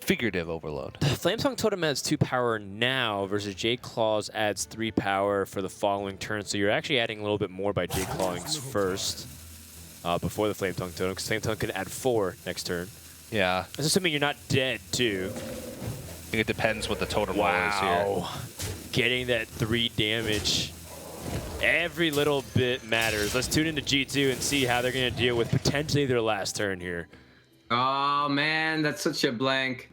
Speaker 1: Figurative overload.
Speaker 2: Flamesong Totem adds 2 power now versus J-Claws adds 3 power for the following turn. So you're actually adding a little bit more by J-Clawing first before the Flametongue Totem, because Flametongue could add 4 next turn.
Speaker 1: Yeah.
Speaker 2: That's assuming you're not dead, too.
Speaker 1: I think it depends what the totem roll is here.
Speaker 2: getting that 3 damage. Every little bit matters. Let's tune into G2 and see how they're going to deal with potentially their last turn here.
Speaker 5: Oh man, that's such a blank.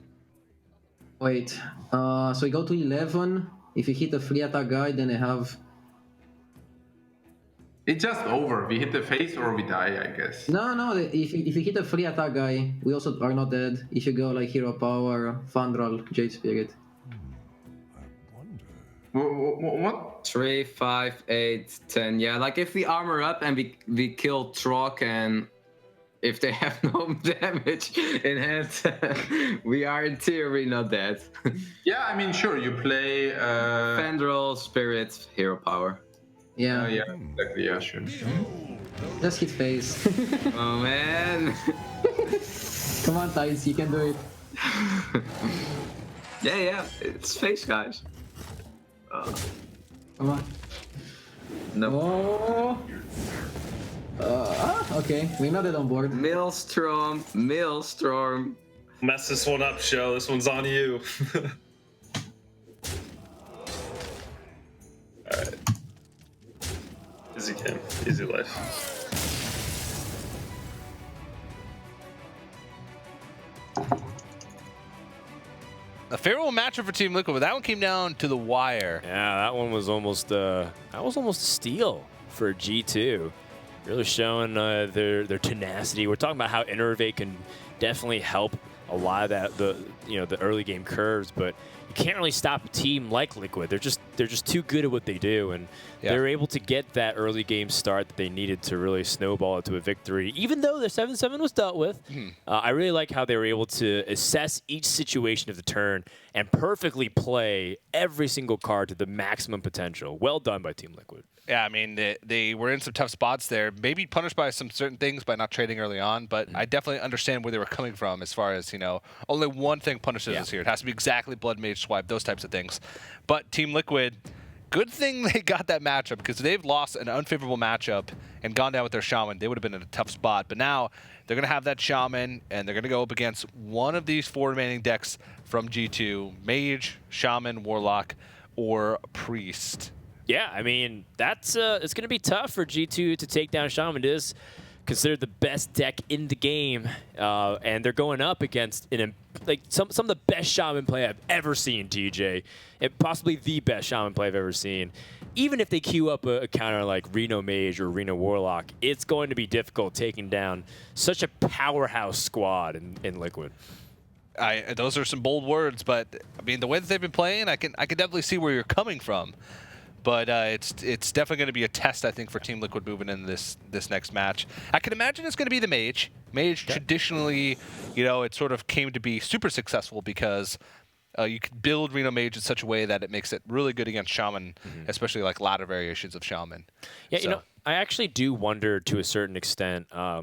Speaker 4: Wait. So we go to 11. If you hit the free attack guy, then I have.
Speaker 3: It's just over. We hit the face or we die, I guess.
Speaker 4: No. If you hit the free attack guy, we also are not dead. If you go like Hero Power, Fandral, Jade Spirit.
Speaker 3: What?
Speaker 5: 3, 5, 8, 10. Yeah, like if we armor up and we kill Trok, and if they have no damage in hand, we are in theory not dead.
Speaker 3: Yeah, I mean, sure, you play.
Speaker 5: Fandral, Spirit, Hero Power.
Speaker 4: Yeah.
Speaker 3: Yeah, exactly. Yeah, sure.
Speaker 4: Just hit face.
Speaker 5: Oh man.
Speaker 4: Come on, Tides, you can do it.
Speaker 5: Yeah, it's face, guys.
Speaker 4: Come on.
Speaker 5: No.
Speaker 4: Oh. Okay, we're not dead on board.
Speaker 5: Maelstrom.
Speaker 6: Mess this one up, Show. This one's on you. Alright. Easy game. Easy life.
Speaker 1: A favorable matchup for Team Liquid, but that one came down to the wire.
Speaker 2: Yeah, that one was almost a steal for G2. Really showing their tenacity. We're talking about how Innervate can definitely help a lot of the early game curves, but you can't really stop a team like Liquid. They're just too good at what they do, and they're able to get that early game start that they needed to really snowball it to a victory. Even though the 7-7 was dealt with, I really like how they were able to assess each situation of the turn and perfectly play every single card to the maximum potential. Well done by Team Liquid.
Speaker 1: Yeah, I mean, they were in some tough spots there. Maybe punished by some certain things by not trading early on, but I definitely understand where they were coming from as far as, only one thing punishes us here. It has to be exactly Blood Mage Swipe, those types of things. But Team Liquid, good thing they got that matchup, because if they've lost an unfavorable matchup and gone down with their Shaman, they would have been in a tough spot. But now they're going to have that Shaman, and they're going to go up against one of these 4 remaining decks from G2, Mage, Shaman, Warlock, or Priest.
Speaker 2: Yeah, I mean, that's it's going to be tough for G2 to take down Shaman. It is considered the best deck in the game, and they're going up against some of the best Shaman play I've ever seen, TJ, and possibly the best Shaman play I've ever seen. Even if they queue up a counter like Reno Mage or Reno Warlock, it's going to be difficult taking down such a powerhouse squad in Liquid.
Speaker 1: Those are some bold words, but I mean, the way that they've been playing, I can definitely see where you're coming from. But it's definitely going to be a test, I think, for Team Liquid moving in this next match. I can imagine it's going to be the Mage. Mage traditionally, it sort of came to be super successful because you can build Reno Mage in such a way that it makes it really good against Shaman, especially like ladder variations of Shaman.
Speaker 2: Yeah, I actually do wonder to a certain extent, how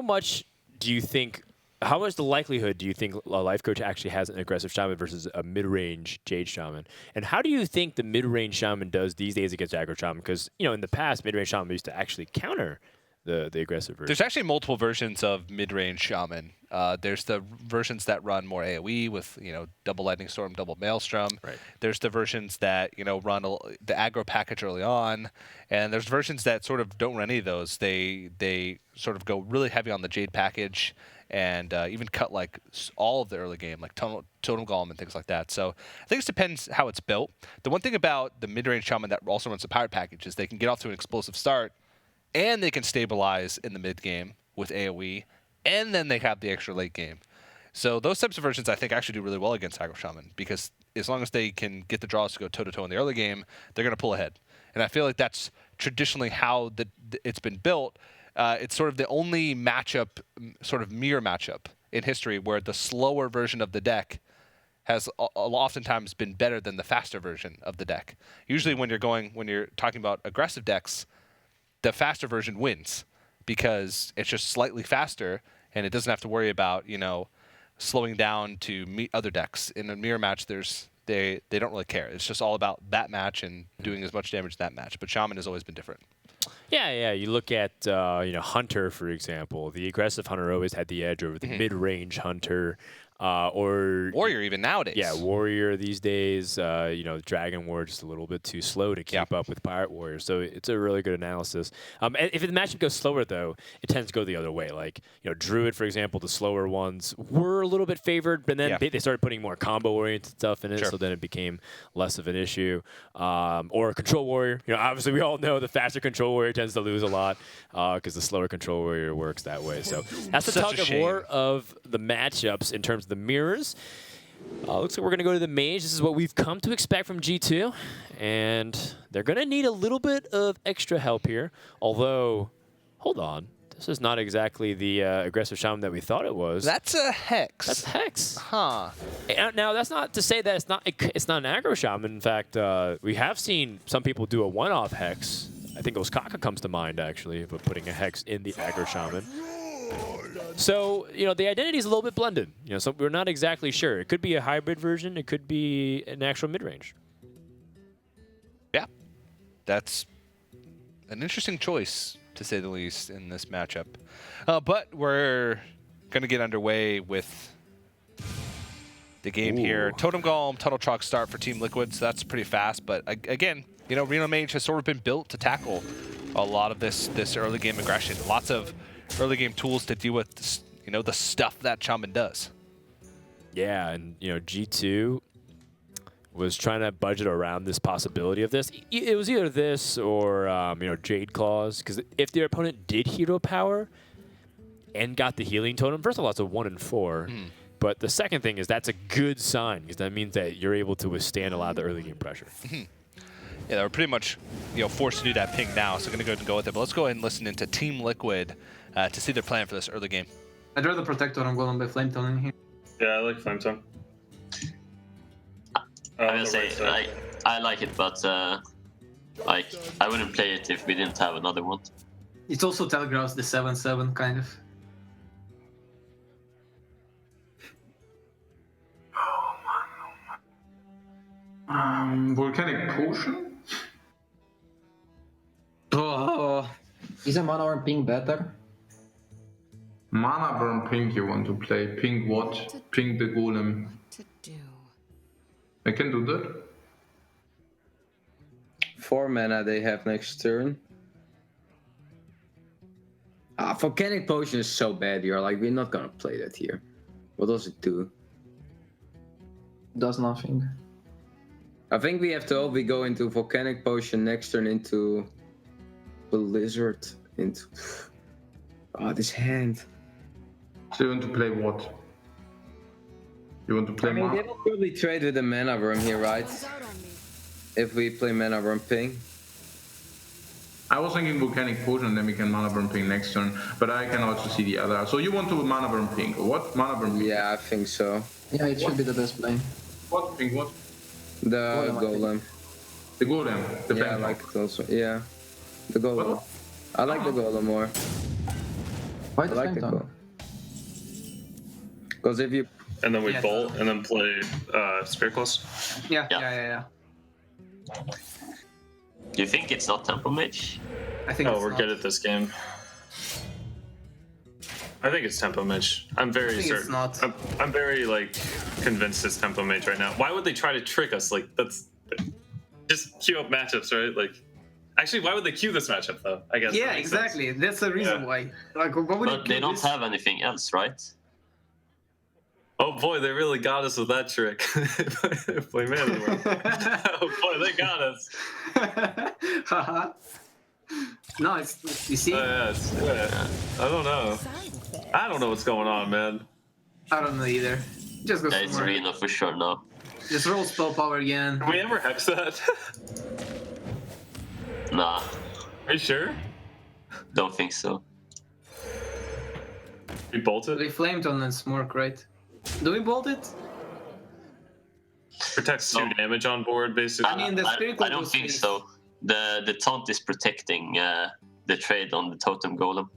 Speaker 2: much do you think? How much the likelihood do you think a life coach actually has an aggressive shaman versus a mid-range Jade shaman? And how do you think the mid-range shaman does these days against aggro shaman? Because, in the past, mid-range shaman used to actually counter the aggressive version.
Speaker 1: There's actually multiple versions of mid-range shaman. There's the versions that run more AoE with, double lightning storm, double maelstrom.
Speaker 2: Right.
Speaker 1: There's the versions that, run the aggro package early on. And there's versions that sort of don't run any of those. They sort of go really heavy on the Jade package and even cut like all of the early game, like Totem Golem and things like that. So I think it depends how it's built. The one thing about the mid-range shaman that also runs the pirate package is they can get off to an explosive start, and they can stabilize in the mid game with AoE, and then they have the extra late game. So those types of versions I think actually do really well against aggro shaman, because as long as they can get the draws to go toe-to-toe in the early game, they're going to pull ahead. And I feel like that's traditionally how it's been built. It's sort of the only matchup, sort of mirror matchup in history where the slower version of the deck has oftentimes been better than the faster version of the deck. Usually when you're talking about aggressive decks, the faster version wins because it's just slightly faster and it doesn't have to worry about, slowing down to meet other decks. In a mirror match, they don't really care. It's just all about that match and doing as much damage in that match. But Shaman has always been different.
Speaker 2: Yeah. You look at Hunter, for example. The aggressive Hunter always had the edge over the mid-range Hunter. or
Speaker 1: Warrior even nowadays.
Speaker 2: Yeah, Warrior these days. Dragon War just a little bit too slow to keep up with Pirate Warrior. So it's a really good analysis. And if the matchup goes slower, though, it tends to go the other way. Like, Druid, for example, the slower ones were a little bit favored, but then they started putting more combo-oriented stuff in it, so then it became less of an issue. Or Control Warrior. Obviously, we all know the faster Control Warrior tends to lose a lot because the slower Control Warrior works that way. So that's the tug of war of the matchups in terms of the mirrors. Looks like we're going to go to the mage. This is what we've come to expect from G2. And they're going to need a little bit of extra help here. Although, hold on. This is not exactly the aggressive shaman that we thought it was.
Speaker 1: That's a Hex.
Speaker 2: That's Hex.
Speaker 1: Huh.
Speaker 2: Now, that's not to say that it's not an aggro shaman. In fact, we have seen some people do a one-off Hex. I think Osaka comes to mind, actually, but putting a Hex in the aggro shaman. So, the identity is a little bit blended. So we're not exactly sure. It could be a hybrid version. It could be an actual mid-range.
Speaker 1: Yeah. That's an interesting choice, to say the least, in this matchup. But we're going to get underway with the game here. Totem Golem, Tunnel Chalk start for Team Liquid, so that's pretty fast. But again, Reno Mage has sort of been built to tackle a lot of this early game aggression. Lots of early game tools to deal with, the stuff that Shaman does.
Speaker 2: Yeah, and G2 was trying to budget around this possibility of this. It was either this or Jade Claws, because if their opponent did hero power and got the healing totem, first of all, it's a 1 in 4. But the second thing is that's a good sign, because that means that you're able to withstand a lot of the early game pressure.
Speaker 1: Yeah, they were pretty much forced to do that ping now, so going to go ahead and go with it. But let's go ahead and listen into Team Liquid to see their plan for this early game.
Speaker 7: I'd rather protect Totem Golem by Flame Tongue here.
Speaker 6: Yeah, I like Flame Tongue.
Speaker 8: I'm gonna say I like it, but I wouldn't play it if we didn't have another one.
Speaker 7: It also telegraphs the 7/7 kind of.
Speaker 3: Volcanic Potion?
Speaker 7: Oh.
Speaker 4: Is a mana or ping better?
Speaker 3: Mana burn pink you want to play. Pink what? Pink the golem. I can do that.
Speaker 5: 4 mana they have next turn. Volcanic Potion is so bad here. Like, we're not gonna play that here. What does it do?
Speaker 4: Does nothing.
Speaker 5: I think we have to hope we go into Volcanic Potion next turn into Blizzard. Into this hand.
Speaker 3: So you want to play what? You want to play
Speaker 5: I mean,
Speaker 3: mana?
Speaker 5: they will probably trade with the Mana Worm here, right? If we play Mana Worm Ping.
Speaker 3: I was thinking Volcanic Potion and then we can Mana Burn Ping next turn, but I can also see the other. So you want to Mana Burn Ping? What? Mana Burn Ping?
Speaker 5: Yeah, I think so.
Speaker 4: Yeah, it should be the best play.
Speaker 3: What? Ping what?
Speaker 5: The
Speaker 4: Golem,
Speaker 5: Golem.
Speaker 3: The Golem. The
Speaker 5: Yeah, I
Speaker 3: Flame
Speaker 5: like
Speaker 3: Tongue.
Speaker 5: it also. Yeah. The Golem.
Speaker 3: What?
Speaker 5: I like the Golem more.
Speaker 4: Why
Speaker 5: I
Speaker 4: the
Speaker 5: like
Speaker 4: Flame
Speaker 5: the
Speaker 4: Tongue?
Speaker 5: Because if you...
Speaker 6: And then we
Speaker 7: Yeah.
Speaker 6: bolt and then play Spirit Claws.
Speaker 7: Yeah.
Speaker 8: Do you think it's not Temple Mage?
Speaker 7: I think
Speaker 6: Oh,
Speaker 7: it's
Speaker 6: we're
Speaker 7: not.
Speaker 6: good at this game. I think it's Tempo Mage. I'm very
Speaker 7: think it's
Speaker 6: certain.
Speaker 7: not.
Speaker 6: I'm very convinced it's Tempo Mage right now. Why would they try to trick us? That's just queue up matchups, right? Actually, why would they queue this matchup though? I guess.
Speaker 7: Yeah,
Speaker 6: that makes
Speaker 7: exactly.
Speaker 6: sense.
Speaker 7: That's the reason
Speaker 6: Yeah.
Speaker 7: why. What would
Speaker 8: But they don't have anything else, right?
Speaker 6: Oh boy, they really got us with that trick. Play man. Oh boy, they got us.
Speaker 7: No, it's you see.
Speaker 6: Yeah. I don't know. I don't know what's going on, man.
Speaker 7: I don't know either. Just go
Speaker 8: Yeah, it's
Speaker 7: somewhere.
Speaker 8: Reno for sure now.
Speaker 7: Just roll spell power again.
Speaker 6: Did we ever hex that?
Speaker 8: Nah,
Speaker 6: Are you sure?
Speaker 8: don't think so.
Speaker 6: We bolted?
Speaker 7: We flamed on and smoke, right? Do we bolt it?
Speaker 6: Protects 2
Speaker 8: No.
Speaker 6: damage on board, basically.
Speaker 7: I mean, the Spirit
Speaker 8: I
Speaker 7: Claw
Speaker 8: don't
Speaker 7: was
Speaker 8: think
Speaker 7: face.
Speaker 8: so. The taunt is protecting the trade on the Totem Golem.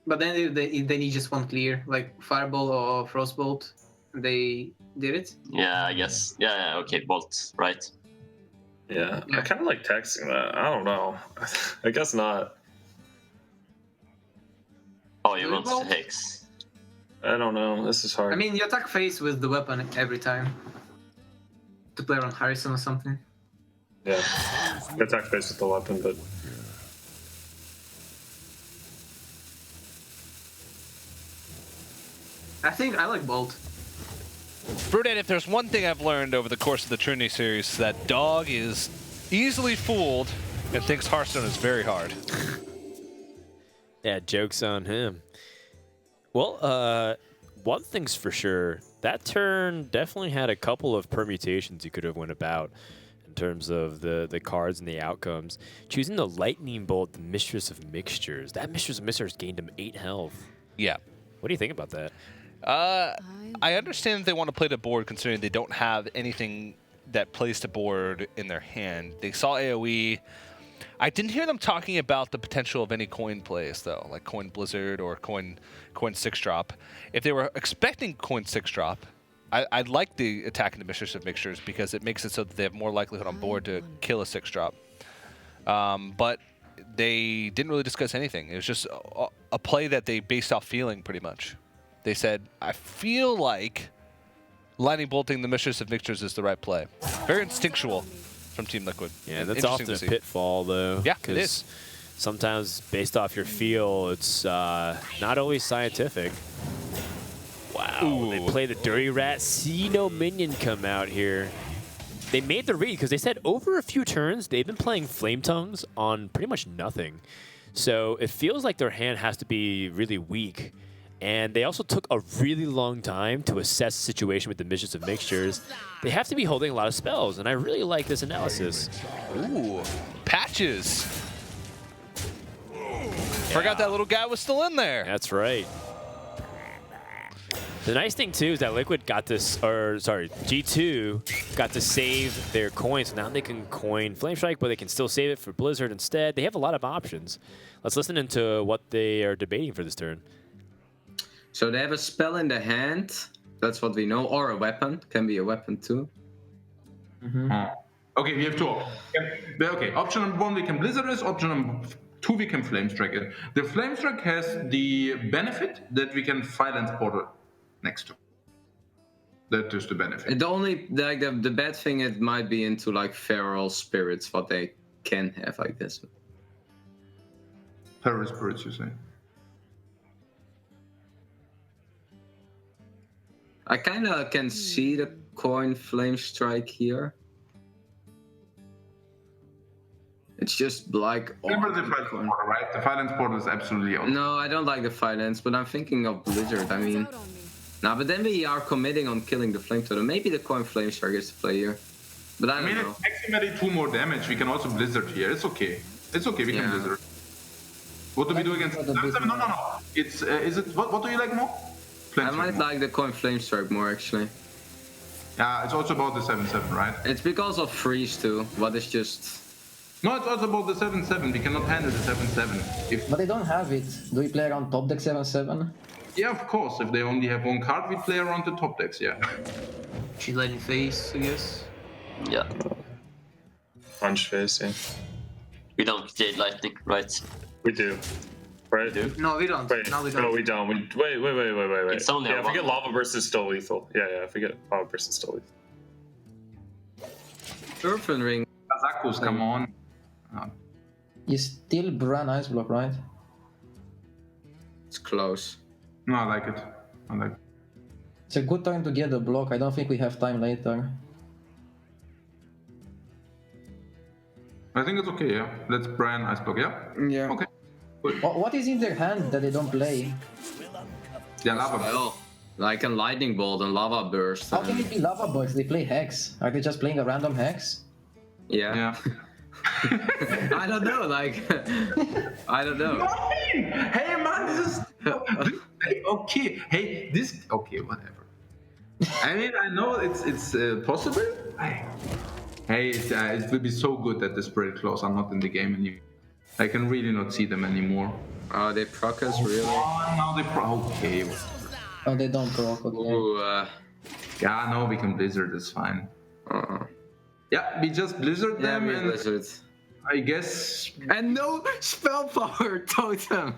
Speaker 7: But then they need just one clear, like Fireball or Frostbolt. They did it.
Speaker 8: Yeah, I guess. Yeah, okay, Bolt, right?
Speaker 6: Yeah, I kind of like texting that. I don't know. I guess not.
Speaker 8: Oh, Oh, you
Speaker 7: Do
Speaker 8: want
Speaker 7: both?
Speaker 8: Hex?
Speaker 6: I don't know. This is hard.
Speaker 7: I mean, you attack face with the weapon every time. To play on Harrison or something.
Speaker 6: yeah. Attack face with the weapon, but
Speaker 7: I think I like Bolt.
Speaker 1: Brudet, if there's one thing I've learned over the course of the Trinity series, is that Dog is easily fooled and thinks Hearthstone is very hard.
Speaker 2: Yeah, joke's on him. Well, one thing's for sure. That turn definitely had a couple of permutations you could have went about in terms of the cards and the outcomes. Choosing the Lightning Bolt, the Mistress of Mixtures. That Mistress of Mixtures gained him 8 health.
Speaker 1: Yeah.
Speaker 2: What do you think about that?
Speaker 1: I understand that they want to play the board considering they don't have anything that plays to board in their hand. They saw AoE. I didn't hear them talking about the potential of any coin plays, though, like Coin Blizzard or Coin 6-drop. If they were expecting Coin 6-drop, I'd like the attacking the Mistress of Mixtures because it makes it so that they have more likelihood on board to kill a 6-drop. But they didn't really discuss anything. It was just a play that they based off feeling, pretty much. They said, I feel like lightning bolting the Mistress of Mixtures is the right play. Very instinctual from Team Liquid.
Speaker 2: Yeah, that's
Speaker 1: Interesting
Speaker 2: often
Speaker 1: to
Speaker 2: a
Speaker 1: see.
Speaker 2: pitfall, though.
Speaker 1: Yeah, it
Speaker 2: because
Speaker 1: is.
Speaker 2: sometimes based off your feel, it's not always scientific. Wow, they play the Dirty Rat. See no minion come out here. They made the read because they said over a few turns, they've been playing Flame Tongues on pretty much nothing. So it feels like their hand has to be really weak. And they also took a really long time to assess the situation with the Mistress of Mixtures. They have to be holding a lot of spells, and I really like this analysis.
Speaker 1: Ooh, Patches. Forgot that little guy was still in there.
Speaker 2: That's right. The nice thing, too, is that Liquid got this, or sorry, G2 got to save their coins. So now they can coin Flame Strike, but they can still save it for Blizzard instead. They have a lot of options. Let's listen into what they are debating for this turn.
Speaker 5: So they have a spell in the hand. That's what we know. Or a weapon. Can be a weapon too.
Speaker 3: Okay, we have two. Okay, option number 1 we can Blizzard it. Option number 2 we can Flame Strike it. The Flame Strike has the benefit that we can Silence Portal next to. That is the benefit.
Speaker 5: The only like the bad thing, it might be into like feral spirits, what they can have, I guess.
Speaker 3: Feral spirits, you say?
Speaker 5: I kind of can see the coin Flame Strike here. It's just like...
Speaker 3: Remember the Silence Portal, right? The Silence Portal is absolutely out.
Speaker 5: No, I don't like the Silence, but I'm thinking of Blizzard. I mean... Nah, but then we are committing on killing the Flame Totem. Maybe the coin Flame Strike is the play here. But I don't know.
Speaker 3: It's maximally 2 more damage. We can also Blizzard here. It's okay. It's okay, we can Blizzard. What do we do against... No. It's, is it... What do you like more?
Speaker 5: I might like the coin Flame Strike more, actually.
Speaker 3: Yeah, it's also about the 7-7, right?
Speaker 5: It's because of freeze too. What is just...
Speaker 3: No, it's also about the 7-7. We cannot handle the 7-7.
Speaker 4: But they don't have it. Do we play around top deck 7-7?
Speaker 3: Yeah, of course. If they only have 1 card, we play around the top decks, yeah.
Speaker 7: She's letting face, I guess.
Speaker 8: Yeah.
Speaker 6: Punch face, yeah.
Speaker 8: We don't Jade Lightning, right?
Speaker 6: We do. Right?
Speaker 7: No, we don't.
Speaker 6: Wait,
Speaker 7: No, we don't.
Speaker 6: no, we don't. Wait.
Speaker 8: It's only
Speaker 6: yeah,
Speaker 8: a
Speaker 6: I forget
Speaker 8: one.
Speaker 6: Lava Burst is still lethal. Yeah, I forget Lava Burst is still lethal.
Speaker 5: Earthen Ring.
Speaker 3: Kazakus, come on.
Speaker 4: You still Bran Ice Block, right?
Speaker 5: It's close.
Speaker 3: No, I like it. I like it.
Speaker 4: It's a good time to get the block. I don't think we have time later.
Speaker 3: I think it's okay, yeah. Let's Brian Ice Block, yeah?
Speaker 5: Yeah.
Speaker 3: Okay.
Speaker 4: What is in their hand that they don't play?
Speaker 3: Yeah, Lava Burst.
Speaker 5: Well, like a Lightning Bolt and Lava Burst.
Speaker 4: How can it be Lava Bugs? They play Hex. Are they just playing a random Hex?
Speaker 5: Yeah.
Speaker 3: Yeah.
Speaker 5: I don't know, like... I don't know.
Speaker 3: Hey, man, this is... okay. Hey, this... Okay, whatever. I mean, I know it's possible. Hey, it will be so good that the Spirit Claws are not in the game anymore. I can really not see them anymore.
Speaker 5: Oh, they proc us, really?
Speaker 3: Oh, now they okay.
Speaker 4: Oh, they don't proc. Okay.
Speaker 5: Ooh,
Speaker 3: Yeah, no, we can Blizzard, it's fine. Yeah, we just Blizzard
Speaker 5: yeah,
Speaker 3: them
Speaker 5: we
Speaker 3: and
Speaker 5: Blizzard.
Speaker 3: I guess...
Speaker 5: And no spell power totem!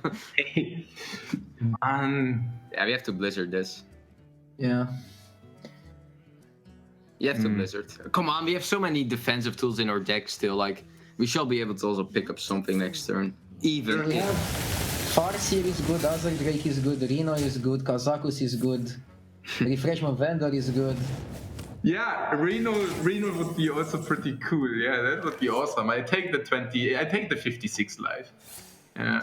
Speaker 5: Yeah, we have to Blizzard this.
Speaker 4: Yeah.
Speaker 5: You have to Blizzard. Come on, we have so many defensive tools in our deck still. Like, we shall be able to also pick up something next turn. Even.
Speaker 4: We have Farseer is good, Azak Drake is good, Reno is good, Kazakus is good, Refreshment Vendor is good.
Speaker 3: Yeah, Reno would be also pretty cool. Yeah, that would be awesome. I take the 56 life. Yeah.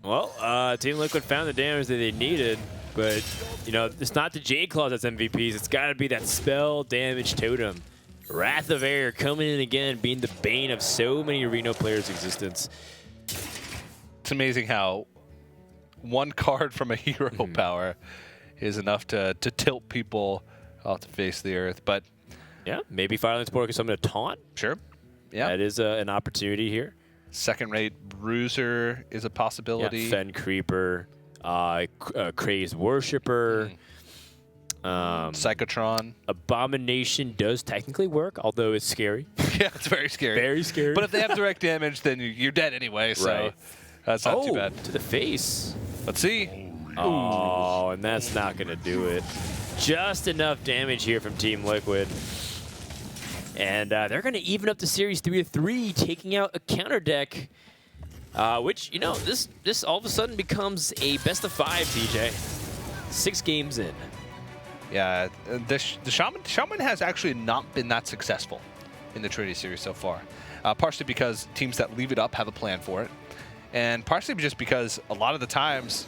Speaker 2: Well, Team Liquid found the damage that they needed, but you know it's not the J Claws that's MVPs. It's got to be that spell damage totem. Wrath of Air coming in again, being the bane of so many Reno players' existence.
Speaker 1: It's amazing how one card from a hero power is enough to tilt people off the face of the earth. But
Speaker 2: yeah, maybe Firelink Sport can summon a taunt.
Speaker 1: Sure. Yeah.
Speaker 2: That is an opportunity here.
Speaker 1: Second-rate Bruiser is a possibility.
Speaker 2: Yeah, Fen Creeper, Crazed Worshipper.
Speaker 1: Psychotron.
Speaker 2: Abomination does technically work, although it's scary.
Speaker 1: Yeah, it's very scary.
Speaker 2: Very scary.
Speaker 1: But if they have direct damage, then you're dead anyway, so
Speaker 2: Right.
Speaker 1: that's not too bad.
Speaker 2: To the face.
Speaker 1: Let's see.
Speaker 2: Oh, and that's not going to do it. Just enough damage here from Team Liquid. And they're going to even up the series 3-3, taking out a counter deck, which, you know, this all of a sudden becomes a best of 5, TJ. 6 games in.
Speaker 1: Yeah, the Shaman has actually not been that successful in the Trinity Series so far. Partially because teams that leave it up have a plan for it, and partially just because a lot of the times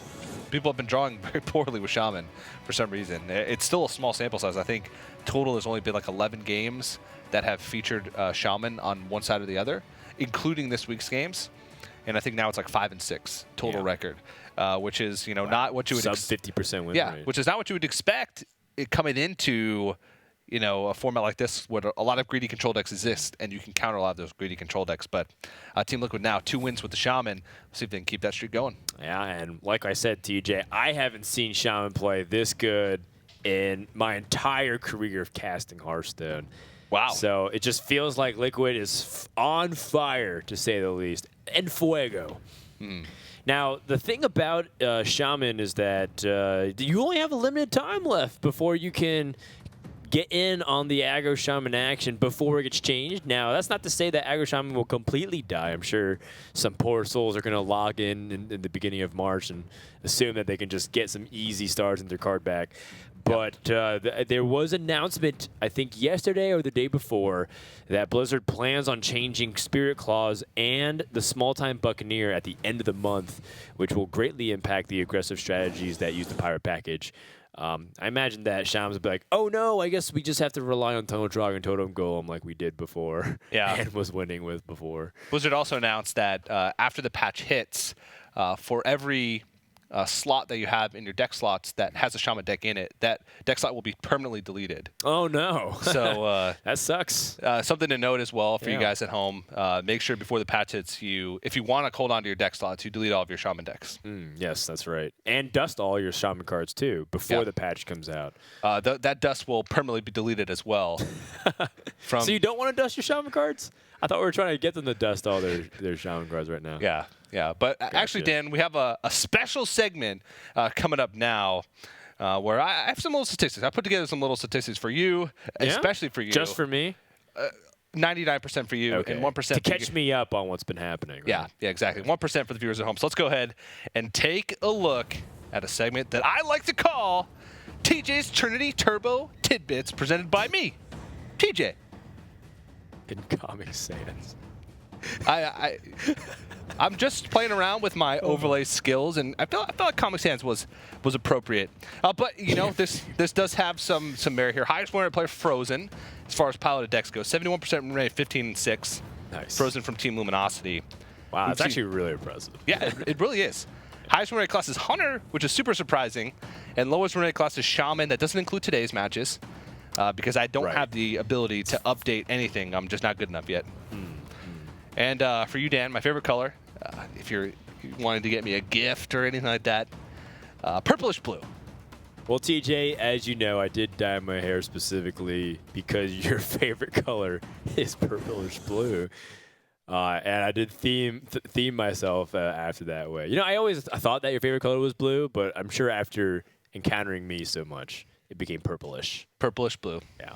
Speaker 1: people have been drawing very poorly with Shaman for some reason. It's still a small sample size. I think total has only been like 11 games that have featured Shaman on one side or the other, including this week's games. And I think now it's like 5 and 6 total record, which is not what you would
Speaker 2: sub 50% win rate.
Speaker 1: which is not what you would expect coming into a format like this where a lot of greedy control decks exist and you can counter a lot of those greedy control decks. But Team Liquid now 2 wins with the Shaman. We'll see if they can keep that streak going.
Speaker 2: Yeah, and like I said, TJ, I haven't seen Shaman play this good in my entire career of casting Hearthstone.
Speaker 1: Wow.
Speaker 2: So it just feels like Liquid is on fire, to say the least. En fuego. Now, the thing about Shaman is that you only have a limited time left before you can get in on the aggro Shaman action before it gets changed. Now, that's not to say that aggro Shaman will completely die. I'm sure some poor souls are going to log in the beginning of March and assume that they can just get some easy stars in their card back. But there was an announcement, I think yesterday or the day before, that Blizzard plans on changing Spirit Claws and the Small-Time Buccaneer at the end of the month, which will greatly impact the aggressive strategies that use the Pirate package. I imagine that Shams will be like, oh no, I guess we just have to rely on Tunnel Dragon Totem Golem like we did before and was winning with before.
Speaker 1: Blizzard also announced that after the patch hits, for every slot that you have in your deck slots that has a Shaman deck in it, that deck slot will be permanently deleted.
Speaker 2: Oh no.
Speaker 1: So
Speaker 2: that sucks.
Speaker 1: Something to note as well for you guys at home, make sure before the patch hits, if you want to hold on to your deck slots, you delete all of your Shaman decks.
Speaker 2: Yes, that's right. And dust all your Shaman cards too before the patch comes out.
Speaker 1: That dust will permanently be deleted as well.
Speaker 2: So you don't want to dust your Shaman cards? I thought we were trying to get them to dust all their Shaman cards right now.
Speaker 1: Yeah. But actually, Dan, we have a special segment coming up now where I have some little statistics. I put together some little statistics for you, especially for you.
Speaker 2: Just for me?
Speaker 1: 99% for you and 1%
Speaker 2: to catch me up on what's been happening. Right?
Speaker 1: Yeah, exactly. 1% for the viewers at home. So let's go ahead and take a look at a segment that I like to call TJ's Trinity Turbo Tidbits, presented by me, TJ.
Speaker 2: In Comic Sans.
Speaker 1: I'm just playing around with my overlay skills, and I felt like Comic Sans was appropriate. But this does have some merit here. Highest winner player Frozen, as far as piloted decks go, 71% win rate, 15 and 6.
Speaker 2: Nice.
Speaker 1: Frozen from Team Luminosity.
Speaker 2: Wow, that's actually really impressive.
Speaker 1: Yeah, it really is. Highest win rate class is Hunter, which is super surprising, and lowest win rate class is Shaman. That doesn't include today's matches. Because I don't have the ability to update anything. I'm just not good enough yet. And for you, Dan, my favorite color, if you're wanting to get me a gift or anything like that, purplish blue.
Speaker 2: Well, TJ, as you know, I did dye my hair specifically because your favorite color is purplish blue. And I did theme myself after that way. You know, I thought that your favorite color was blue, but I'm sure after encountering me so much, it became purplish.
Speaker 1: Purplish blue.
Speaker 2: Yeah.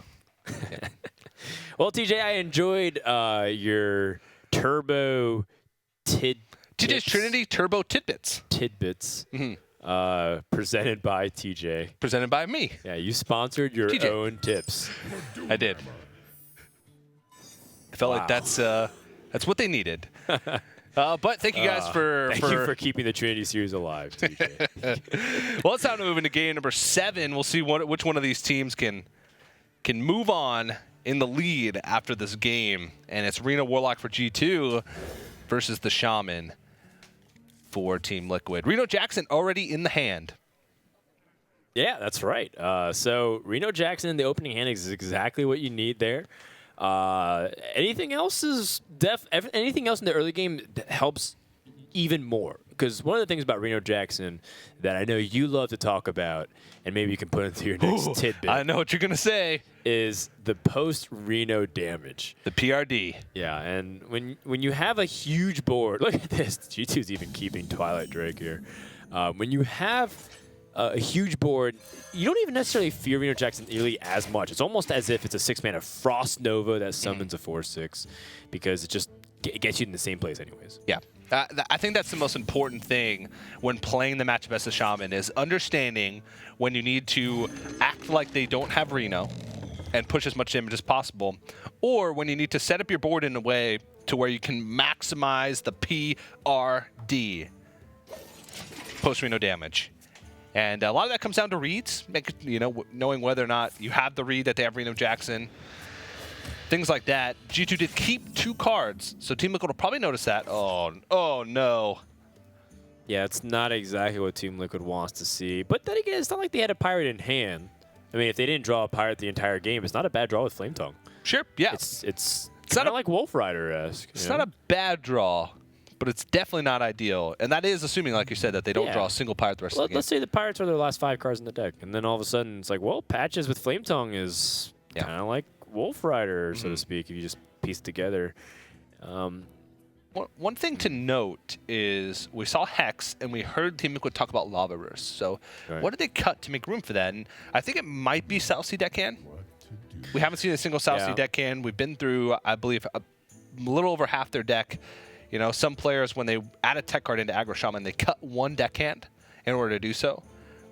Speaker 2: Well, TJ, I enjoyed your turbo
Speaker 1: TJ's Trinity Turbo Tidbits.
Speaker 2: Presented by TJ.
Speaker 1: Presented by me.
Speaker 2: Yeah, you sponsored your
Speaker 1: TJ.
Speaker 2: own tips.
Speaker 1: I did. I felt like that's what they needed. But thank you guys
Speaker 2: Thank you for keeping the Trinity Series alive, TJ.
Speaker 1: Well, it's time to move into game number 7. We'll see which one of these teams can move on in the lead after this game. And it's Reno Warlock for G2 versus the Shaman for Team Liquid. Reno Jackson already in the hand.
Speaker 2: Yeah, that's right. So Reno Jackson in the opening hand is exactly what you need there. Anything else anything else in the early game that helps even more. Because one of the things about Reno Jackson that I know you love to talk about, and maybe you can put into your next tidbit.
Speaker 1: I know what you're going to say.
Speaker 2: Is the post-Reno damage.
Speaker 1: The PRD.
Speaker 2: Yeah, and when you have a huge board, look at this. G2's even keeping Twilight Drake here. When you have a huge board, you don't even necessarily fear Reno Jackson nearly as much. It's almost as if it's a 6-mana Frost Nova that summons a 4/6 because it just gets you in the same place anyways.
Speaker 1: Yeah. I think that's the most important thing when playing the matchup as a Shaman is understanding when you need to act like they don't have Reno and push as much damage as possible, or when you need to set up your board in a way to where you can maximize the PRD, post-Reno damage. And a lot of that comes down to reads, knowing whether or not you have the read that they have Reno Jackson, things like that. G2 did keep 2 cards, so Team Liquid will probably notice that. Oh no.
Speaker 2: Yeah, it's not exactly what Team Liquid wants to see. But then again, it's not like they had a pirate in hand. I mean, if they didn't draw a pirate the entire game, it's not a bad draw with Flame Tongue.
Speaker 1: Sure, yeah.
Speaker 2: It's kind of like Wolf Rider-esque.
Speaker 1: It's not a bad draw, but it's definitely not ideal. And that is assuming, like you said, that they don't draw a single pirate the rest of the game.
Speaker 2: Let's say the pirates are their last 5 cards in the deck, and then all of a sudden it's like, well, Patches with Flame Tongue is kind of like Wolf Rider, so to speak, if you just piece it together.
Speaker 1: One thing to note is we saw Hex and we heard Team Liquid talk about Lava Burst. So what did they cut to make room for that? And I think it might be South Sea Deckhand. We haven't seen a single South Sea Deckhand. We've been through, I believe, a little over half their deck. You know, some players, when they add a tech card into Aggro Shaman, they cut 1 deckhand in order to do so.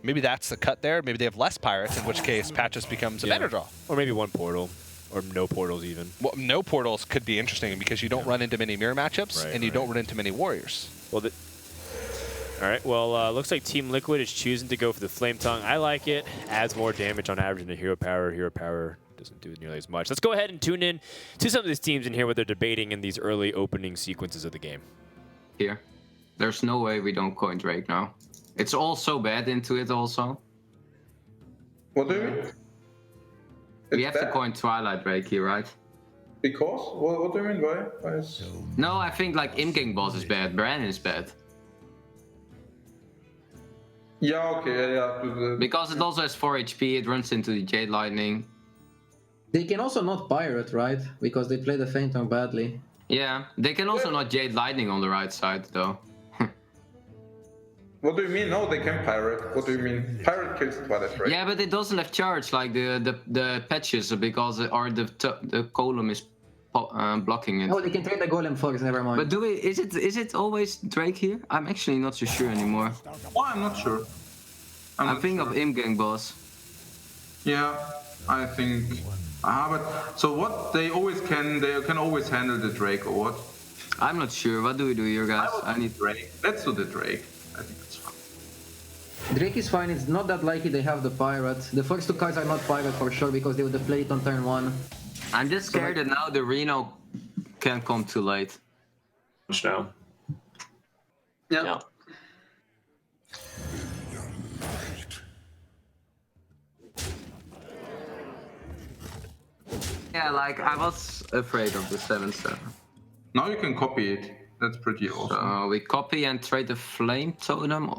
Speaker 1: Maybe that's the cut there. Maybe they have less pirates, in which case Patches becomes a better draw.
Speaker 2: Or maybe 1 portal. Or no portals even.
Speaker 1: Well, no portals could be interesting because you don't run into many mirror matchups and you don't run into many warriors.
Speaker 2: Well, all right. Well, looks like Team Liquid is choosing to go for the Flame Tongue. I like it. Adds more damage on average than Hero Power. Hero Power doesn't do nearly as much. Let's go ahead and tune in to some of these teams in here what they're debating in these early opening sequences of the game.
Speaker 5: Here. There's no way we don't coin Drake now. It's all so bad into it also.
Speaker 3: What do you mean?
Speaker 5: We have to coin Twilight Drake here, right?
Speaker 3: Because? What do you mean? Why is...
Speaker 5: No, I think like Imking Boss is bad, Bran is bad.
Speaker 3: Yeah, okay, yeah.
Speaker 5: Because it also has 4 HP, it runs into the Jade Lightning.
Speaker 4: They can also not pirate, right? Because they play the Faint Tongue badly.
Speaker 5: Yeah, they can also not Jade Lightning on the right side though.
Speaker 3: What do you mean? No, they can pirate. What do you mean? Pirate kills Twilight, right?
Speaker 5: Yeah, but it doesn't have charge like the patches because the column is blocking it.
Speaker 4: Oh, they can trade the Golem first. Never mind.
Speaker 5: But is it always Drake here? I'm actually not so sure anymore.
Speaker 3: Oh, I'm not sure.
Speaker 5: I'm thinking of Imgang Boss.
Speaker 3: Yeah, I think. But so what? They can always handle the Drake or what?
Speaker 5: I'm not sure. What do we do here, guys?
Speaker 3: I need Drake. Let's do the Drake. I think that's fine.
Speaker 4: Drake is fine. It's not that likely they have the pirate. The first 2 cards are not pirate for sure because they would have played it on turn 1.
Speaker 5: I'm just scared that now the Reno can come too late.
Speaker 6: Now.
Speaker 7: Yeah.
Speaker 5: Yeah, like I was afraid of the 7/7.
Speaker 3: Now you can copy it. That's pretty awesome.
Speaker 5: So we copy and trade the Flame Totem.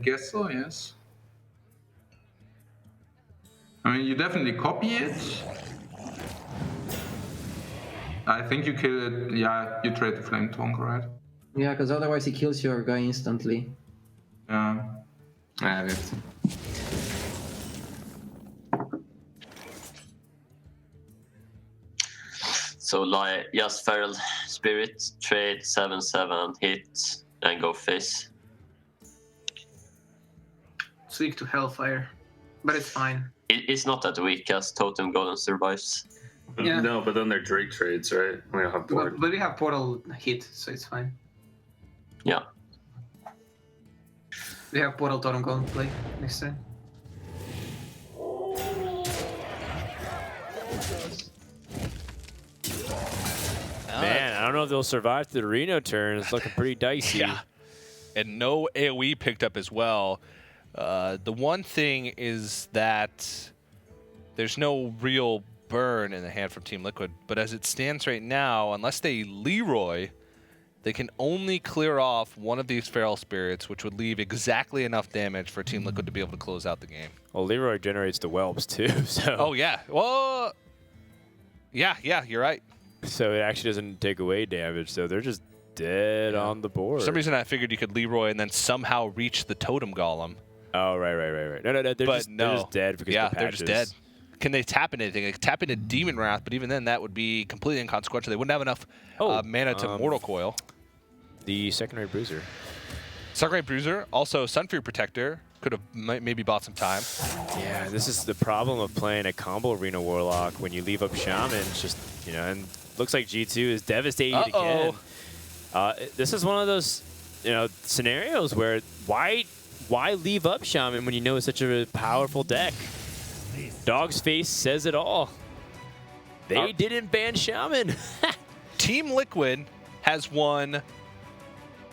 Speaker 3: Guess so, yes. I mean, you definitely copy it. I think you kill it. Yeah, you trade the Flame Tongue, right?
Speaker 4: Yeah, because otherwise he kills your guy instantly.
Speaker 3: Yeah.
Speaker 5: Ah, we have to.
Speaker 8: So like just Feral Spirit, trade 7/7, hit, and go face.
Speaker 7: It's weak to Hellfire, but it's fine.
Speaker 8: It's not that weak as Totem Golem survives.
Speaker 7: Yeah.
Speaker 6: No, but then they're Drake trades, right? We don't have board.
Speaker 7: But we have Portal hit, so it's fine.
Speaker 8: Yeah.
Speaker 7: We have Portal Totem Golem play next turn.
Speaker 2: Man, I don't know if they'll survive through the Reno turn. It's looking pretty dicey.
Speaker 1: Yeah. And no AoE picked up as well. The one thing is that there's no real burn in the hand from Team Liquid, but as it stands right now, unless they Leroy, they can only clear off one of these Feral Spirits, which would leave exactly enough damage for Team Liquid to be able to close out the game.
Speaker 2: Well, Leroy generates the whelps too, so.
Speaker 1: Oh, yeah. Well, yeah, you're right.
Speaker 2: So it actually doesn't take away damage, so they're just dead on the board.
Speaker 1: For some reason, I figured you could Leroy and then somehow reach the Totem Golem.
Speaker 2: Oh, right. No, they're just dead because
Speaker 1: yeah,
Speaker 2: of the
Speaker 1: they're
Speaker 2: patches.
Speaker 1: just dead. Can they tap into anything? They could tap into Demon Wrath, but even then, that would be completely inconsequential. They wouldn't have enough mana to Mortal Coil.
Speaker 2: The secondary bruiser.
Speaker 1: Secondary Bruiser, also Sunfury Protector, could have maybe bought some time.
Speaker 2: Yeah, this is the problem of playing a combo Arena Warlock when you leave up Shaman. It's just, and looks like G2 is devastated again. This is one of those, scenarios where why leave up Shaman when you know it's such a powerful deck? Dog's Face says it all. They didn't ban Shaman.
Speaker 1: Team Liquid has won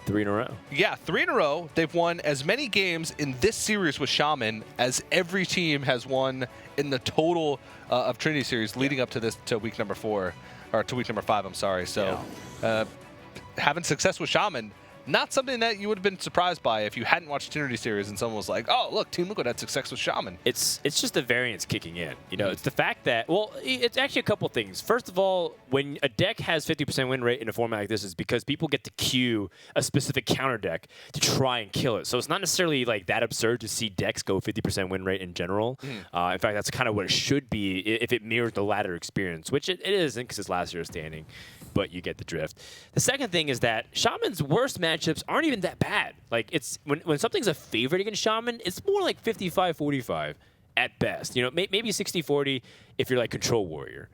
Speaker 2: 3 in a row.
Speaker 1: Yeah, 3 in a row. They've won as many games in this series with Shaman as every team has won in the total of Trinity Series leading up to week number 4, or to week number 5, I'm sorry. So having success with Shaman, not something that you would have been surprised by if you hadn't watched Trinity Series and someone was like, oh, look, Team Liquid had success with Shaman.
Speaker 2: It's just the variance kicking in. It's the fact that, well, it's actually a couple things. First of all, when a deck has 50% win rate in a format like this, is because people get to queue a specific counter deck to try and kill it. So it's not necessarily like that absurd to see decks go 50% win rate in general. In fact, that's kind of what it should be if it mirrors the ladder experience, which it isn't because it's last year's standing. But you get the drift. The second thing is that Shaman's worst matchups aren't even that bad. Like, it's when something's a favorite against Shaman, it's more like 55-45 at best. Maybe 60-40 if you're like Control Warrior.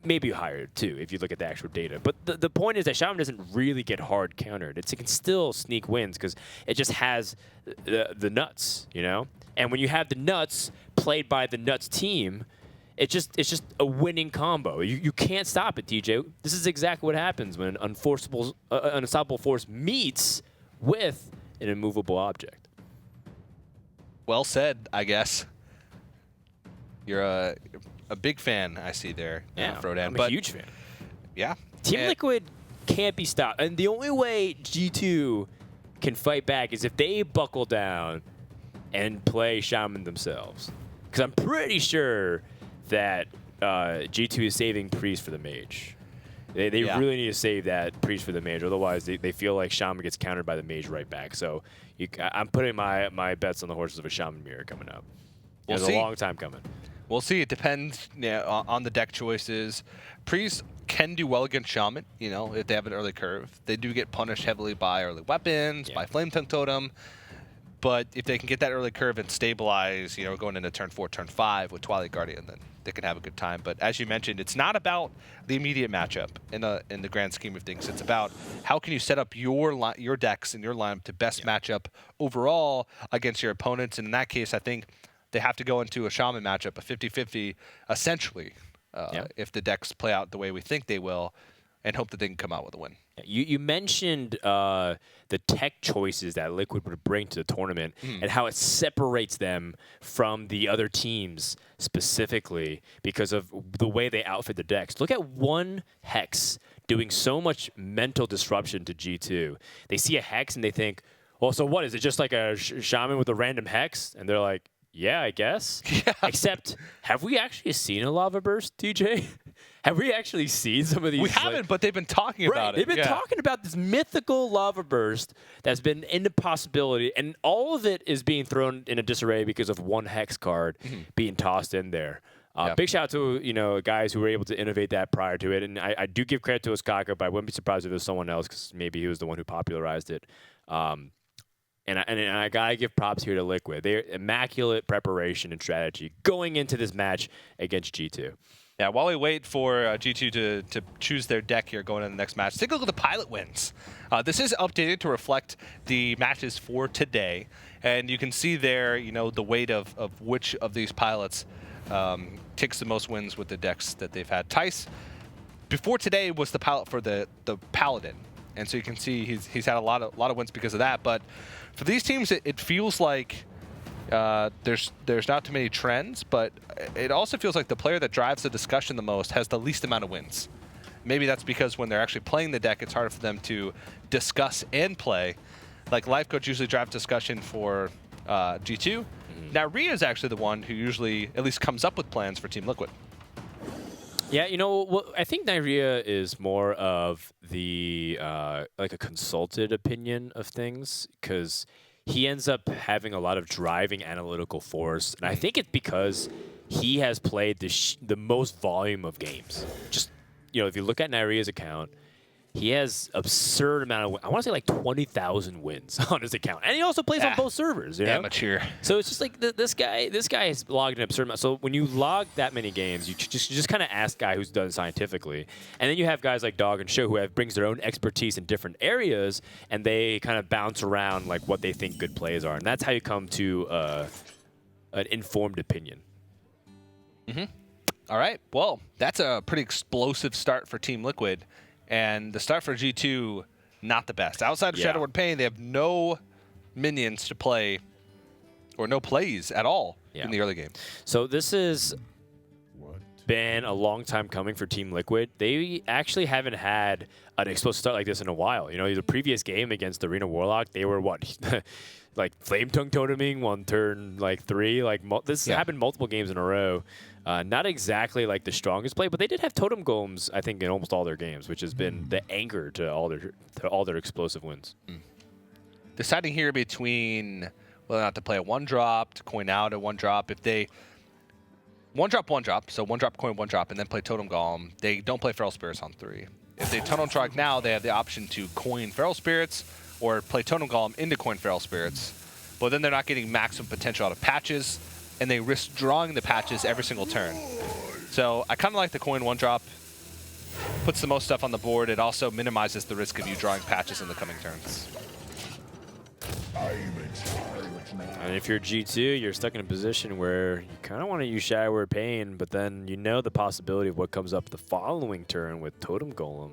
Speaker 2: Maybe higher too if you look at the actual data. But the point is that Shaman doesn't really get hard countered. It can still sneak wins because it just has the nuts, And when you have the nuts played by the nuts team, it's just a winning combo. You can't stop it, DJ. This is exactly what happens when an unstoppable force meets with an immovable object.
Speaker 1: Well said, I guess. You're a big fan, I see there, Frodan.
Speaker 2: I'm a huge fan.
Speaker 1: Yeah.
Speaker 2: Team Liquid can't be stopped. And the only way G2 can fight back is if they buckle down and play Shaman themselves. Because I'm pretty sure that G2 is saving Priest for the Mage. They really need to save that Priest for the Mage. Otherwise, they feel like Shaman gets countered by the Mage right back. So I'm putting my bets on the horses of a Shaman mirror coming up. It's a long time coming.
Speaker 1: We'll see. It depends on the deck choices. Priest can do well against Shaman, if they have an early curve. They do get punished heavily by early weapons, by Flame Tongue Totem. But if they can get that early curve and stabilize, going into turn 4, turn 5 with Twilight Guardian, then they can have a good time. But as you mentioned, it's not about the immediate matchup in the grand scheme of things. It's about how can you set up your decks and your lineup to best match up overall against your opponents. And in that case, I think they have to go into a Shaman matchup, a 50-50, essentially, if the decks play out the way we think they will, and hope that they can come out with a win.
Speaker 2: You mentioned the tech choices that Liquid would bring to the tournament and how it separates them from the other teams specifically because of the way they outfit the decks. Look at one Hex doing so much mental disruption to G2. They see a Hex and they think, well, so what? Is it just like a Shaman with a random Hex? And they're like, yeah, I guess. Yeah. Except, have we actually seen a Lava Burst, TJ? have we actually seen some of these?
Speaker 1: We haven't, but they've been talking about it.
Speaker 2: They've been talking about this mythical lava burst that's been into possibility, and all of it is being thrown in a disarray because of one hex card being tossed in there. Big shout out to guys who were able to innovate that prior to it, and I do give credit to Osaka, but I wouldn't be surprised if it was someone else because maybe he was the one who popularized it. And I gotta give props here to Liquid. They're immaculate preparation and strategy going into this match against G2.
Speaker 1: Yeah, while we wait for G2 to choose their deck here going into the next match, take a look at the pilot wins. This is updated to reflect the matches for today, and you can see there, the weight of which of these pilots takes the most wins with the decks that they've had. Tice, before today, was the pilot for the Paladin, and so you can see he's had a lot of wins because of that. But for these teams, it feels like there's not too many trends, but it also feels like the player that drives the discussion the most has the least amount of wins. Maybe that's because when they're actually playing the deck, it's harder for them to discuss and play. Like Life Coach usually drives discussion for G2. Now Rhea is actually the one who usually at least comes up with plans for Team Liquid.
Speaker 2: Yeah, I think Nyria is more of the like a consulted opinion of things because he ends up having a lot of driving analytical force, and I think it's because he has played the most volume of games. Just if you look at Nyria's account, he has absurd amount of, I want to say like 20,000 wins on his account, and he also plays on both servers.
Speaker 1: Amateur.
Speaker 2: So it's just like this guy has logged an absurd amount. So when you log that many games, you just kind of ask guy who's done scientifically, and then you have guys like Dog and Show who brings their own expertise in different areas, and they kind of bounce around like what they think good plays are, and that's how you come to an informed opinion.
Speaker 1: All right. Well, that's a pretty explosive start for Team Liquid. And the start for G2, not the best. Outside of Shadow Word Pain, they have no minions to play, or no plays at all in the early game.
Speaker 2: So this has been a long time coming for Team Liquid. They actually haven't had an explosive start like this in a while. The previous game against Arena Warlock, they were like Flame Tongue Toteming on turn 3. This happened multiple games in a row. Not exactly like the strongest play, but they did have Totem Golems, I think, in almost all their games, which has been the anchor to all their explosive wins.
Speaker 1: Deciding here between whether or not to play a 1-drop, to coin out a 1-drop. If they 1-drop, so 1-drop, coin 1-drop, and then play Totem Golem, they don't play Feral Spirits on 3. If they Tunnel Trog now, they have the option to coin Feral Spirits or play Totem Golem into coin Feral Spirits. But then they're not getting maximum potential out of patches, and they risk drawing the patches every single turn. So I kind of like the coin 1-drop. Puts the most stuff on the board. It also minimizes the risk of you drawing patches in the coming turns.
Speaker 2: And if you're G2, you're stuck in a position where you kind of want to use Shadow Word Pain, but then the possibility of what comes up the following turn with Totem Golem.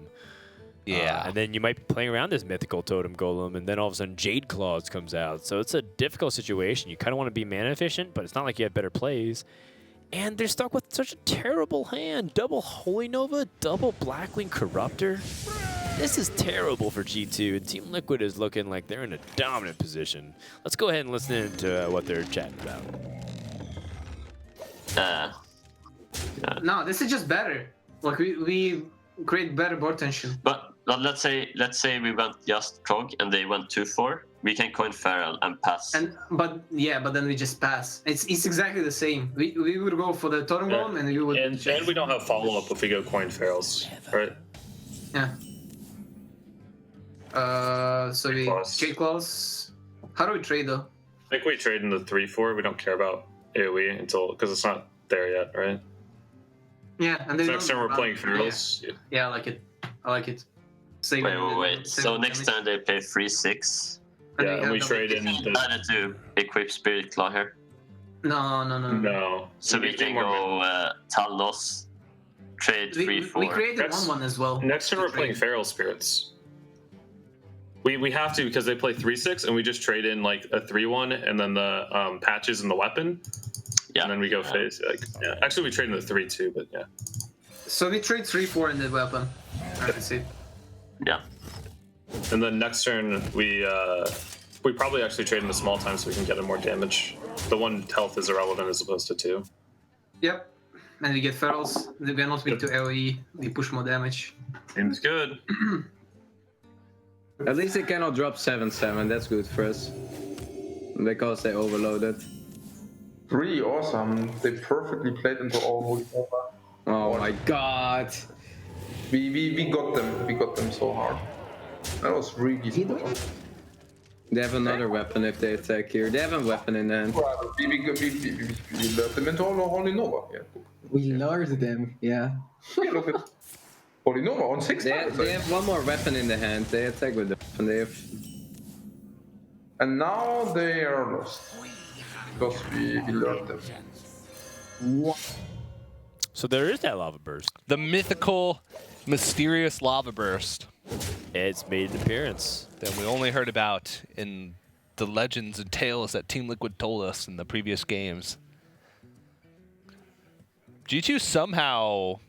Speaker 1: Yeah.
Speaker 2: And then you might be playing around this mythical Totem Golem, and then all of a sudden Jade Claws comes out. So it's a difficult situation. You kind of want to be mana efficient, but it's not like you have better plays. And they're stuck with such a terrible hand. Double Holy Nova, double Blackwing Corruptor. This is terrible for G2, and Team Liquid is looking like they're in a dominant position. Let's go ahead and listen to what they're chatting about.
Speaker 7: No, this is just better. Like we create better board tension.
Speaker 8: But let's say we went just Trog and they went 2-4. We can coin Feral and pass.
Speaker 7: But then we just pass. It's exactly the same. We would go for the Totem Golem and we would.
Speaker 6: And we don't have follow up if we go coin Ferals, right?
Speaker 7: Yeah. So we Jade Claws. How do we trade though?
Speaker 6: I think we trade in the 3-4. We don't care about AoE because it's not there yet, right?
Speaker 7: Yeah, and then
Speaker 6: next time we're playing Ferals.
Speaker 7: Yeah, I like it.
Speaker 8: Wait. So next time they play 3-6.
Speaker 6: Yeah, and we trade in
Speaker 8: the to equip Spirit Claw here.
Speaker 6: No.
Speaker 8: So we can go Talnos, trade 3-4.
Speaker 7: We created 1-1 as well.
Speaker 6: Next turn we're playing Feral Spirits. We have to because they play 3-6 and we just trade in like a 3-1 and then the patches and the weapon. Yeah. And then we go phase. Actually, we trade in the 3-2, but yeah.
Speaker 7: So we trade 3-4 in the weapon. I see.
Speaker 8: Yeah.
Speaker 6: And then next turn we probably actually trade in the small time so we can get in more damage. The 1 health is irrelevant as opposed to 2.
Speaker 7: Yep. and we get ferals. We are not weak to AoE. We push more damage.
Speaker 6: Seems good.
Speaker 5: At least they cannot drop 7/7. That's good for us. Because they overloaded.
Speaker 3: Really awesome. They perfectly played into our holy nova.
Speaker 5: Oh my god.
Speaker 3: We got them. We got them so hard. That was really fun.
Speaker 5: They have another weapon if they attack here. They have a weapon in hand.
Speaker 3: We lured them into our holy nova. Yeah.
Speaker 4: We lured them, yeah.
Speaker 3: Yeah, look at holy nova on 6 times.
Speaker 5: They have one more weapon in the hand. They attack with the weapon. They have...
Speaker 3: And now they are lost. Because we lured them.
Speaker 2: So there is that lava burst.
Speaker 1: The mythical, mysterious lava burst
Speaker 2: It's made an appearance.
Speaker 1: that we only heard about in the legends and tales that Team Liquid told us in the previous games. G2 somehow,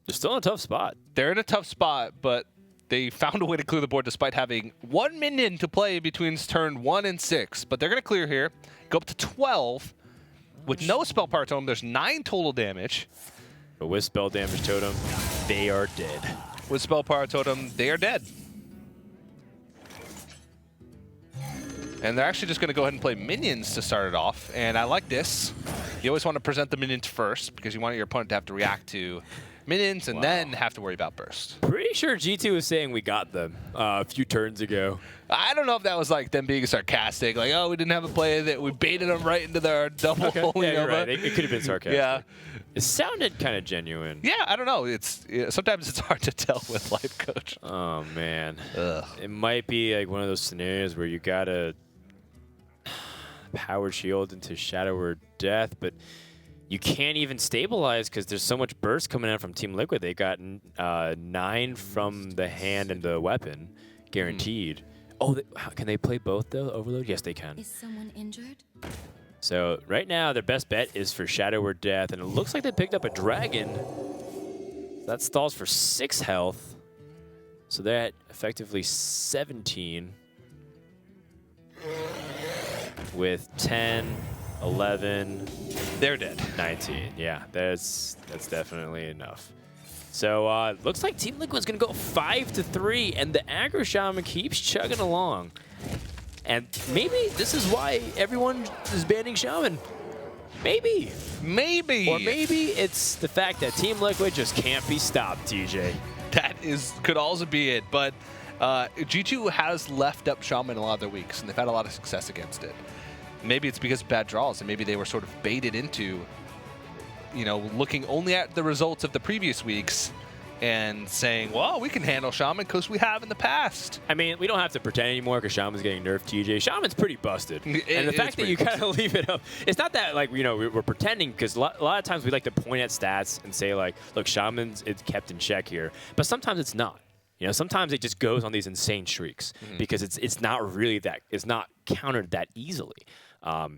Speaker 2: They're still in a tough spot.
Speaker 1: they're in a tough spot, but they found a way to clear the board despite having 1 minion to play between turn 1 and 6. But they're going to clear here, go up to 12 with no spell power totem. There's 9 total damage.
Speaker 2: But with spell damage totem, they are dead.
Speaker 1: With spell power totem, they are dead. And they're actually just going to go ahead and play minions to start it off. And I like this. You always want to present the minions first because you want your opponent to have to react to minions and then have to worry about burst.
Speaker 2: Pretty sure G2 was saying we got them a few turns ago.
Speaker 1: I don't know if that was like them being sarcastic, like, oh, we didn't have a play that we baited them right into their double.
Speaker 2: Okay. Yeah, you're right. It could have been sarcastic.
Speaker 1: Yeah.
Speaker 2: It sounded kind of genuine.
Speaker 1: Yeah, I don't know. Sometimes it's hard to tell with life coach.
Speaker 2: Oh, man.
Speaker 1: Ugh.
Speaker 2: It might be like one of those scenarios where you got to power shield into Shadow or Death, but you can't even stabilize because there's so much burst coming out from Team Liquid. They got 9 from the hand and the weapon, guaranteed. Oh, can they play both though? Overload? Yes, they can.
Speaker 9: Is someone injured?
Speaker 2: So right now, their best bet is for Shadow or Death, and it looks like they picked up a dragon. That stalls for 6 health. So they're at effectively 17. With 10, 11,
Speaker 1: They're dead.
Speaker 2: 19. Yeah, that's definitely enough. So looks like Team Liquid's gonna go 5-3, and the aggro shaman keeps chugging along. And maybe this is why everyone is banning shaman. Maybe.
Speaker 1: Maybe.
Speaker 2: Or maybe it's the fact that Team Liquid just can't be stopped, TJ.
Speaker 1: That could also be it, but G2 has left up Shaman a lot of their weeks, and they've had a lot of success against it. Maybe it's because of bad draws, and maybe they were sort of baited into, looking only at the results of the previous weeks and saying, well, we can handle Shaman because we have in the past.
Speaker 2: I mean, we don't have to pretend anymore because Shaman's getting nerfed, TJ. Shaman's pretty busted. And the fact that you kind of leave it up, it's not that, like, we're pretending, because a lot of times we like to point at stats and say, like, look, Shaman's kept in check here. But sometimes it's not. Sometimes it just goes on these insane streaks because it's not really that, it's not countered that easily.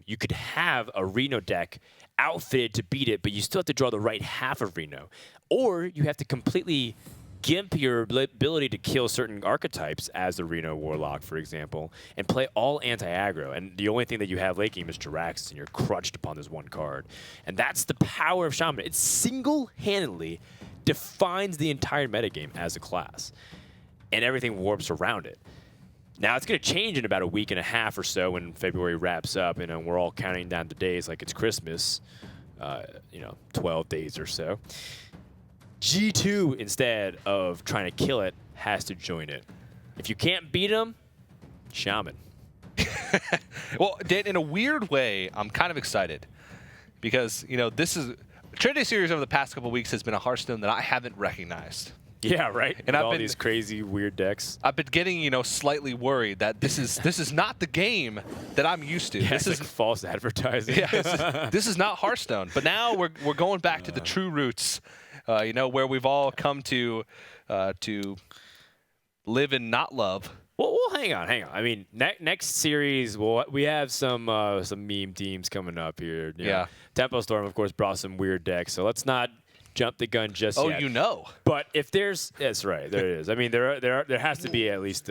Speaker 2: You could have a Reno deck outfitted to beat it, but you still have to draw the right half of Reno. Or you have to completely gimp your ability to kill certain archetypes, as the Reno Warlock, for example, and play all anti-aggro. And the only thing that you have late game is Jiraxis, and you're crunched upon this one card. And that's the power of Shaman. It single-handedly defines the entire metagame as a class, and everything warps around it. Now, it's going to change in about a week and a half or so when February wraps up, and we're all counting down the days like it's Christmas, 12 days or so. G2, instead of trying to kill it, has to join it. If you can't beat them, Shaman.
Speaker 1: Well, Dan, in a weird way, I'm kind of excited because, this is Trinity Series over the past couple of weeks has been a Hearthstone that I haven't recognized.
Speaker 2: Yeah, right.
Speaker 1: And
Speaker 2: I've been these crazy weird decks.
Speaker 1: I've been getting, slightly worried that this is not the game that I'm used to.
Speaker 2: Yeah,
Speaker 1: this is
Speaker 2: like false advertising.
Speaker 1: Yeah, this is not Hearthstone. But now we're going back to the true roots, where we've all come to live and not love.
Speaker 2: Well, hang on. I mean, next series, we have some meme teams coming up here.
Speaker 1: Yeah.
Speaker 2: Tempo Storm, of course, brought some weird decks, so let's not jump the gun just yet. But if that's right, there it is. I mean, there has to be at least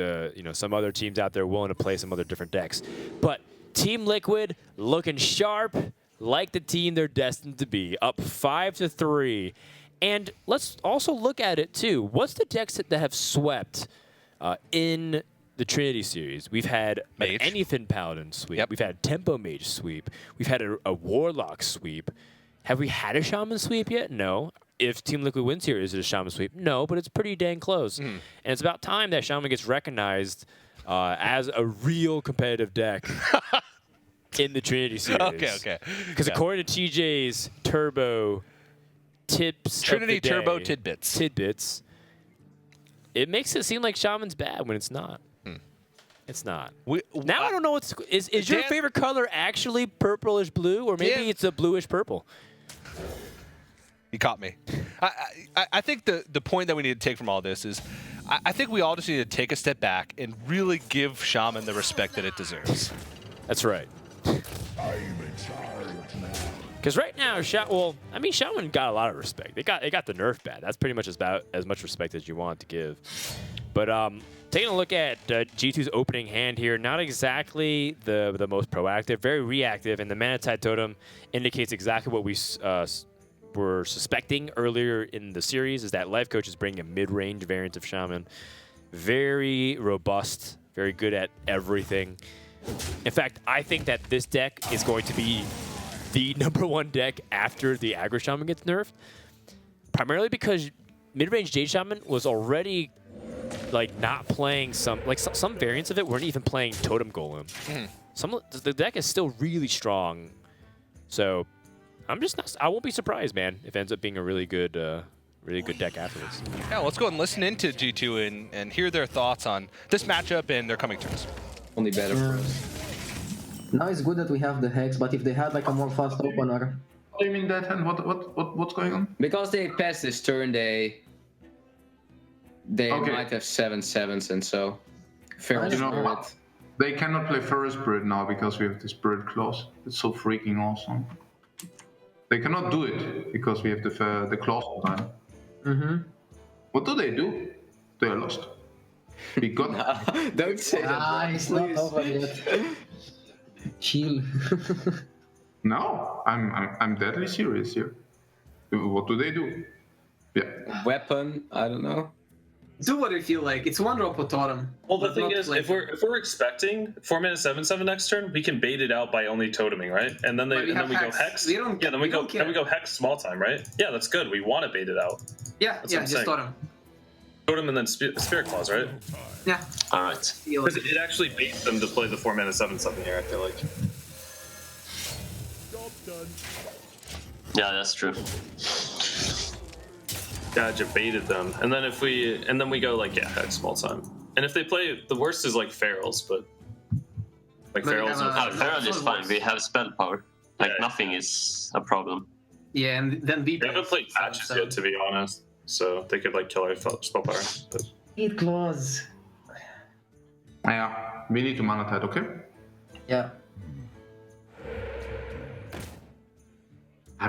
Speaker 2: some other teams out there willing to play some other different decks. But Team Liquid looking sharp, like the team they're destined to be, up 5-3. And let's also look at it too. What's the decks that have swept in the Trinity Series? We've had an
Speaker 1: Mage.
Speaker 2: Anyfin Paladin sweep.
Speaker 1: Yep.
Speaker 2: We've had a Tempo Mage sweep. We've had a Warlock sweep. Have we had a Shaman sweep yet? No. If Team Liquid wins here, is it a Shaman sweep? No, but it's pretty dang close. And it's about time that Shaman gets recognized as a real competitive deck in the Trinity Series.
Speaker 1: Okay.
Speaker 2: Because according to TJ's Turbo tips,
Speaker 1: Trinity
Speaker 2: of the day,
Speaker 1: Turbo tidbits, it makes it seem like Shaman's bad when it's not. It's not. Now I don't know what's is your Dan-
Speaker 2: favorite color actually purplish blue, or maybe
Speaker 1: Dan-
Speaker 2: it's a bluish purple.
Speaker 1: You caught me. I think the point that we need to take from all this is I think we all just need to take a step back and really give Shaman the respect that it deserves.
Speaker 2: That's right. Because right now, Shaman got a lot of respect. They got the nerf bad. That's pretty much about as much respect as you want to give. But taking a look at G2's opening hand here, not exactly the most proactive, very reactive, and the Mana Tide Totem indicates exactly what we were suspecting earlier in the series, is that Life Coach is bringing a mid-range variant of Shaman. Very robust, very good at everything. In fact, I think that this deck is going to be the #1 deck after the Aggro Shaman gets nerfed, primarily because mid-range Jade Shaman was already not playing some variants of it weren't even playing Totem Golem. The deck is still really strong, so I won't be surprised, man, if it ends up being a really good deck afterwards.
Speaker 1: Yeah, let's go and listen into G2 and hear their thoughts on this matchup and their coming turns.
Speaker 5: Only better for us.
Speaker 4: Now it's good that we have the Hex, but if they had like a more fast opener.
Speaker 3: What do you mean that hand? What's going on?
Speaker 5: Because they passed this turn, they
Speaker 3: Okay.
Speaker 5: might have 7/7s, and so fair
Speaker 3: You know
Speaker 5: spirit.
Speaker 3: what? They cannot play First Spirit now because we have the Spirit Clause. It's so freaking awesome. They cannot do it because we have the clause line. What do? They are lost. We got
Speaker 5: Don't say that. Rob,
Speaker 4: It's not
Speaker 5: please.
Speaker 4: over yet. Chill.
Speaker 3: No, I'm deadly serious here. What do? Yeah.
Speaker 5: Weapon, I don't know.
Speaker 7: Do what you feel like. It's one drop of totem.
Speaker 6: Well, the
Speaker 7: But
Speaker 6: thing
Speaker 7: not
Speaker 6: is,
Speaker 7: like-
Speaker 6: if we're expecting 4-mana 7/7 next turn, we can bait it out by only toteming, right? And then
Speaker 7: But we have
Speaker 6: go
Speaker 7: Hex.
Speaker 6: hex.
Speaker 7: We don't-
Speaker 6: yeah, then
Speaker 7: we
Speaker 6: we go
Speaker 7: don't care.
Speaker 6: hex small time, right? Yeah, that's good. We want to bait it out.
Speaker 7: Yeah,
Speaker 6: That's what
Speaker 7: yeah,
Speaker 6: I'm
Speaker 7: just
Speaker 6: saying.
Speaker 7: totem.
Speaker 6: Totem and then Spirit Claws, right?
Speaker 7: Yeah.
Speaker 8: All right.
Speaker 7: Feel
Speaker 6: Because
Speaker 7: it.
Speaker 6: it actually baits them to play the 4-mana 7/7 here. I feel like.
Speaker 10: Job done.
Speaker 8: Yeah, that's true.
Speaker 6: Gotcha, baited them, and then we go hex small time. And if they play, the worst is ferals, but
Speaker 7: But we
Speaker 6: ferals.
Speaker 7: have
Speaker 8: Oh,
Speaker 7: a-
Speaker 8: Feral is fine. We have spell power.
Speaker 6: Yeah.
Speaker 8: Nothing is a problem.
Speaker 7: Yeah, and then we
Speaker 6: They haven't played patches yet, to be honest. So they could kill our spell power. But
Speaker 4: It close.
Speaker 3: Yeah. We need to Mana Tide, okay?
Speaker 4: Yeah.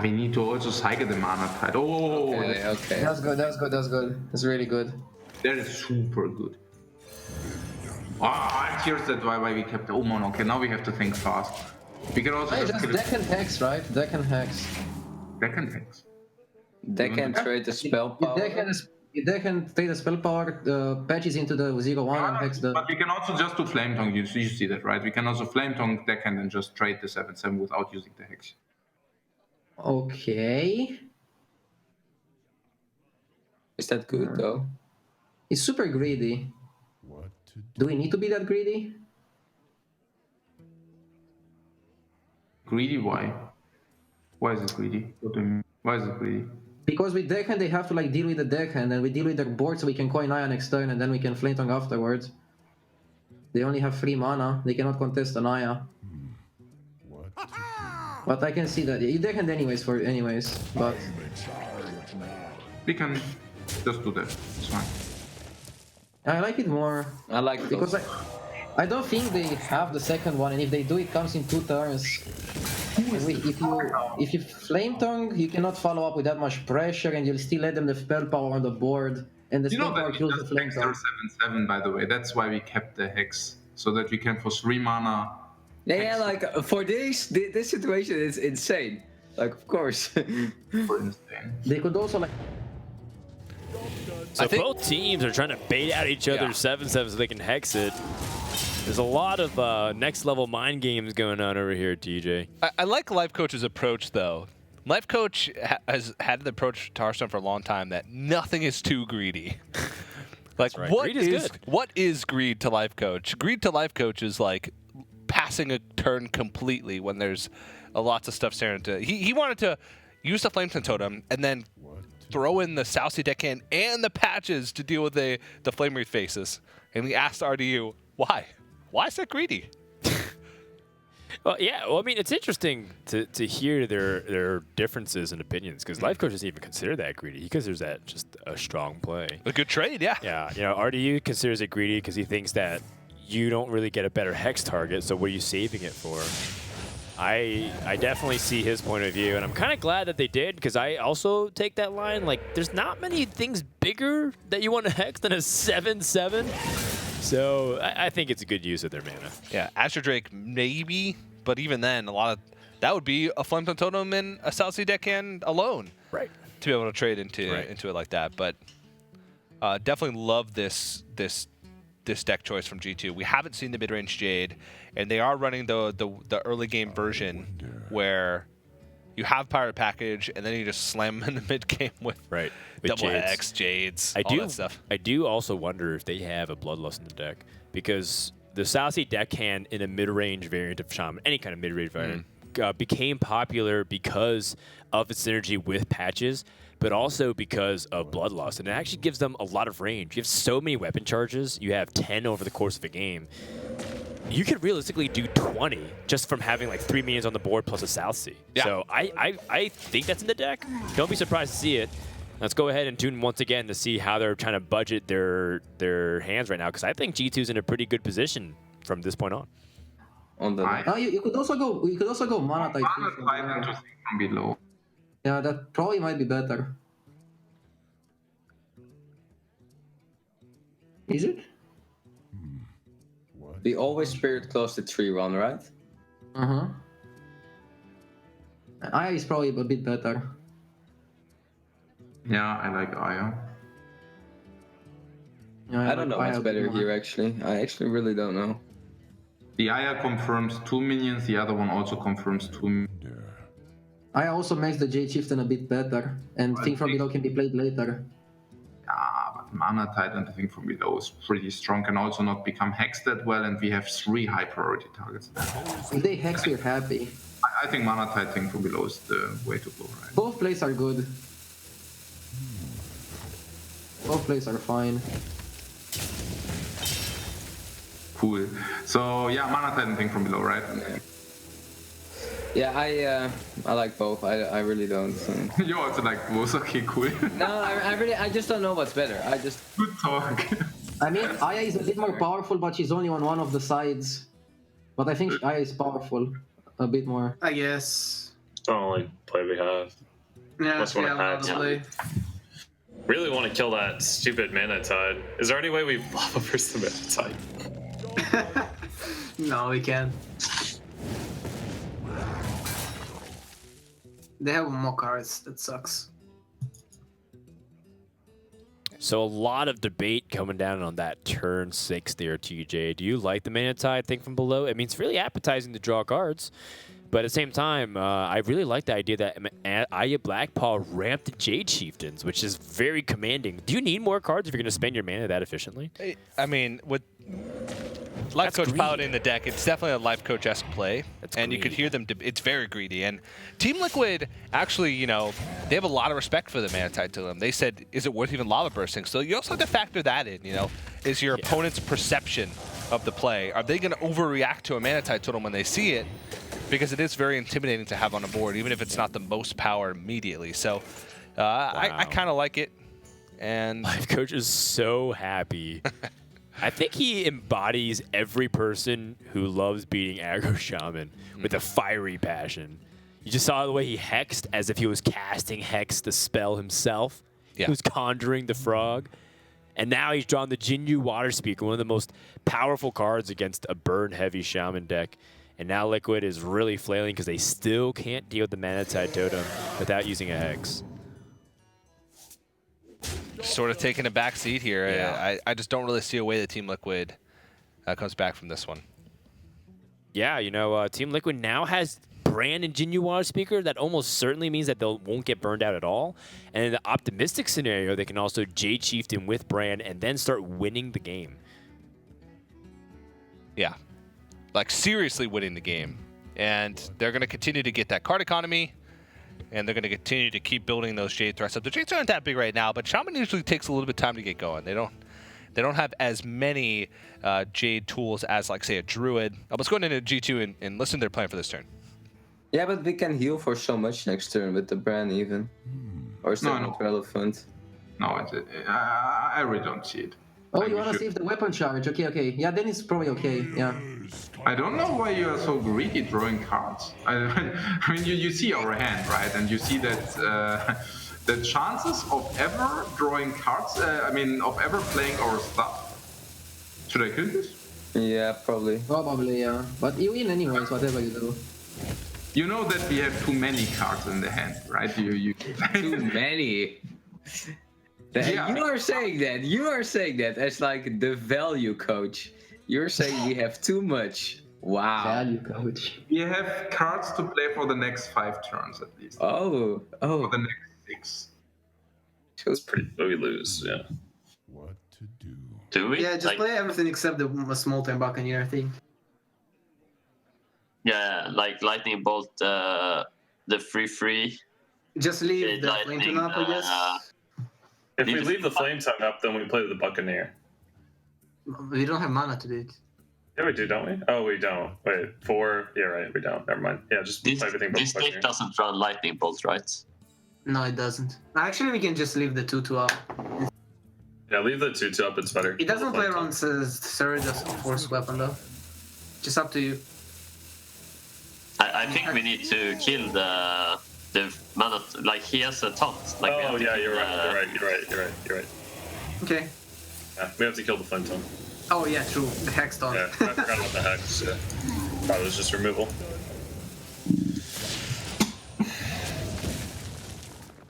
Speaker 3: We need to also cycle the Mana Tide. Oh,
Speaker 5: Okay.
Speaker 4: That's good. That's really good.
Speaker 3: that is super good. I'm curious that's why we kept the Omen. Okay, now we have to think fast. We can also
Speaker 4: Hey,
Speaker 3: just
Speaker 4: just
Speaker 3: kill
Speaker 4: deck and Hex, right? Deck and Hex.
Speaker 3: Deck and Hex.
Speaker 5: They can trade the spell
Speaker 4: If
Speaker 5: power.
Speaker 4: they can take the spell power, patches into the 0/1 and Hex the.
Speaker 3: But we can also just do Flame Tongue. You see that, right? We can also Flame Tongue deckhand and just trade the 7/7 without using the Hex.
Speaker 4: Okay.
Speaker 5: Is that good though?
Speaker 4: It's super greedy.
Speaker 10: What to do?
Speaker 4: Do we need to be that greedy?
Speaker 3: Greedy? Why? Why is it greedy? What do you mean? Why is it greedy?
Speaker 4: Because with deckhand they have to deal with the deckhand, and we deal with their board so we can coin Aya next turn and then we can flame tongue afterwards. They only have 3 mana. They cannot contest an Aya.
Speaker 10: What?
Speaker 4: But I can see that. Yeah, you deckhand anyways. But
Speaker 3: We can just do that. It's fine.
Speaker 4: I like it more
Speaker 5: I like
Speaker 4: because
Speaker 5: those.
Speaker 4: I don't think they have the second one, and if they do, it comes in 2 turns. If you flame tongue, you cannot follow up with that much pressure, and you'll still let them the spell power on the board, and the
Speaker 3: You
Speaker 4: spell
Speaker 3: know
Speaker 4: power
Speaker 3: that
Speaker 4: kills
Speaker 3: we
Speaker 4: the
Speaker 3: just
Speaker 4: flame
Speaker 3: Hex our
Speaker 4: tongue.
Speaker 3: 7/7, by the way. That's why we kept the Hex. So that we can for 3 mana
Speaker 5: Yeah, like for this situation is insane. Like, of course.
Speaker 3: Super insane.
Speaker 4: They could also like.
Speaker 2: So
Speaker 1: I think-
Speaker 2: both teams are trying to bait out each other's 7/7 so they can hex it. There's a lot of next level mind games going on over here, TJ.
Speaker 1: I like Life Coach's approach, though. Life Coach has had the approach to Hearthstone for a long time that nothing is too greedy. Like,
Speaker 2: right.
Speaker 1: what
Speaker 2: Greed is good.
Speaker 1: what is greed to Life Coach? Greed to Life Coach is like passing a turn completely when there's lots of stuff staring to. He wanted to use the Flamestone Totem and then throw in the Sousy deckhand and the patches to deal with the Flame Wreath faces. And we asked RDU, why? Why is that greedy?
Speaker 2: Well, yeah. Well, I mean, it's interesting to hear their differences and opinions because Life Coach doesn't even consider that greedy. He considers that just a strong play.
Speaker 1: A good trade, yeah.
Speaker 2: Yeah, RDU considers it greedy because he thinks that you don't really get a better hex target, so what are you saving it for? I definitely see his point of view, and I'm kind of glad that they did because I also take that line. Like, there's not many things bigger that you want to hex than a 7/7. So I think it's a good use of their mana.
Speaker 1: Yeah, Azure Drake maybe, but even then, that would be a Flamestone Totem and a Sousy deckhand alone.
Speaker 2: Right.
Speaker 1: To be able to trade into it like that, but definitely love this deck choice from G2. We haven't seen the mid-range Jade, and they are running the early game version where you have Pirate Package, and then you just slam them in the mid game with double
Speaker 2: Jades.
Speaker 1: X, Jades,
Speaker 2: I
Speaker 1: all that stuff.
Speaker 2: I do also wonder if they have a Bloodlust in the deck because the Sousy deckhand in a mid-range variant of Shaman, any kind of mid-range variant, became popular because of its synergy with patches, but also because of Bloodlust. And it actually gives them a lot of range. You have so many weapon charges. You have 10 over the course of a game. You could realistically do 20 just from having like 3 minions on the board plus a South Sea.
Speaker 1: Yeah.
Speaker 2: So I think that's in the deck. Don't be surprised to see it. Let's go ahead and tune once again to see how they're trying to budget their hands right now, because I think G2's in a pretty good position from this point on.
Speaker 5: On the
Speaker 4: Oh, you could also go Mana Type.
Speaker 3: Mana Titan to think from below.
Speaker 4: Yeah, that probably might be better. Is it?
Speaker 10: What?
Speaker 5: we always spirit close to 3-1, right?
Speaker 4: Uh-huh. Aya is probably a bit better.
Speaker 3: Yeah, I like Aya.
Speaker 4: Yeah,
Speaker 5: I don't know
Speaker 4: like
Speaker 5: what's
Speaker 4: Aya
Speaker 5: better
Speaker 4: more.
Speaker 5: here, actually. I actually really don't know.
Speaker 3: The Aya confirms 2 minions, the other one also confirms 2 minions.
Speaker 4: Aya also makes the Jade Chieftain a bit better, and Think From Below can be played later.
Speaker 3: Yeah, but Mana Titan to think from below is pretty strong, can also not become hexed that well, and we have 3 high priority targets there.
Speaker 4: If they hex, we're happy.
Speaker 3: I think Mana Titan from below is the way to go, right?
Speaker 4: Both plays are good. Both plays are fine.
Speaker 3: Cool. So yeah, Mana Titan thing from below, right?
Speaker 5: Yeah, I like both. I really don't.
Speaker 3: You also like both, okay, cool.
Speaker 5: No, I just don't know what's better. I just
Speaker 3: Good talk.
Speaker 4: I mean, Aya is a bit more powerful, but she's only on one of the sides. But I think Aya is powerful a bit more.
Speaker 7: I guess.
Speaker 6: It's the only play we have.
Speaker 7: Yeah,
Speaker 6: That's what I had,
Speaker 7: honestly.
Speaker 6: Really want to kill that stupid Mana Tide. Is there any way we lava burst the Mana Tide?
Speaker 7: No, we can't. They have more cards. That sucks.
Speaker 2: So a lot of debate coming down on that turn 6 there, TJ. Do you like the Mana Tide thing from below? I mean, it's really appetizing to draw cards. But at the same time, I really like the idea that Aya Blackpaw ramped the Jade Chieftains, which is very commanding. Do you need more cards if you're going to spend your mana that efficiently?
Speaker 1: I mean, with Life
Speaker 2: That's
Speaker 1: Coach
Speaker 2: greedy.
Speaker 1: Paladin in the deck, it's definitely a Life Coach-esque play.
Speaker 2: That's
Speaker 1: and you could
Speaker 2: greedy.
Speaker 1: hear them, it's very greedy. And Team Liquid, actually, you know, they have a lot of respect for the Mana Tide to them. They said, is it worth even lava bursting? So you also have to factor that in, you know. Is your opponent's perception of the play, are they going to overreact to a Mana Tide totem when they see it? Because it is very intimidating to have on a board, even if it's not the most power immediately. So I kind of like it. And
Speaker 2: Life Coach is so happy. I think he embodies every person who loves beating aggro shaman with a fiery passion. You just saw the way he hexed as if he was casting Hex, the spell himself.
Speaker 1: Yeah.
Speaker 2: He was conjuring the frog. And now he's drawn the Jinyu Water Speaker, one of the most powerful cards against a burn-heavy shaman deck. And now Liquid is really flailing because they still can't deal with the Mana Tide Totem without using a Hex.
Speaker 1: Sort of taking a back seat here.
Speaker 2: Yeah.
Speaker 1: I just don't really see a way that Team Liquid comes back from this one.
Speaker 2: Yeah, you know, Team Liquid now has Brand and Jinyu Water Speaker. That almost certainly means that they won't get burned out at all. And in the optimistic scenario, they can also Jade Chieftain with Brand and then start winning the game.
Speaker 1: Yeah. Like, seriously winning the game. And they're going to continue to get that card economy, and they're going to continue to keep building those Jade threats up. The Jades aren't that big right now, but Shaman usually takes a little bit of time to get going. They don't have as many Jade tools as, like, say, a Druid. Let's go into G2 and listen to their plan for this turn.
Speaker 5: Yeah, but we can heal for so much next turn with the Brand even. Or is that not relevant?
Speaker 3: No, I really don't see it.
Speaker 4: Oh,
Speaker 3: Like,
Speaker 4: you
Speaker 3: we
Speaker 4: want to
Speaker 3: should-
Speaker 4: save the weapon charge? Okay. Yeah, then it's probably okay. Yeah.
Speaker 3: I don't know why you are so greedy drawing cards. I mean, you see our hand, right? And you see that the chances of ever drawing cards, of ever playing our stuff. Should I kill this?
Speaker 5: Yeah, probably.
Speaker 4: Probably, yeah. But you win anyways, whatever you do.
Speaker 3: You know that we have too many cards in the hand, right? You
Speaker 5: Too many.
Speaker 3: Yeah.
Speaker 5: You are saying that. You are saying that as like the value coach. You're saying we have too much. Wow.
Speaker 4: Value coach.
Speaker 3: We have cards to play for the next 5 turns at least.
Speaker 5: Oh.
Speaker 3: For the next 6.
Speaker 6: It's pretty. We lose. Yeah.
Speaker 10: What to do?
Speaker 8: Do we?
Speaker 7: Yeah, just
Speaker 8: Like,
Speaker 7: play everything except the small time Buccaneer, I think.
Speaker 8: yeah, like Lightning Bolt, the 3/3.
Speaker 7: Just leave the
Speaker 8: Lightning,
Speaker 7: flame tune up, I guess.
Speaker 6: If we leave the flame tongue up, then we play the Buccaneer.
Speaker 7: We don't have mana to do it.
Speaker 6: Yeah, we do, don't we? Oh, we don't. Wait, 4. Yeah, right. We don't. Never mind. Yeah, just
Speaker 8: This,
Speaker 6: play everything but
Speaker 8: this
Speaker 6: the
Speaker 8: deck
Speaker 6: Buccaneer.
Speaker 8: doesn't run Lightning Bolt, right?
Speaker 7: No, it doesn't. Actually, we can just leave the 2-2 up.
Speaker 6: Yeah, leave the 2/2 up. It's better.
Speaker 7: It doesn't play
Speaker 6: Flame
Speaker 7: around third as a force weapon, though. Just up to you.
Speaker 8: I think we need to kill the mana. Like, he has a taunt. Like, we have
Speaker 6: Oh,
Speaker 8: to
Speaker 6: yeah,
Speaker 8: kill
Speaker 6: you're right.
Speaker 8: the-
Speaker 6: You're right.
Speaker 7: Okay.
Speaker 6: Yeah, we have to kill the flame tongue.
Speaker 7: Oh, yeah, true. The Hex Dawn.
Speaker 6: Yeah, I forgot about the hex. Yeah. Thought it was just removal.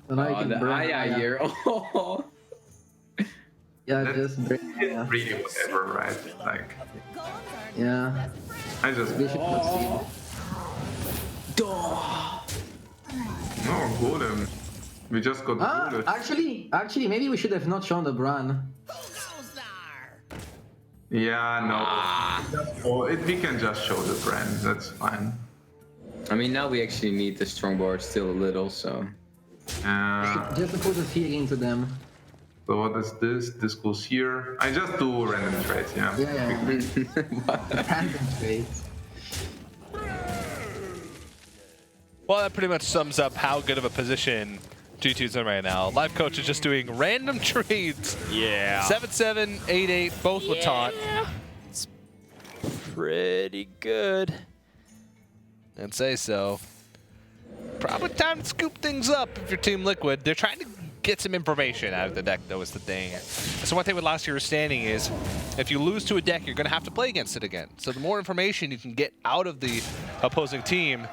Speaker 4: So now you
Speaker 5: Oh,
Speaker 4: can
Speaker 5: the
Speaker 4: burn
Speaker 5: Aya here. Oh.
Speaker 4: Yeah, just break.
Speaker 3: It's
Speaker 4: Yeah.
Speaker 3: really whatever, right? Like,
Speaker 4: Yeah.
Speaker 3: I just
Speaker 4: We should proceed.
Speaker 3: no golem. We just got bullet.
Speaker 4: Actually, maybe we should have not shown the Bran.
Speaker 3: Yeah, no. We can just show the brand. That's fine.
Speaker 5: I mean, now we actually need the strong board still a little, so.
Speaker 4: Just to put the fear into them.
Speaker 3: So what is this? This goes here. I just do random trades, yeah.
Speaker 4: Yeah. Random trades.
Speaker 1: Well, that pretty much sums up how good of a position G2's in right now. Life Coach is just doing random trades.
Speaker 2: Yeah.
Speaker 1: 7-7, 8-8, both with taunt.
Speaker 2: It's pretty good.
Speaker 1: And say so. Probably time to scoop things up if you're Team Liquid. They're trying to get some information out of the deck, though, is the thing. So one thing with last year's standing is if you lose to a deck, you're going to have to play against it again. So the more information you can get out of the opposing team,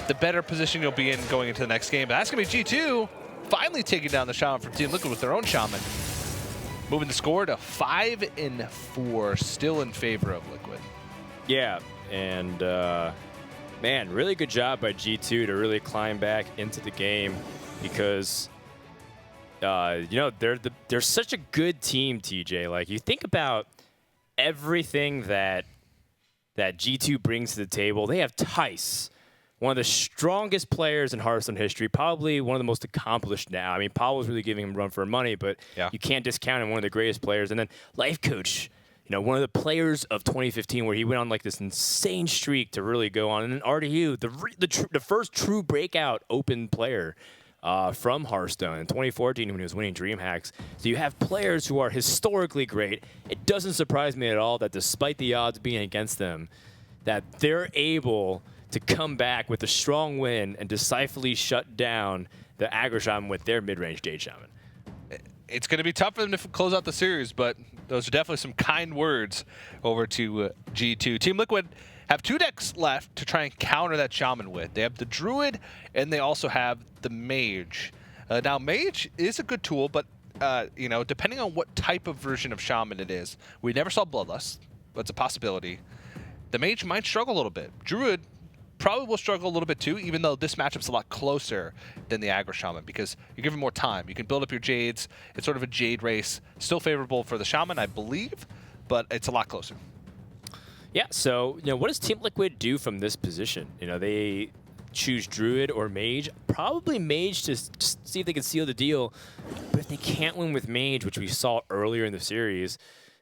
Speaker 1: the better position you'll be in going into the next game. But that's going to be G2 finally taking down the Shaman from Team Liquid with their own Shaman. Moving the score to 5-4, still in favor of Liquid.
Speaker 2: Yeah, and man, really good job by G2 to really climb back into the game because you know, they're such a good team, TJ. Like, you think about everything that G2 brings to the table. They have Tice, one of the strongest players in Hearthstone history, probably one of the most accomplished now. I mean, Pablo's really giving him a run for money, but
Speaker 1: Yeah.
Speaker 2: you can't discount him, one of the greatest players. And then Life Coach, you know, one of the players of 2015 where he went on like this insane streak to really go on. And then RDU, the first true breakout open player from Hearthstone in 2014 when he was winning DreamHacks. So you have players who are historically great. It doesn't surprise me at all that despite the odds being against them, that they're able to come back with a strong win and decisively shut down the Aggro Shaman with their mid-range Jade Shaman.
Speaker 1: It's going to be tough for them to close out the series, but those are definitely some kind words over to G2. Team Liquid have 2 decks left to try and counter that Shaman with. They have the Druid, and they also have the Mage. Now, Mage is a good tool, but you know, depending on what type of version of Shaman it is, we never saw Bloodlust, but it's a possibility. The Mage might struggle a little bit. Druid probably will struggle a little bit too, even though this matchup's a lot closer than the aggro Shaman because you're given more time. You can build up your Jades. It's sort of a Jade race. Still favorable for the Shaman, I believe, but it's a lot closer.
Speaker 2: Yeah, so, you know, what does Team Liquid do from this position? You know, they choose Druid or Mage. Probably Mage to just see if they can seal the deal. But if they can't win with Mage, which we saw earlier in the series,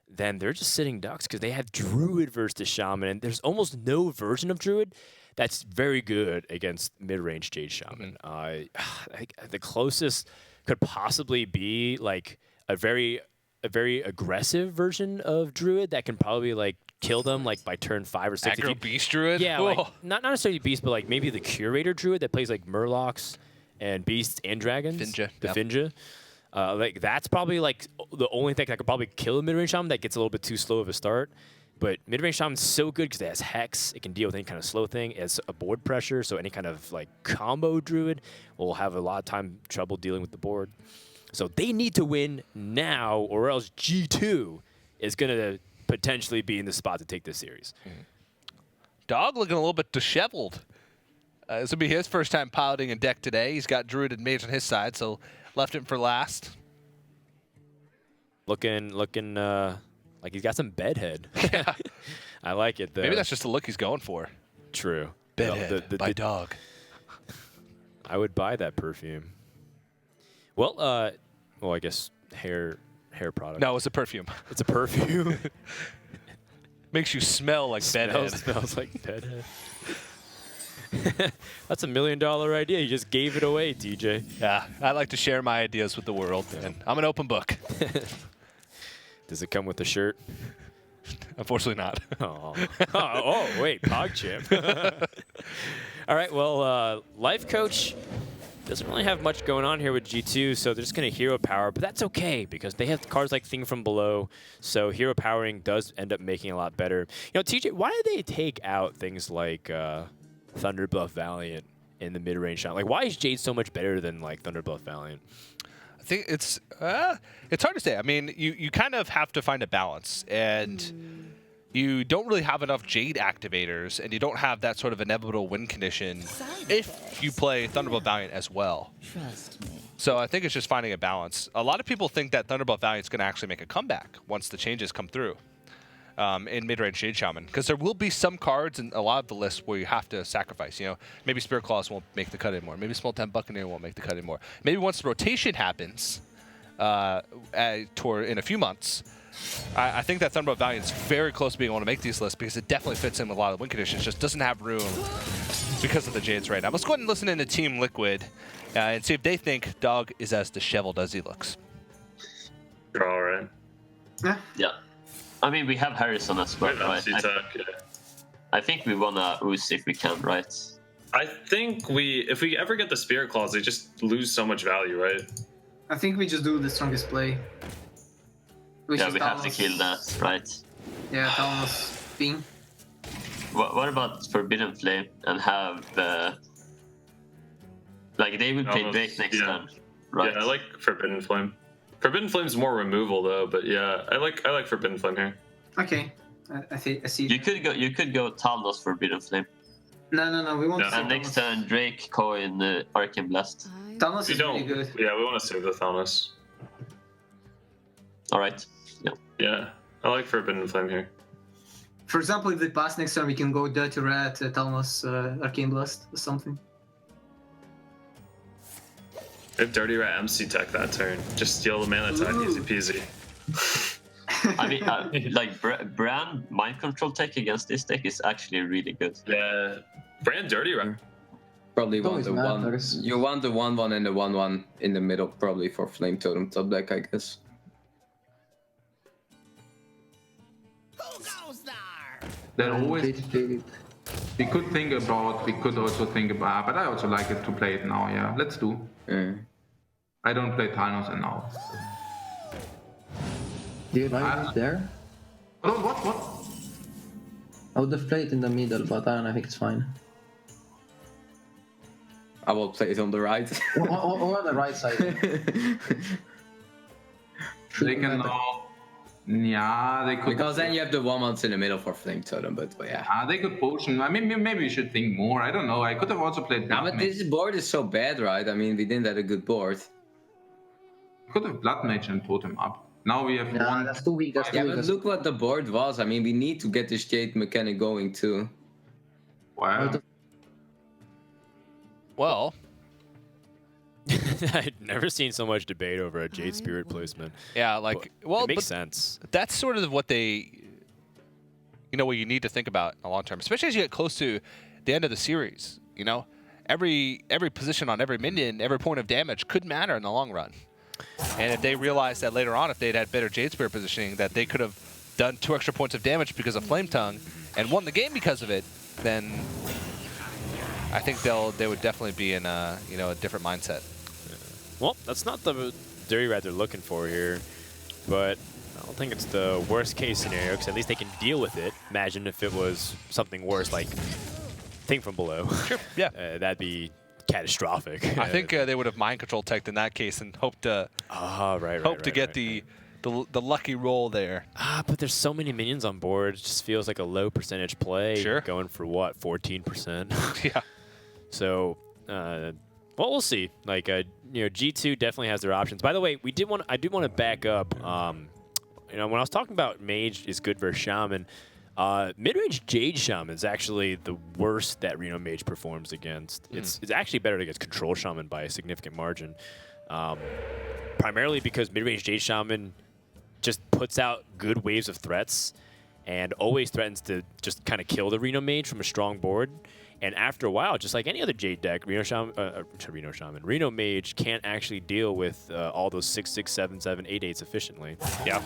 Speaker 2: then they're just sitting ducks because they have Druid versus the Shaman. And there's almost no version of Druid that's very good against mid-range Jade Shaman. The closest could possibly be like a very aggressive version of Druid that can probably like kill them like by turn 5 or 6.
Speaker 1: Aggro Beast Druid?
Speaker 2: Yeah, like, not necessarily Beast, but like maybe the Curator Druid that plays like Murlocs and Beasts and Dragons.
Speaker 1: Finja.
Speaker 2: The
Speaker 1: Yep.
Speaker 2: Finja. Like that's probably like the only thing that could probably kill a mid-range Shaman that gets a little bit too slow of a start. But mid-range Shaman's so good because it has Hex. It can deal with any kind of slow thing. It has a board pressure, so any kind of like combo Druid will have a lot of trouble dealing with the board. So they need to win now, or else G2 is going to potentially be in the spot to take this series.
Speaker 1: Dog looking a little bit disheveled. This will be his first time piloting a deck today. He's got Druid and Mage on his side, so left him for last.
Speaker 2: Looking like he's got some bedhead.
Speaker 1: Yeah.
Speaker 2: I like it, though.
Speaker 1: Maybe that's just the look he's going for.
Speaker 2: True.
Speaker 1: Bedhead by Dog.
Speaker 2: I would buy that perfume. Well, I guess hair product.
Speaker 1: No, it's a perfume.
Speaker 2: It's a perfume.
Speaker 1: Makes you smell like bedhead.
Speaker 2: Smells like bedhead. That's $1 million idea. You just gave it away, TJ.
Speaker 1: Yeah, I like to share my ideas with the world, and I'm an open book.
Speaker 2: Does it come with a shirt?
Speaker 1: Unfortunately not.
Speaker 2: Oh, wait, PogChamp. All right, well, Life Coach doesn't really have much going on here with G2, so they're just going to hero power, but that's okay because they have cards like Thing from Below, so hero powering does end up making it a lot better. You know, TJ, why did they take out things like Thunderbuff Valiant in the mid-range shot? Like, why is Jade so much better than like Thunderbuff Valiant?
Speaker 1: I think it's hard to say. I mean, you kind of have to find a balance, and you don't really have enough Jade activators, and you don't have that sort of inevitable win condition if you play Thunderbolt Valiant as well.
Speaker 9: Trust me.
Speaker 1: So I think it's just finding a balance. A lot of people think that Thunderbolt Valiant is going to actually make a comeback once the changes come through in mid-range Jade Shaman, because there will be some cards in a lot of the lists where you have to sacrifice. You know, maybe Spirit Claws won't make the cut anymore. Maybe Small Time Buccaneer won't make the cut anymore. Maybe once the rotation happens in a few months, I think that Thunderbolt Valiant is very close to being able to make these lists because it definitely fits in with a lot of the win conditions. Just doesn't have room because of the Jades right now. Let's go ahead and listen in to Team Liquid and see if they think Dog is as disheveled as he looks.
Speaker 6: You're all right.
Speaker 8: Yeah. I mean, we have Harrison as well, right? I think we want to Ooze if we can, right?
Speaker 6: I think if we ever get the Spirit Claws, they just lose so much value, right?
Speaker 7: I think we just do the strongest play.
Speaker 8: Yeah, we have to kill that, right?
Speaker 7: Yeah, Talon's Ping.
Speaker 8: What about Forbidden Flame and have like they will play Drake next turn, right?
Speaker 6: Yeah, I like Forbidden Flame. Forbidden Flame's more removal though, but yeah, I like Forbidden Flame here.
Speaker 7: Okay, I see.
Speaker 8: You could go Talnos Forbidden Flame.
Speaker 7: No, we want to.
Speaker 8: And next turn Drake coin Arcane Blast.
Speaker 7: Talnos is really good.
Speaker 6: Yeah, we want to save the Talnos.
Speaker 8: All right. Yeah.
Speaker 6: Yeah, I like Forbidden Flame here.
Speaker 7: For example, if they pass next turn, we can go Dirty Rat, Talnos, Arcane Blast, or something.
Speaker 6: If Dirty Rat MC tech that turn, just steal the mana tide, easy peasy.
Speaker 8: I mean, like Brand Mind Control tech against this deck is actually really good.
Speaker 6: Yeah, Brand Dirty Rat.
Speaker 5: Probably want
Speaker 4: Always
Speaker 5: the one.
Speaker 4: matters.
Speaker 5: You want the 1/1 and the 1/1 in the middle, probably for Flame Totem top deck, I guess.
Speaker 3: There always we could also think about, but I also like it to play it now. Yeah, let's do. I don't play Thanos now.
Speaker 4: Do you like it there?
Speaker 3: What?
Speaker 4: I would have played it in the middle, but I don't know, I think it's fine.
Speaker 5: I will play it on the right.
Speaker 4: or on the right side.
Speaker 3: They can now. Yeah, they could.
Speaker 5: Because then you have the 1-1s in the middle for Flame Totem, but yeah.
Speaker 3: They could potion. I mean, maybe we should think more. I don't know. I could have also played.
Speaker 5: Nah, but this board is so bad, right? I mean, we didn't have a good board.
Speaker 3: Could have Blood Mage and Totem up. Now we have one.
Speaker 4: That's too weak. That's too
Speaker 5: Yeah,
Speaker 4: weak.
Speaker 5: but look what the board was. I mean, we need to get this Jade mechanic going too.
Speaker 3: Wow.
Speaker 1: Well,
Speaker 2: I'd never seen so much debate over a Jade Spirit placement.
Speaker 1: yeah, like, well,
Speaker 2: It makes
Speaker 1: but
Speaker 2: sense.
Speaker 1: that's sort of what they, what you need to think about in the long term, especially as you get close to the end of the series. Every position on every minion, every point of damage could matter in the long run. And if they realized that later on, if they'd had better Jade Spirit positioning, that they could have done 2 extra points of damage because of Flame Tongue and won the game because of it, then I think they would definitely be in a different mindset.
Speaker 2: Well, that's not the Dirty Rat they're looking for here, but I don't think it's the worst case scenario, because at least they can deal with it. Imagine if it was something worse, like Thing from Below.
Speaker 1: Sure, yeah.
Speaker 2: That'd be catastrophic.
Speaker 1: I think they would have mind control teched in that case and hoped to get the lucky roll there.
Speaker 2: But there's so many minions on board. It just feels like a low percentage play.
Speaker 1: Sure.
Speaker 2: Going for what, 14%?
Speaker 1: Yeah.
Speaker 2: So, well, we'll see. Like, G2 definitely has their options. By the way, I do want to back up. When I was talking about Mage is good versus Shaman, mid-range Jade Shaman is actually the worst that Reno Mage performs against. It's actually better against Control Shaman by a significant margin. Primarily because mid-range Jade Shaman just puts out good waves of threats and always threatens to just kind of kill the Reno Mage from a strong board. And after a while, just like any other Jade deck, Reno Mage can't actually deal with all those 6/6, 7/7, 8/8s efficiently.
Speaker 1: Yeah.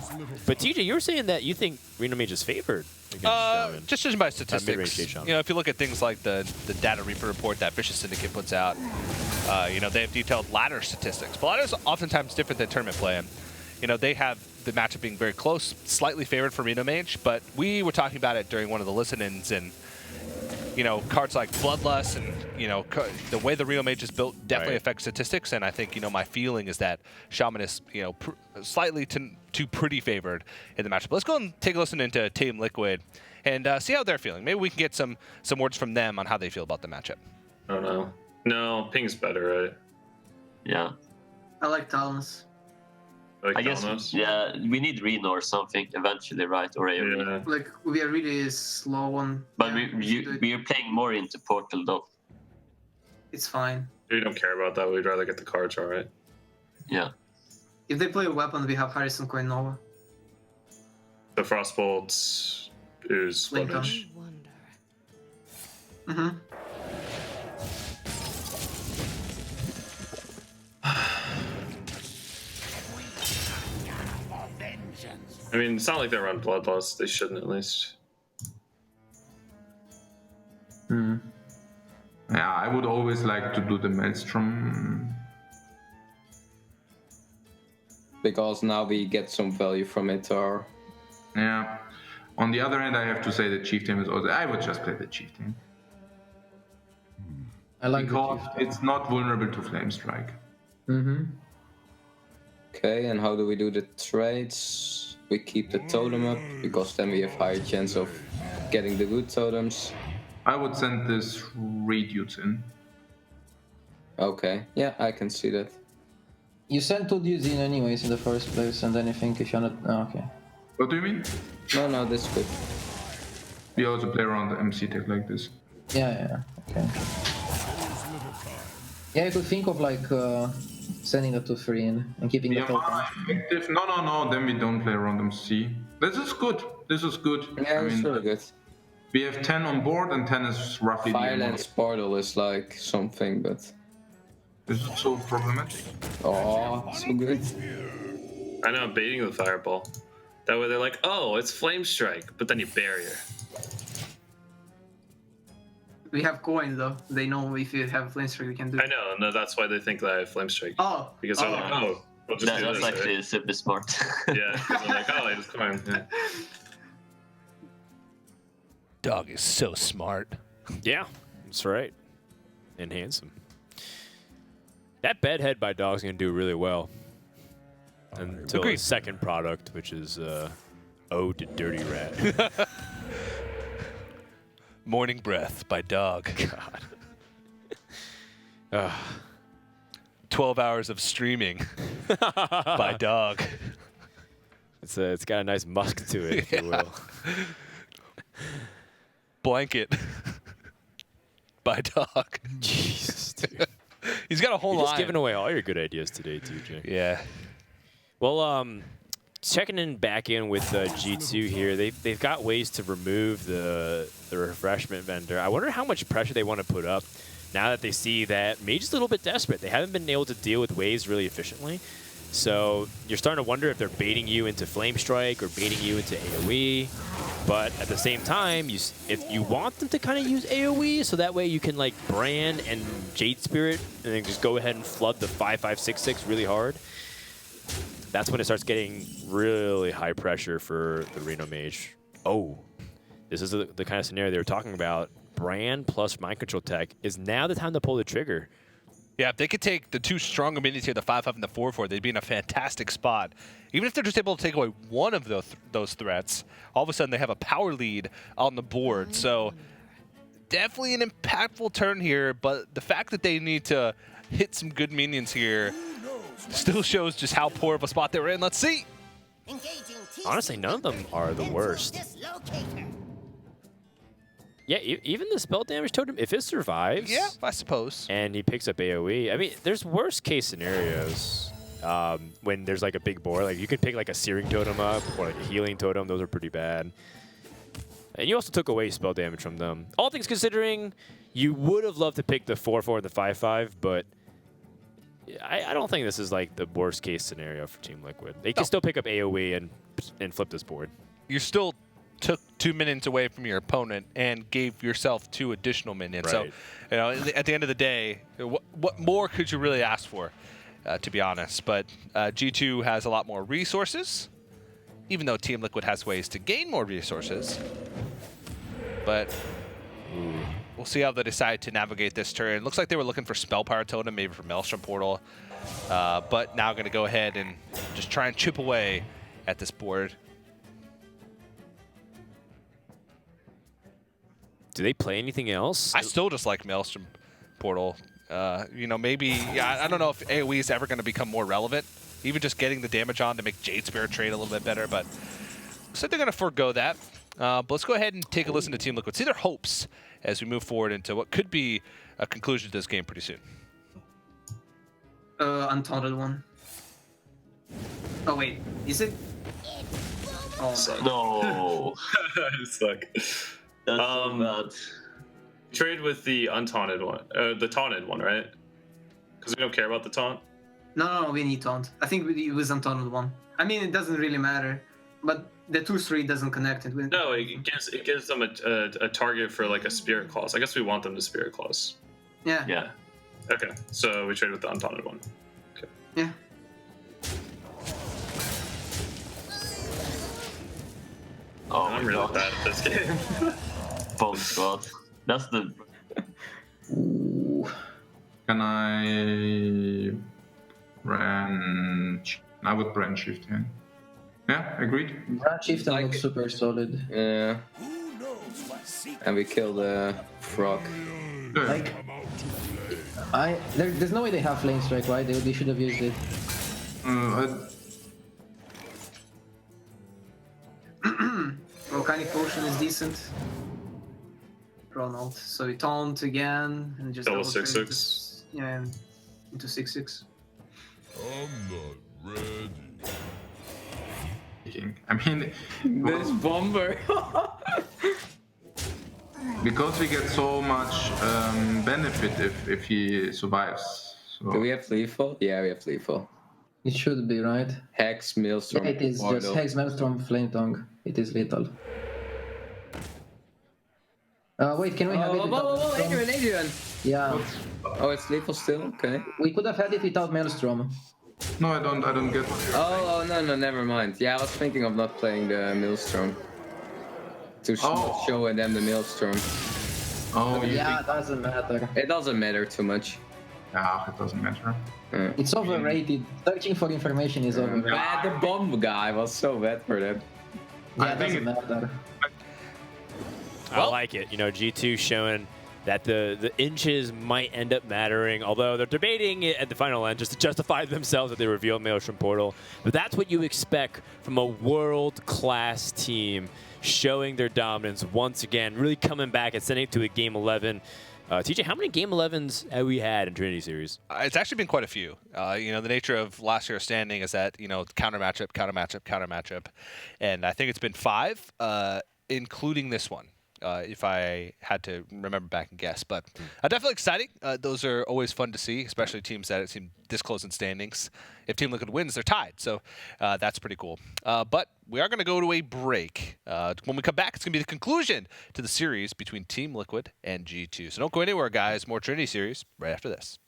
Speaker 2: But TJ, you were saying that you think Reno Mage is favored against Shaman.
Speaker 1: Just judging by
Speaker 2: Mid-range Jade
Speaker 1: statistics.
Speaker 2: Shaman.
Speaker 1: If you look at things like the Data Reaper report that Vicious Syndicate puts out, they have detailed ladder statistics. But ladder is oftentimes different than tournament play. And, they have the matchup being very close, slightly favored for Reno Mage. But we were talking about it during one of the listen-ins, and cards like Bloodlust and, the way the Reno Mage is built definitely affects statistics. And I think, my feeling is that Shaman is, slightly too pretty favored in the matchup. Let's go and take a listen into Team Liquid and see how they're feeling. Maybe we can get some words from them on how they feel about the matchup.
Speaker 6: I don't know. No, Ping's better, right?
Speaker 8: Yeah.
Speaker 7: I like Talons.
Speaker 8: I guess, yeah, we need Reno or something eventually, right? Or AoE.
Speaker 6: Yeah.
Speaker 7: Like, we are really slow on...
Speaker 8: But
Speaker 7: yeah,
Speaker 8: we are playing more into Portal, though.
Speaker 7: It's fine.
Speaker 6: We don't care about that. We'd rather get the cards, all right?
Speaker 8: Yeah.
Speaker 7: If they play a weapon, we have Hearthstone Coin Nova.
Speaker 6: The Frostbolt is
Speaker 7: Lincoln.
Speaker 6: Sludge.
Speaker 7: Mm-hmm.
Speaker 6: I mean, it's not like they run Bloodlust. They shouldn't, at least.
Speaker 3: Yeah, I would always like to do the Maelstrom.
Speaker 5: Because now we get some value from it, or...
Speaker 3: Yeah. On the other hand, I have to say the Chieftain is also... I would just play the Chieftain.
Speaker 4: I like
Speaker 3: because it's not vulnerable to Flame Strike.
Speaker 5: Okay, and how do we do the trades? We keep the totem up, because then we have higher chance of getting the good totems.
Speaker 3: I would send this 3 dudes in.
Speaker 5: Okay, yeah, I can see that.
Speaker 4: You sent 2 dudes in anyways in the first place, and then you think if you're not... Oh, okay.
Speaker 3: What do you mean?
Speaker 5: No, that's good.
Speaker 3: We also play around the MC tech like this.
Speaker 4: Yeah, okay. Yeah, you could think of like sending the 2-3 in and keeping the token.
Speaker 3: Effective. No, then we don't play around MC. This is good.
Speaker 5: Yeah, it's really good.
Speaker 3: We have 10 on board, and 10 is roughly
Speaker 5: Firelands Portal is like something, but...
Speaker 3: This is so problematic.
Speaker 5: Oh, so good.
Speaker 6: I know, I'm baiting the Fireball. That way they're like, oh, it's Flame Strike, but then you barrier.
Speaker 7: We have coin though. They know if you have Flame Strike, we can do it.
Speaker 6: I know, no, that's why they think that I have Flame Strike.
Speaker 7: Oh.
Speaker 6: Because they're like, oh, we'll just do
Speaker 8: That's
Speaker 6: this.
Speaker 8: actually
Speaker 6: Right?
Speaker 8: super smart.
Speaker 6: Yeah, because they're like, oh, I just coin. Yeah.
Speaker 1: Dog is so smart.
Speaker 2: Yeah, that's right. And handsome. That bedhead by Dog's going to do really well. Until
Speaker 1: Agreed.
Speaker 2: his second product, which is Ode to Dirty Rat.
Speaker 1: Morning Breath by Dog.
Speaker 2: God.
Speaker 1: 12 hours of streaming by Dog.
Speaker 2: It's got a nice musk to it, if you will.
Speaker 1: Blanket by Dog.
Speaker 2: Jesus, dude.
Speaker 1: He's got a whole
Speaker 2: You're
Speaker 1: line.
Speaker 2: just giving away all your good ideas today, TJ.
Speaker 1: Yeah.
Speaker 2: Well, checking in back in with G2 here, they've got ways to remove the refreshment vendor. I wonder how much pressure they want to put up now that they see that Mage is a little bit desperate. They haven't been able to deal with waves really efficiently. So you're starting to wonder if they're baiting you into Flame Strike or baiting you into AoE. But at the same time, if you want them to kind of use AoE, so that way you can like Brand and Jade Spirit and then just go ahead and flood the 5/5/6/6 really hard. That's when it starts getting really high pressure for the Reno Mage. Oh, this is the kind of scenario they were talking about. Brand plus Mind Control Tech is now the time to pull the trigger.
Speaker 1: Yeah, if they could take the two stronger minions here, the 5/5 and the 4/4, they'd be in a fantastic spot. Even if they're just able to take away one of those threats, all of a sudden they have a power lead on the board. So definitely an impactful turn here, but the fact that they need to hit some good minions here still shows just how poor of a spot they were in. Let's see.
Speaker 2: Honestly, none of them are the worst. Yeah, even the spell damage totem, if it survives,
Speaker 1: Yeah, I suppose.
Speaker 2: and he picks up AoE, I mean, there's worst case scenarios when there's like a big board. Like you could pick like a Searing Totem up or like a Healing Totem. Those are pretty bad. And you also took away spell damage from them. All things considering, you would have loved to pick the 4/4 and the 5/5, but I don't think this is like the worst case scenario for Team Liquid. They can still pick up AoE and flip this board.
Speaker 1: You still took 2 minions away from your opponent and gave yourself 2 additional minions.
Speaker 2: Right.
Speaker 1: So, you know, at the end of the day, what more could you really ask for, to be honest? But G2 has a lot more resources, even though Team Liquid has ways to gain more resources. But we'll see how they decide to navigate this turn. Looks like they were looking for Spell Power Totem, maybe for Maelstrom Portal. But now going to go ahead and just try and chip away at this board.
Speaker 2: Do they play anything else?
Speaker 1: I still just like Maelstrom Portal. You know, maybe, yeah, I don't know if AoE is ever going to become more relevant. Even just getting the damage on to make Jade Spirit trade a little bit better, but so they're going to forego that. But let's go ahead and take a listen to Team Liquid. See their hopes as we move forward into what could be a conclusion to this game pretty soon.
Speaker 7: Untaunted one. Oh wait, is it? Oh
Speaker 8: No.
Speaker 6: I suck.
Speaker 8: That's so bad.
Speaker 6: Trade with the untaunted one, the taunted one, right? Because we don't care about the taunt.
Speaker 7: No, we need taunt. I think it was untaunted one. I mean, it doesn't really matter, but the 2/3 doesn't connect it with.
Speaker 6: No, it gives them a target for like a spirit clause. I guess we want them to spirit clause.
Speaker 7: Yeah.
Speaker 8: Yeah.
Speaker 6: Okay, so we trade with the untaunted one. Okay.
Speaker 7: Yeah.
Speaker 8: Oh
Speaker 6: I'm
Speaker 8: my
Speaker 6: really
Speaker 8: god.
Speaker 6: bad at this game.
Speaker 8: Bomb squad. That's the.
Speaker 3: Ooh. Can I branch? I would branch shift in. Yeah, agreed.
Speaker 4: Branch Chieftain
Speaker 5: Like-
Speaker 4: looks super solid.
Speaker 5: Yeah. And we kill the frog.
Speaker 4: Like, there's no way they have Flame Strike, right? They should have used it.
Speaker 7: Volcanic Potion is decent. Ronald. So we taunt again and just
Speaker 6: Double
Speaker 7: double trade
Speaker 6: 6/6.
Speaker 7: Yeah, into 6/6.
Speaker 10: I'm not ready.
Speaker 3: I mean,
Speaker 5: This bomber.
Speaker 3: because we get so much benefit if he survives. So.
Speaker 5: Do we have lethal? Yeah, we have lethal.
Speaker 4: It should be, right?
Speaker 5: Hex, Maelstrom,
Speaker 4: Yeah, it is
Speaker 5: Portal.
Speaker 4: just Hex, Maelstrom, Flame Tongue. It is lethal. Wait, can we have it
Speaker 5: Oh,
Speaker 4: without
Speaker 5: whoa,
Speaker 4: Maelstrom?
Speaker 5: Adrian!
Speaker 4: Yeah,
Speaker 5: Oh, it's lethal still? Okay.
Speaker 4: we could have had it without Maelstrom.
Speaker 3: No, I don't get.
Speaker 5: Oh, no, never mind. Yeah, I was thinking of not playing the Maelstrom. to show and then the Maelstrom.
Speaker 3: Oh,
Speaker 4: Yeah, it doesn't matter.
Speaker 5: It doesn't matter too much.
Speaker 3: Yeah, it doesn't matter.
Speaker 4: It's overrated. Searching for information is overrated.
Speaker 5: The bomb guy was so bad for that.
Speaker 4: Yeah, it doesn't matter.
Speaker 2: I like it. You know, G2 showing that the inches might end up mattering, although they're debating it at the final end just to justify themselves that they revealed Maelstrom Portal. But that's what you expect from a world-class team showing their dominance once again, really coming back and sending it to a Game 11. TJ, how many Game 11s have we had in Trinity Series?
Speaker 1: It's actually been quite a few. You know, the nature of last year's standing is that, you know, counter matchup, counter matchup, counter matchup. And I think it's been 5, including this one. If I had to remember back and guess. But definitely exciting. Those are always fun to see, especially teams that seem this close in standings. If Team Liquid wins, they're tied. So that's pretty cool. But we are going to go to a break. When we come back, it's going to be the conclusion to the series between Team Liquid and G2. So don't go anywhere, guys. More Trinity Series right after this.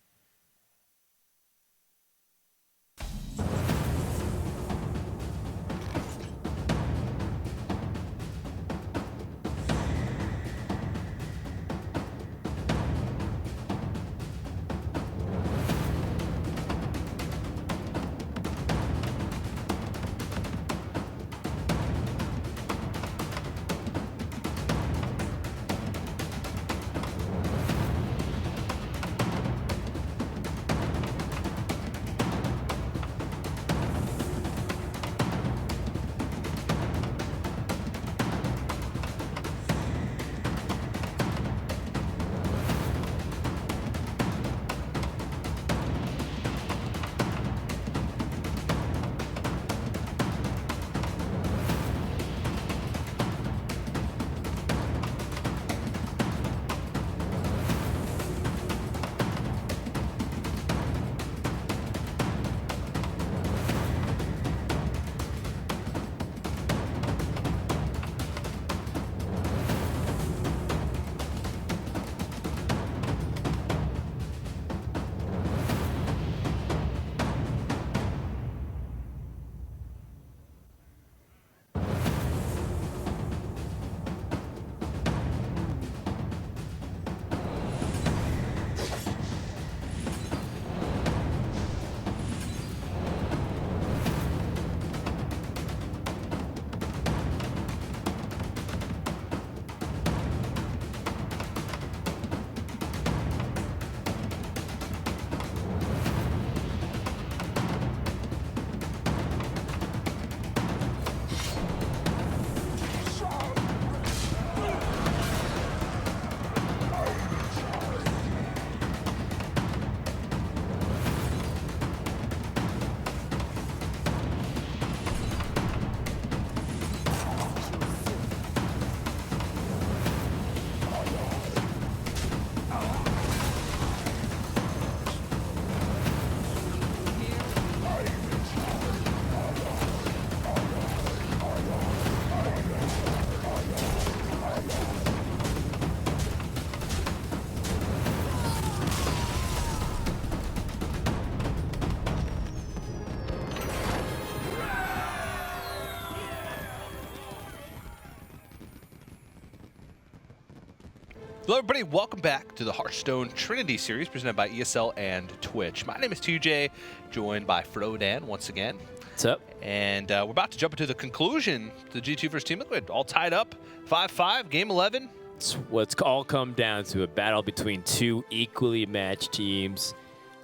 Speaker 1: Hello, everybody. Welcome back to the Hearthstone Trinity Series presented by ESL and Twitch. My name is TJ, joined by Frodan once again.
Speaker 2: What's up?
Speaker 1: And we're about to jump into the conclusion to G2 versus Team Liquid. All tied up, 5-5, Game 11.
Speaker 2: It's what's all come down to a battle between two equally matched teams.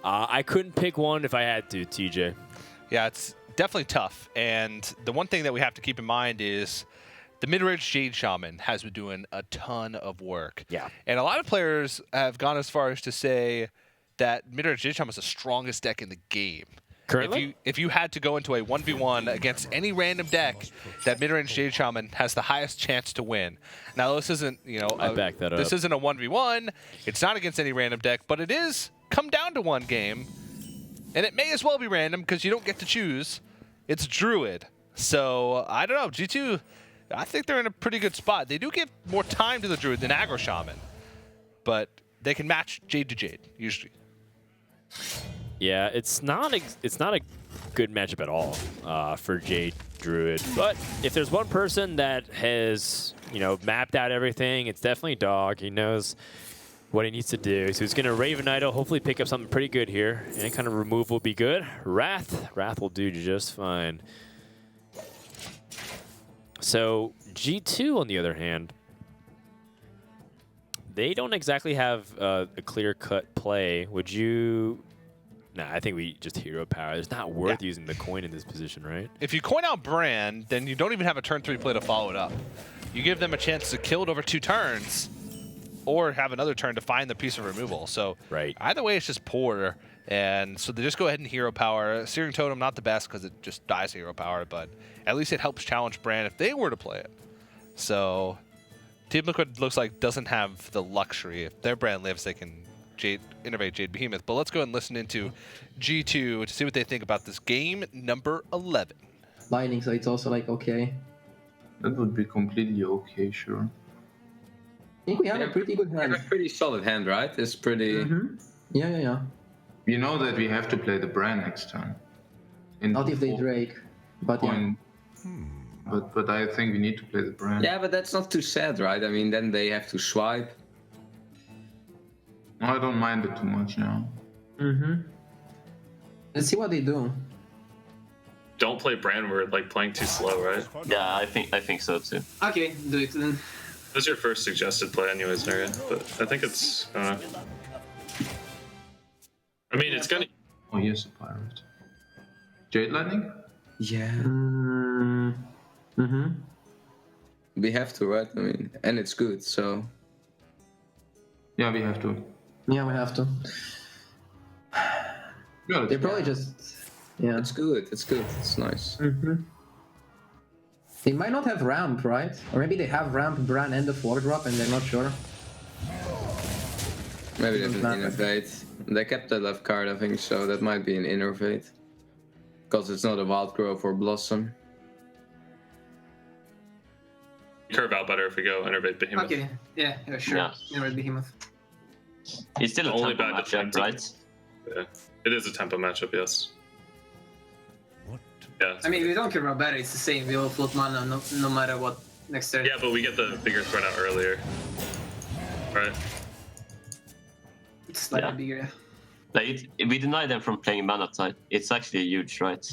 Speaker 2: I couldn't pick one if I had to, TJ.
Speaker 1: Yeah, it's definitely tough. And the one thing that we have to keep in mind is the mid-range Jade Shaman has been doing a ton of work.
Speaker 2: Yeah.
Speaker 1: And a lot of players have gone as far as to say that mid-range Jade Shaman is the strongest deck in the game.
Speaker 2: Currently?
Speaker 1: If you had to go into a 1v1 against any random deck, that mid-range Jade Shaman has the highest chance to win. Now, this isn't,
Speaker 2: I back that up.
Speaker 1: This isn't a 1v1. It's not against any random deck, but it is come down to one game. And it may as well be random because you don't get to choose. It's Druid. So, I don't know. G2, I think they're in a pretty good spot. They do give more time to the Druid than Aggro Shaman. But they can match Jade to Jade, usually.
Speaker 2: Yeah, it's not a good matchup at all for Jade Druid. But if there's one person that has, you know, mapped out everything, it's definitely Dog. He knows what he needs to do. So he's going to Raven Idol, hopefully pick up something pretty good here. Any kind of remove will be good. Wrath will do just fine. So G2, on the other hand, they don't exactly have a clear-cut play. Would you... Nah, I think we just hero power. It's not worth using the coin in this position, right?
Speaker 1: If you coin out Brand, then you don't even have a turn 3 play to follow it up. You give them a chance to kill it over 2 turns, or have another turn to find the piece of removal. So either way, it's just poor. And so they just go ahead and hero power. Searing Totem, not the best because it just dies hero power, but at least it helps challenge Brand if they were to play it. So Team Liquid looks like doesn't have the luxury. If their Brand lives, they can innovate Jade Behemoth. But let's go and listen into G2 to see what they think about this game number 11.
Speaker 4: Lightning, so it's also like okay.
Speaker 3: That would be completely okay, sure.
Speaker 4: I think we have a pretty good hand.
Speaker 5: We have a pretty solid hand, right? It's pretty...
Speaker 4: Yeah.
Speaker 3: You know that we have to play the Brand next turn.
Speaker 4: Not if they Drake, but yeah.
Speaker 3: But I think we need to play the Brand.
Speaker 5: Yeah, but that's not too sad, right? I mean, then they have to swipe.
Speaker 3: I don't mind it too much now.
Speaker 4: Let's see what they do.
Speaker 6: Don't play Brand. We're like playing too slow, right?
Speaker 8: Yeah, I think so too.
Speaker 7: Okay, do it then.
Speaker 6: That's your first suggested play, anyways, Nerga. But I think it's. I mean, it's gonna.
Speaker 3: Oh, here's a pirate. Jade Lightning?
Speaker 5: Yeah. We have to, right? I mean, and it's good, so.
Speaker 3: Yeah, we have to.
Speaker 4: Yeah, we have to.
Speaker 3: Yeah,
Speaker 4: They probably just. Yeah.
Speaker 5: It's good. It's good. It's nice.
Speaker 4: They might not have ramp, right? Or maybe they have ramp, Bran, and the 4-drop, and they're not sure.
Speaker 5: Maybe they didn't innovate. They kept the left card, I think, so that might be an innovate. Because it's not a Wild Growth or Blossom.
Speaker 6: Curve out better if we go innervate Behemoth.
Speaker 7: Okay, yeah, sure.
Speaker 8: Yeah.
Speaker 7: Innervate Behemoth.
Speaker 8: It's still a
Speaker 6: Only
Speaker 8: tempo
Speaker 6: bad
Speaker 8: matchup,
Speaker 6: defense.
Speaker 8: right?
Speaker 6: Yeah, it is a tempo matchup, yes. Yeah.
Speaker 7: I mean, we don't care about better, it's the same. We all float mana no matter what next turn.
Speaker 6: Yeah, but we get the bigger threat out earlier. Right?
Speaker 7: It's slightly bigger.
Speaker 8: Like we deny them from playing mana type. It's actually huge, right?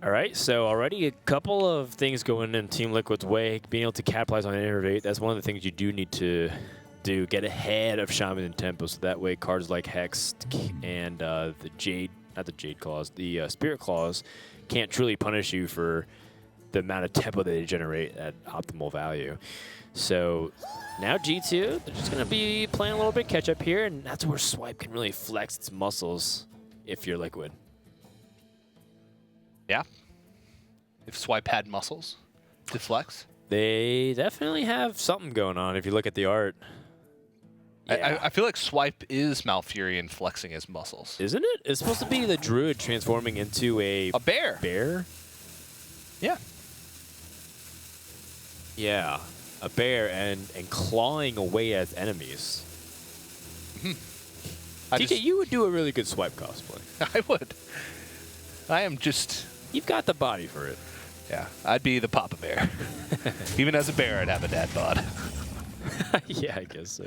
Speaker 2: All right, so already a couple of things going in Team Liquid's way, being able to capitalize on innervate. That's one of the things you do need to do, get ahead of Shaman and Tempo, so that way cards like Hex and the Jade, not the Jade Claws, the Spirit Claws can't truly punish you for the amount of tempo that they generate at optimal value. So now G2, they're just going to be playing a little bit catch up here, and that's where Swipe can really flex its muscles if you're Liquid.
Speaker 1: Yeah. If Swipe had muscles to flex.
Speaker 2: They definitely have something going on if you look at the art. Yeah.
Speaker 1: I feel like Swipe is Malfurion flexing his muscles.
Speaker 2: Isn't it? It's supposed to be the druid transforming into a
Speaker 1: bear.
Speaker 2: Bear?
Speaker 1: Yeah.
Speaker 2: Yeah. A bear and clawing away at enemies. TJ, you would do a really good Swipe cosplay.
Speaker 1: I would. I am just...
Speaker 2: You've got the body for it.
Speaker 1: Yeah, I'd be the Papa Bear. Even as a bear, I'd have a dad bod.
Speaker 2: Yeah, I guess so.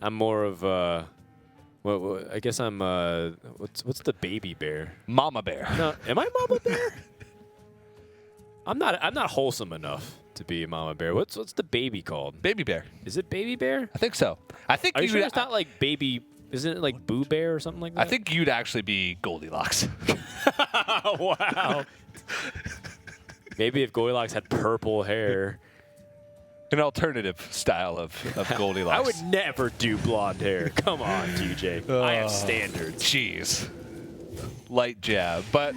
Speaker 2: I'm more of well, I guess I'm what's the baby bear?
Speaker 1: Mama bear.
Speaker 2: No, am I Mama Bear? I'm not wholesome enough to be a Mama Bear. What's the baby called?
Speaker 1: Baby bear.
Speaker 2: Is it Baby Bear?
Speaker 1: I think so. I think
Speaker 2: Are you sure it's not like baby? Isn't it like Boo Bear or something like that?
Speaker 1: I think you'd actually be Goldilocks.
Speaker 2: Wow. Maybe if Goldilocks had purple hair.
Speaker 1: An alternative style of Goldilocks.
Speaker 2: I would never do blonde hair. Come on, TJ. I have standards.
Speaker 1: Jeez. Light jab. But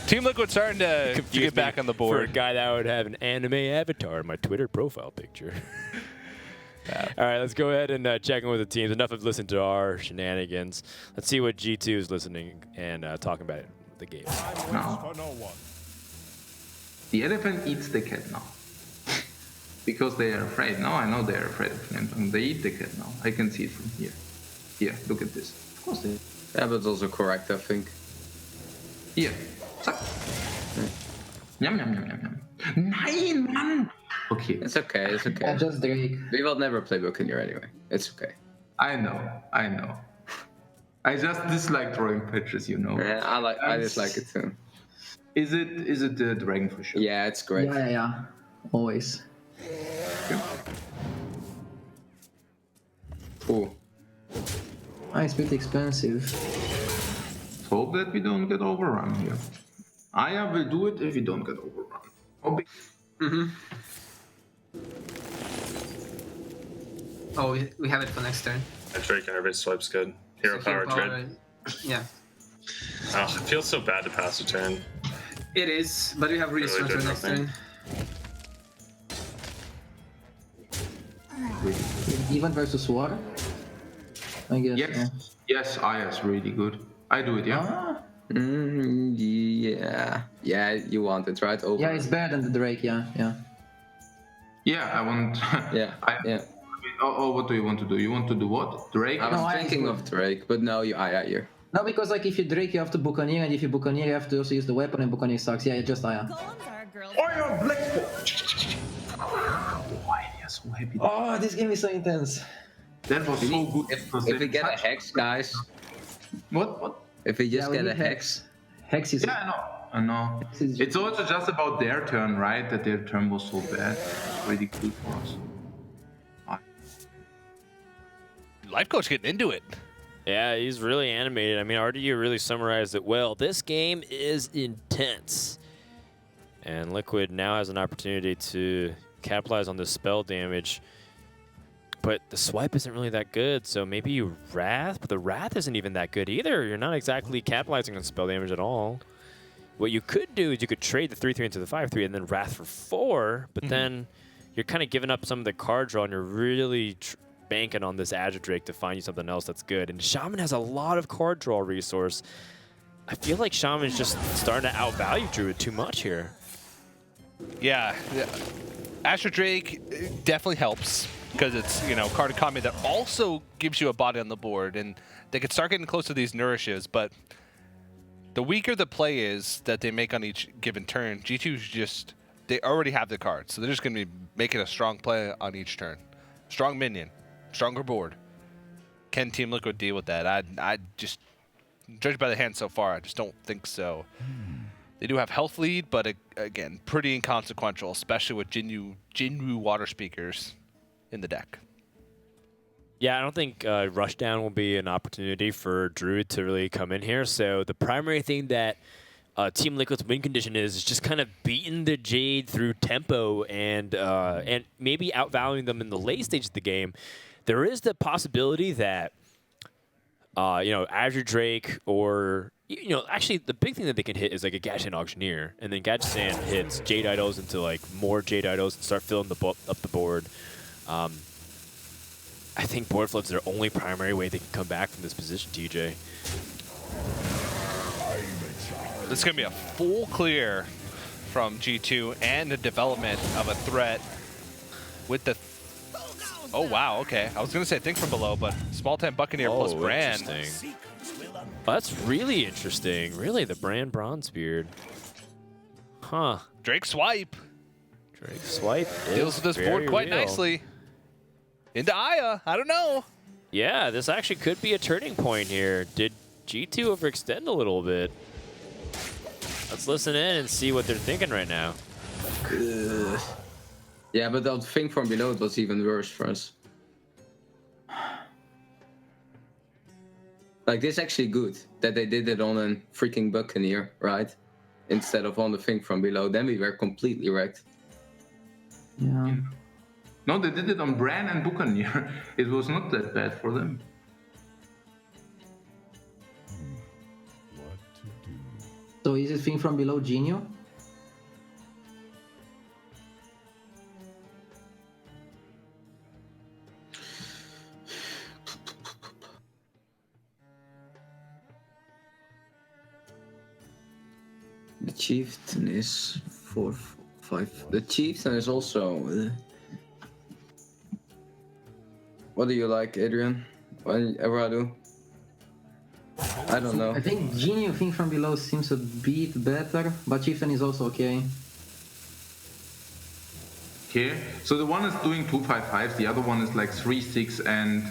Speaker 1: Team Liquid starting to get back on the board.
Speaker 2: For a guy that would have an anime avatar in my Twitter profile picture. Yeah. All right, let's go ahead and check in with the teams. Enough of listening to our shenanigans. Let's see what G2 is listening and talking about the game.
Speaker 3: No. The elephant eats the cat now. Because they are afraid. No, I know they are afraid of Flametongue. They eat the cat now. I can see it from here. Here, look at this.
Speaker 4: Of course they.
Speaker 5: Yeah, but also correct, I think.
Speaker 3: Here. Zack. Yum, yum, yum, yum, yum. Nein, Mann! Okay.
Speaker 5: It's okay, it's okay.
Speaker 4: Yeah, just Drake.
Speaker 5: We will never play Buccaneer anyway. It's okay.
Speaker 3: I know. I just dislike drawing patches, you know.
Speaker 5: Yeah, I dislike it too.
Speaker 3: Is it the dragon for sure?
Speaker 5: Yeah, it's great.
Speaker 4: Yeah. Always.
Speaker 5: Cool.
Speaker 4: It's pretty expensive.
Speaker 3: Let's hope that we don't get overrun here. Aya will do it if we don't get overrun.
Speaker 7: Oh, we have it for next turn.
Speaker 6: That Drake and everybody swipe's good. Hero
Speaker 7: So
Speaker 6: power trade.
Speaker 7: Yeah,
Speaker 6: Oh, it feels so bad to pass a turn.
Speaker 7: it is, but we have really strong
Speaker 6: did
Speaker 7: turn next
Speaker 6: nothing.
Speaker 7: turn.
Speaker 4: Even versus water? I guess.
Speaker 3: Yes, Aya's really good. I do it, yeah?
Speaker 4: Ah.
Speaker 5: Yeah, you want it, right? Over.
Speaker 4: Yeah, it's better than the Drake, yeah.
Speaker 3: Yeah, I want...
Speaker 5: Yeah.
Speaker 3: Oh, what do you want to do? You want to do what? Drake?
Speaker 5: I was
Speaker 4: No,
Speaker 5: thinking of Drake, but no, you Aya here.
Speaker 4: No, because like if you Drake, you have to Buccaneer, and if you Buccaneer, you have to also use the weapon, and Buccaneer sucks. Yeah, just Aya.
Speaker 9: Golems are a girl's
Speaker 3: Aya, Black... Why they are so happy?
Speaker 4: Oh, this game is so intense.
Speaker 3: That was so good.
Speaker 5: If we get a hex, guys.
Speaker 3: What?
Speaker 5: If we just
Speaker 4: Yeah, we
Speaker 5: get a
Speaker 4: need
Speaker 5: hex.
Speaker 4: Hex is.
Speaker 3: Yeah, I know. It's also just about their turn, right? That their turn was so bad. Really good for us.
Speaker 1: Life coach getting into it.
Speaker 2: Yeah, he's really animated. I mean, RDU really summarized it well. This game is intense. And Liquid now has an opportunity to capitalize on this spell damage. But the swipe isn't really that good, so maybe you Wrath, but the Wrath isn't even that good either. You're not exactly capitalizing on spell damage at all. What you could do is you could trade the 3-3 into the 5-3 and then Wrath for 4, but then you're kind of giving up some of the card draw and you're really banking on this Azure Drake to find you something else that's good. And Shaman has a lot of card draw resource. I feel like Shaman's just starting to outvalue Druid too much here.
Speaker 1: Yeah. Azure Drake definitely helps because it's, you know, card economy that also gives you a body on the board, and they could start getting close to these nourishes, but the weaker the play is that they make on each given turn, G2's just, they already have the cards, so they're just going to be making a strong play on each turn. Strong minion, stronger board. Can Team Liquid deal with that? I just, judged by the hand so far, I just don't think so. They do have health lead, but again, pretty inconsequential, especially with Jinwu water speakers in the deck.
Speaker 2: Yeah, I don't think Rushdown will be an opportunity for Druid to really come in here. So the primary thing that Team Liquid's win condition is just kind of beating the Jade through tempo and maybe outvaluing them in the late stage of the game. There is the possibility that you know, Azure Drake or, you know, actually the big thing that they can hit is like a Gadgetzan Auctioneer, and then Gadgetzan hits Jade Idols into like more Jade Idols and start filling up the board. I think board flood's their only primary way they can come back from this position, TJ.
Speaker 1: This is going to be a full clear from G2 and the development of a threat with the... Oh, wow, okay. I was going to say think from below, but small time Buccaneer plus Brand.
Speaker 2: Interesting. Well, that's really interesting. Really, the Brand Bronzebeard. Huh.
Speaker 1: Drake swipe.
Speaker 2: Drake swipe
Speaker 1: Deals with this board quite
Speaker 2: real.
Speaker 1: nicely. Into Aya. I don't know.
Speaker 2: Yeah, this actually could be a turning point here. Did G2 overextend a little bit? Let's listen in and see what they're thinking right now.
Speaker 5: Yeah, but that thing from below, it was even worse for us. Like, this is actually good that they did it on a freaking Buccaneer, right? Instead of on the thing from below. Then we were completely wrecked.
Speaker 4: Yeah.
Speaker 3: No, they did it on Bran and Buccaneer. It was not that bad for them.
Speaker 10: What to do?
Speaker 4: So is it thing from below Genio?
Speaker 5: The chieftain is 4, 5. The chieftain is also What do you like, Adrian? Whatever I do. I don't know.
Speaker 4: I think Genie Thing from below seems a bit better, but Chieftain is also okay.
Speaker 3: Okay, so the one is doing 2/5/5s, the other one is like 3/6 and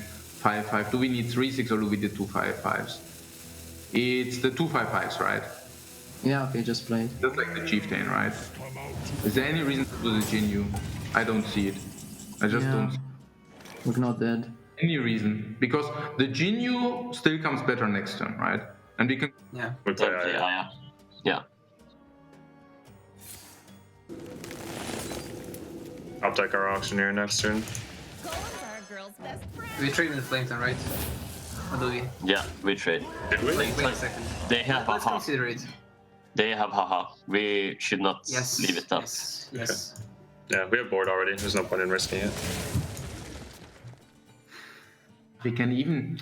Speaker 3: 5/5. Do we need 3/6 or do we need 2/5/5s? It's the 2/5/5s, right?
Speaker 4: Yeah, okay, just play it.
Speaker 3: Just like the Chieftain, right? Is there any reason to do the Jinyu? I don't see it. I just don't see
Speaker 4: We're not dead.
Speaker 3: any reason. Because the Jinyu still comes better next turn, right? And we can...
Speaker 7: Yeah.
Speaker 6: We play
Speaker 8: Definitely,
Speaker 6: Aya.
Speaker 8: yeah.
Speaker 6: I'll take our Auctioneer next turn.
Speaker 9: Golems are a girl's best friend.
Speaker 7: We trade in the Flameton, right? Or do we?
Speaker 8: Yeah, we trade.
Speaker 6: Did we?
Speaker 7: Wait a second.
Speaker 8: They have
Speaker 7: Let's
Speaker 8: haha.
Speaker 7: consider it.
Speaker 8: They have haha. We should not
Speaker 7: Yes.
Speaker 8: leave it up.
Speaker 7: Yes. Yes.
Speaker 6: Yeah, we have board already. There's no point in risking it.
Speaker 3: We can even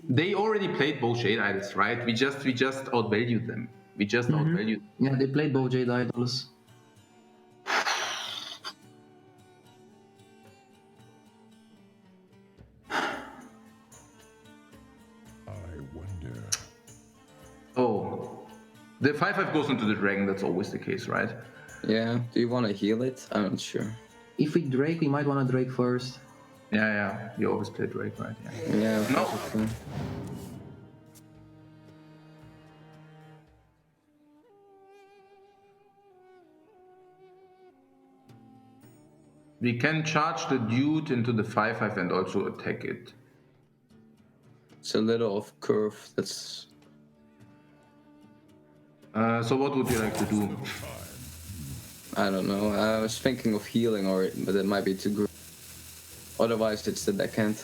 Speaker 3: they already played both Shade Idols, right? We just outvalued them. We just outvalued.
Speaker 4: Yeah, they played both Jade Idols.
Speaker 10: I wonder.
Speaker 3: Oh. The 5/5 goes into the dragon, that's always the case, right?
Speaker 5: Yeah. Do you want to heal it? I'm not sure.
Speaker 4: If we Drake, we might want to Drake first.
Speaker 3: Yeah. You always play Drake, right? Yeah.
Speaker 5: Yeah.
Speaker 3: No.
Speaker 5: possibly.
Speaker 3: We can charge the dude into the 5/5 and also attack it.
Speaker 5: It's a little off curve. That's
Speaker 3: So what would you like to do?
Speaker 5: I don't know. I was thinking of healing or but it might be too good. Otherwise, it's the deckhand.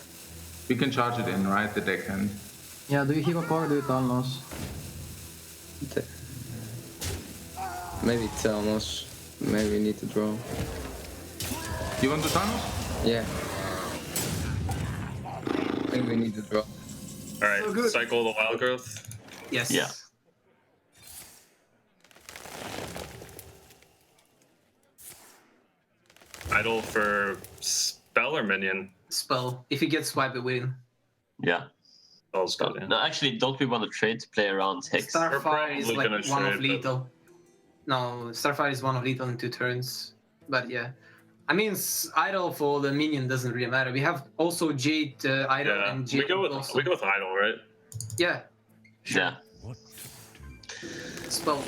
Speaker 3: We can charge it in, right? The deckhand.
Speaker 4: Yeah, do you hero power, do you Talnos?
Speaker 5: Maybe Telnos. Maybe we need to draw.
Speaker 3: You want to Thanos?
Speaker 5: Yeah. Maybe we need to draw.
Speaker 6: Alright,
Speaker 7: So good.
Speaker 6: cycle the wild growth.
Speaker 7: Yes.
Speaker 8: Yeah.
Speaker 6: Idle for spell or minion?
Speaker 7: Spell. If you get swipe, we win.
Speaker 8: Yeah.
Speaker 6: Spell's good, yeah.
Speaker 8: No, actually, don't we want to trade to play around Hex?
Speaker 7: Starfire is
Speaker 6: probably
Speaker 7: like
Speaker 6: gonna
Speaker 7: one of
Speaker 6: trade, but-
Speaker 7: lethal. No, Starfire is one of lethal in 2 turns. But yeah. I mean, idle for the minion doesn't really matter. We have also Jade idle
Speaker 6: Yeah,
Speaker 7: and Jade
Speaker 6: we go with idle, right?
Speaker 7: Yeah,
Speaker 8: Yeah.
Speaker 10: What to do?
Speaker 7: spell.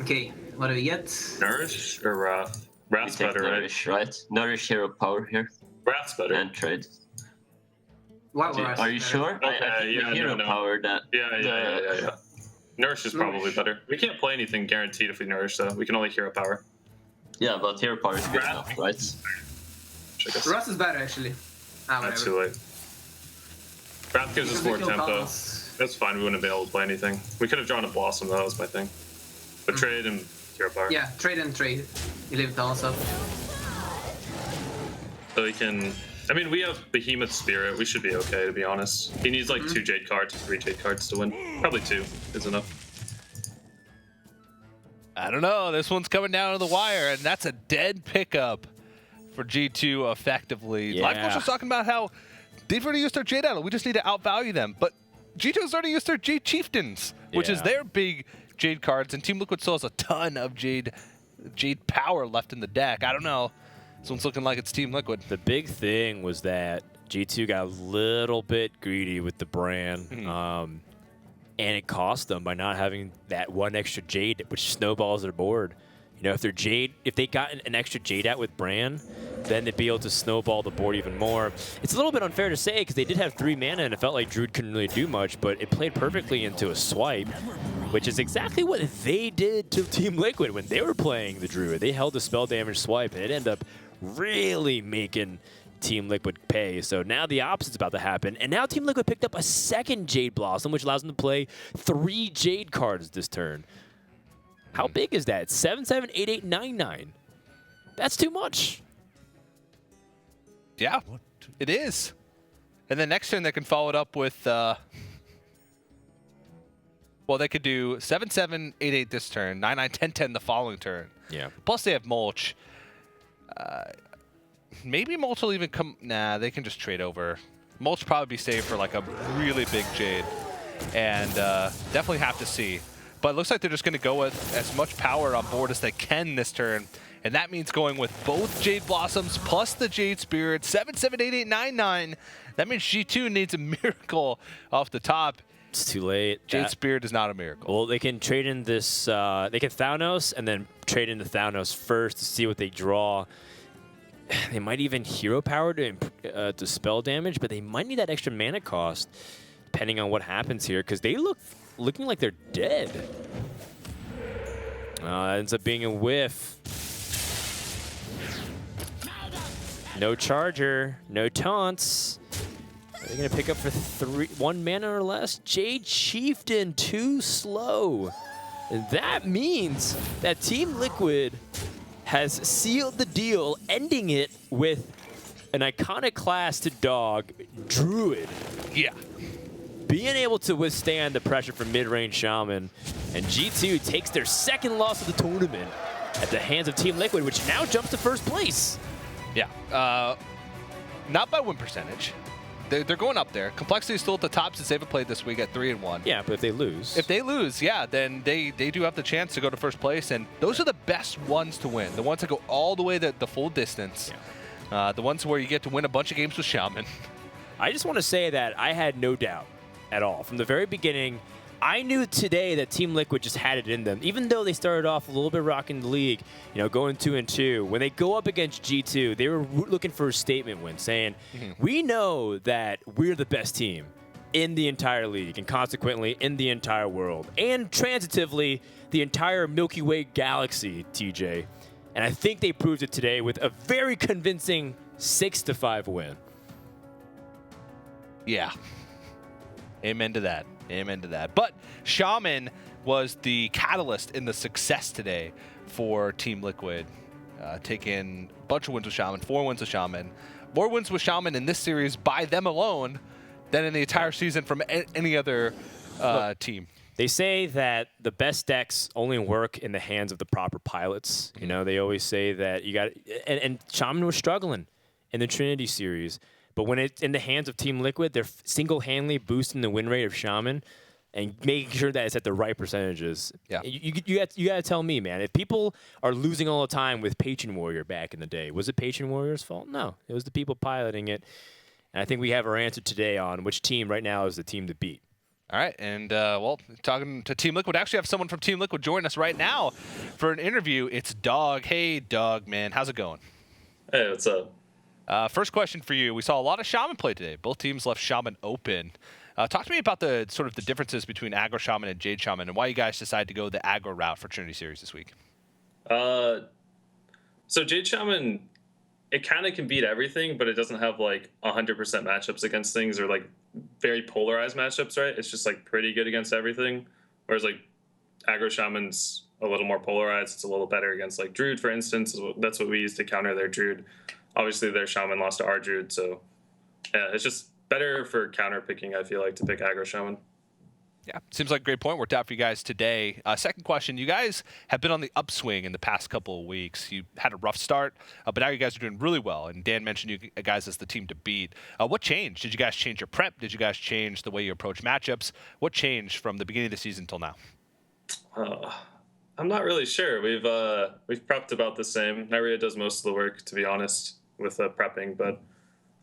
Speaker 7: Okay, what do we get?
Speaker 6: Nourish or Wrath?
Speaker 8: We
Speaker 6: Wrath's
Speaker 8: take
Speaker 6: better, right?
Speaker 8: Nourish, right? Nourish hero power here
Speaker 6: Wrath's better.
Speaker 8: and trade.
Speaker 7: Why
Speaker 8: Are you sure? I
Speaker 6: Okay,
Speaker 8: think
Speaker 6: yeah,
Speaker 8: the hero
Speaker 6: no.
Speaker 8: power that.
Speaker 6: Yeah. Nourish is probably
Speaker 7: Nourish.
Speaker 6: better. We can't play anything guaranteed if we nourish, though. We can only hero power.
Speaker 8: Yeah, but hero power is good
Speaker 6: Wrath.
Speaker 8: enough, right?
Speaker 6: Which I guess
Speaker 7: Rust is better actually. Ah,
Speaker 6: that's
Speaker 7: whatever.
Speaker 6: too late. Wrath gives us more
Speaker 7: Because we kill
Speaker 6: tempo.
Speaker 7: Thanos.
Speaker 6: That's fine. We wouldn't have been able to play anything. We could have drawn a Blossom. That was my thing. But trade and hero power.
Speaker 7: Yeah, trade and trade. You leave Thanos up.
Speaker 6: So he can. I mean, we have Behemoth Spirit. We should be okay, to be honest. He needs like 2 Jade cards, 3 Jade cards to win. Probably 2 is enough.
Speaker 1: I don't know. This one's coming down to the wire, and that's a dead pickup for G2 effectively.
Speaker 2: Yeah.
Speaker 1: Life Coach was talking about how they've already used their Jade Idol. We just need to outvalue them. But G2's already used their Jade Chieftains, which is
Speaker 2: Yeah.
Speaker 1: their big Jade cards, and Team Liquid still has a ton of Jade power left in the deck. I don't know. This one's looking like it's Team Liquid.
Speaker 2: The big thing was that G2 got a little bit greedy with the brand, and it cost them by not having that one extra Jade, which snowballs their board. You know, if they got an extra Jade out with Bran, then they'd be able to snowball the board even more. It's a little bit unfair to say because they did have 3 mana and it felt like Druid couldn't really do much, but it played perfectly into a swipe, which is exactly what they did to Team Liquid when they were playing the Druid. They held the spell damage swipe and it ended up really making Team Liquid pay. So now the opposite's about to happen. And now Team Liquid picked up a second Jade Blossom, which allows them to play 3 Jade cards this turn. How big is that? 7/7, 8/8, 9/9. That's too much.
Speaker 1: Yeah,
Speaker 10: What to
Speaker 1: it is. And then next turn they can follow it up with, well, they could do 7/7, 8/8 this turn, 9/9, 10/10 the following turn.
Speaker 2: Yeah.
Speaker 1: Plus they have Mulch. maybe Mulch will even come. Nah, they can just trade over. Mulch probably be saved for like a really big Jade, and definitely have to see. But it looks like they're just going to go with as much power on board as they can this turn, and that means going with both Jade Blossoms plus the Jade Spirit. 7, 7, 8, 8, 9, 9. That means G2 needs a miracle off the top.
Speaker 2: It's too late.
Speaker 1: Jade Spirit is not a miracle.
Speaker 2: Well, they can trade in this. They can Thanos and then trade into Thanos first to see what they draw. They might even hero power to spell damage, but they might need that extra mana cost, depending on what happens here, because they looking like they're dead. Ends up being a whiff. No charger, no taunts. Are they gonna pick up for 1 mana or less? Jade Chieftain, too slow. And that means that Team Liquid has sealed the deal, ending it with an iconic class to dog, Druid.
Speaker 1: Yeah.
Speaker 2: Being able to withstand the pressure from mid-range Shaman. And G2 takes their second loss of the tournament at the hands of Team Liquid, which now jumps to first place.
Speaker 1: Yeah. Not by win percentage. They're going up there. Complexity is still at the top since they haven't played this week at 3-1.
Speaker 2: Yeah, but if they lose.
Speaker 1: If they lose, yeah, then they do have the chance to go to first place, and those are the best ones to win. The ones that go all the way the full distance. Yeah. The ones where you get to win a bunch of games with Shaman.
Speaker 2: I just want to say that I had no doubt at all. From the very beginning, I knew today that Team Liquid just had it in them. Even though they started off a little bit rocking the league, going 2-2. When they go up against G2, they were looking for a statement win, saying, we know that we're the best team in the entire league and consequently in the entire world. And transitively, the entire Milky Way galaxy, TJ. And I think they proved it today with a very convincing 6-5 win.
Speaker 1: Yeah. Amen to that. Amen to that. But Shaman was the catalyst in the success today for Team Liquid. Taking a bunch of wins with Shaman, 4 wins with Shaman. More wins with Shaman in this series by them alone than in the entire season from any other team.
Speaker 2: They say that the best decks only work in the hands of the proper pilots. They always say that you got, and Shaman was struggling in the Trinity Series. But when it's in the hands of Team Liquid, they're single-handedly boosting the win rate of Shaman and making sure that it's at the right percentages.
Speaker 1: Yeah.
Speaker 2: You got to tell me, man, if people are losing all the time with Patron Warrior back in the day, was it Patron Warrior's fault? No. It was the people piloting it. And I think we have our answer today on which team right now is the team to beat.
Speaker 1: All right, and talking to Team Liquid, actually have someone from Team Liquid join us right now for an interview. It's Dog. Hey, Dog, man, how's it going?
Speaker 6: Hey, what's up?
Speaker 1: First question for you. We saw a lot of Shaman play today. Both teams left Shaman open. Talk to me about the differences between Aggro Shaman and Jade Shaman and why you guys decided to go the aggro route for Trinity Series this week.
Speaker 6: So Jade Shaman, it kind of can beat everything, but it doesn't have like 100% matchups against things or like very polarized matchups, right? It's just like pretty good against everything. Whereas like Aggro Shaman's a little more polarized. It's a little better against like Druid, for instance. That's what we use to counter their Druid. Obviously, their Shaman lost to our Druid, so yeah, it's just better for counter picking, I feel like, to pick Aggro Shaman.
Speaker 1: Yeah, seems like a great point worked out for you guys today. Second question, you guys have been on the upswing in the past couple of weeks. You had a rough start, but now you guys are doing really well, and Dan mentioned you guys as the team to beat. What changed? Did you guys change your prep? Did you guys change the way you approach matchups? What changed from the beginning of the season till now?
Speaker 6: I'm not really sure. We've prepped about the same. Naria does most of the work, to be honest, with prepping, but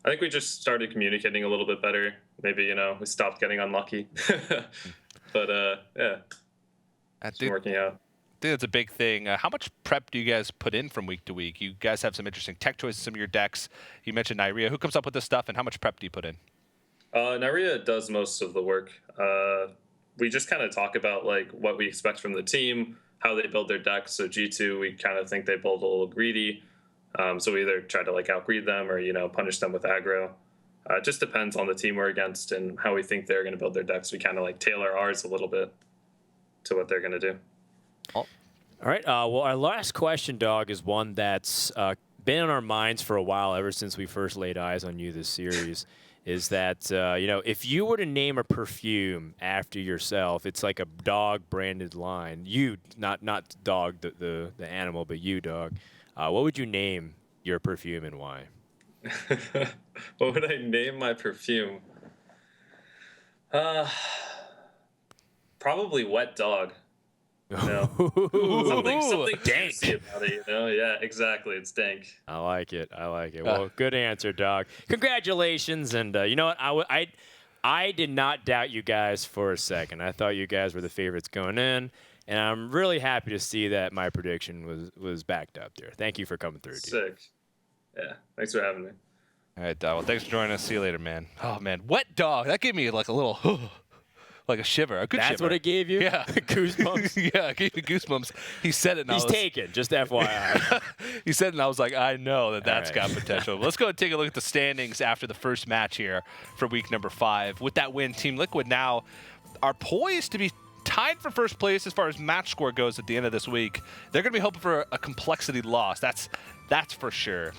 Speaker 6: I think we just started communicating a little bit better. Maybe, we stopped getting unlucky. But, yeah, it's working out.
Speaker 1: I think that's a big thing. How much prep do you guys put in from week to week? You guys have some interesting tech choices in some of your decks. You mentioned Naria. Who comes up with this stuff, and how much prep do you put in?
Speaker 6: Naria does most of the work. We just kind of talk about, like, what we expect from the team, how they build their decks. So G2, we kind of think they build a little greedy. So we either try to like outgreed them or, punish them with aggro. It just depends on the team we're against and how we think they're going to build their decks. We kind of like tailor ours a little bit to what they're going to do.
Speaker 2: All right. Well, our last question, Dog, is one that's been on our minds for a while ever since we first laid eyes on you this series. Is that, if you were to name a perfume after yourself, it's like a dog-branded line. You, not Dog, the animal, but you, Dog. What would you name your perfume and why?
Speaker 6: What would I name my perfume? Probably Wet Dog. No. Something juicy about it, you know? Yeah, exactly. It's dank.
Speaker 2: I like it. I like it. Well, good answer, dog. Congratulations. And you know what? I did not doubt you guys for a second. I thought you guys were the favorites going in. And I'm really happy to see that my prediction was backed up there. Thank you for coming through, dude.
Speaker 6: Sick. Yeah. Thanks for having me.
Speaker 1: All right, Dog. Well, thanks for joining us. See you later, man. Oh, man. Wet Dog. That gave me like a little, like a shiver. A good
Speaker 2: That's
Speaker 1: shiver.
Speaker 2: what it gave you?
Speaker 1: Yeah.
Speaker 2: Goosebumps?
Speaker 1: Yeah, it gave me goosebumps. He said it and
Speaker 2: He's taken, just FYI.
Speaker 1: He said it and I was like, I know that's
Speaker 2: right.
Speaker 1: got potential. Let's go and take a look at the standings after the first match here for week number 5. With that win, Team Liquid now are poised to be tied for first place as far as match score goes at the end of this week. They're going to be hoping for a complexity loss. That's for sure.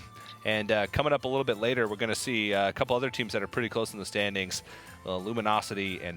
Speaker 1: And coming up a little bit later, we're going to see a couple other teams that are pretty close in the standings, Luminosity and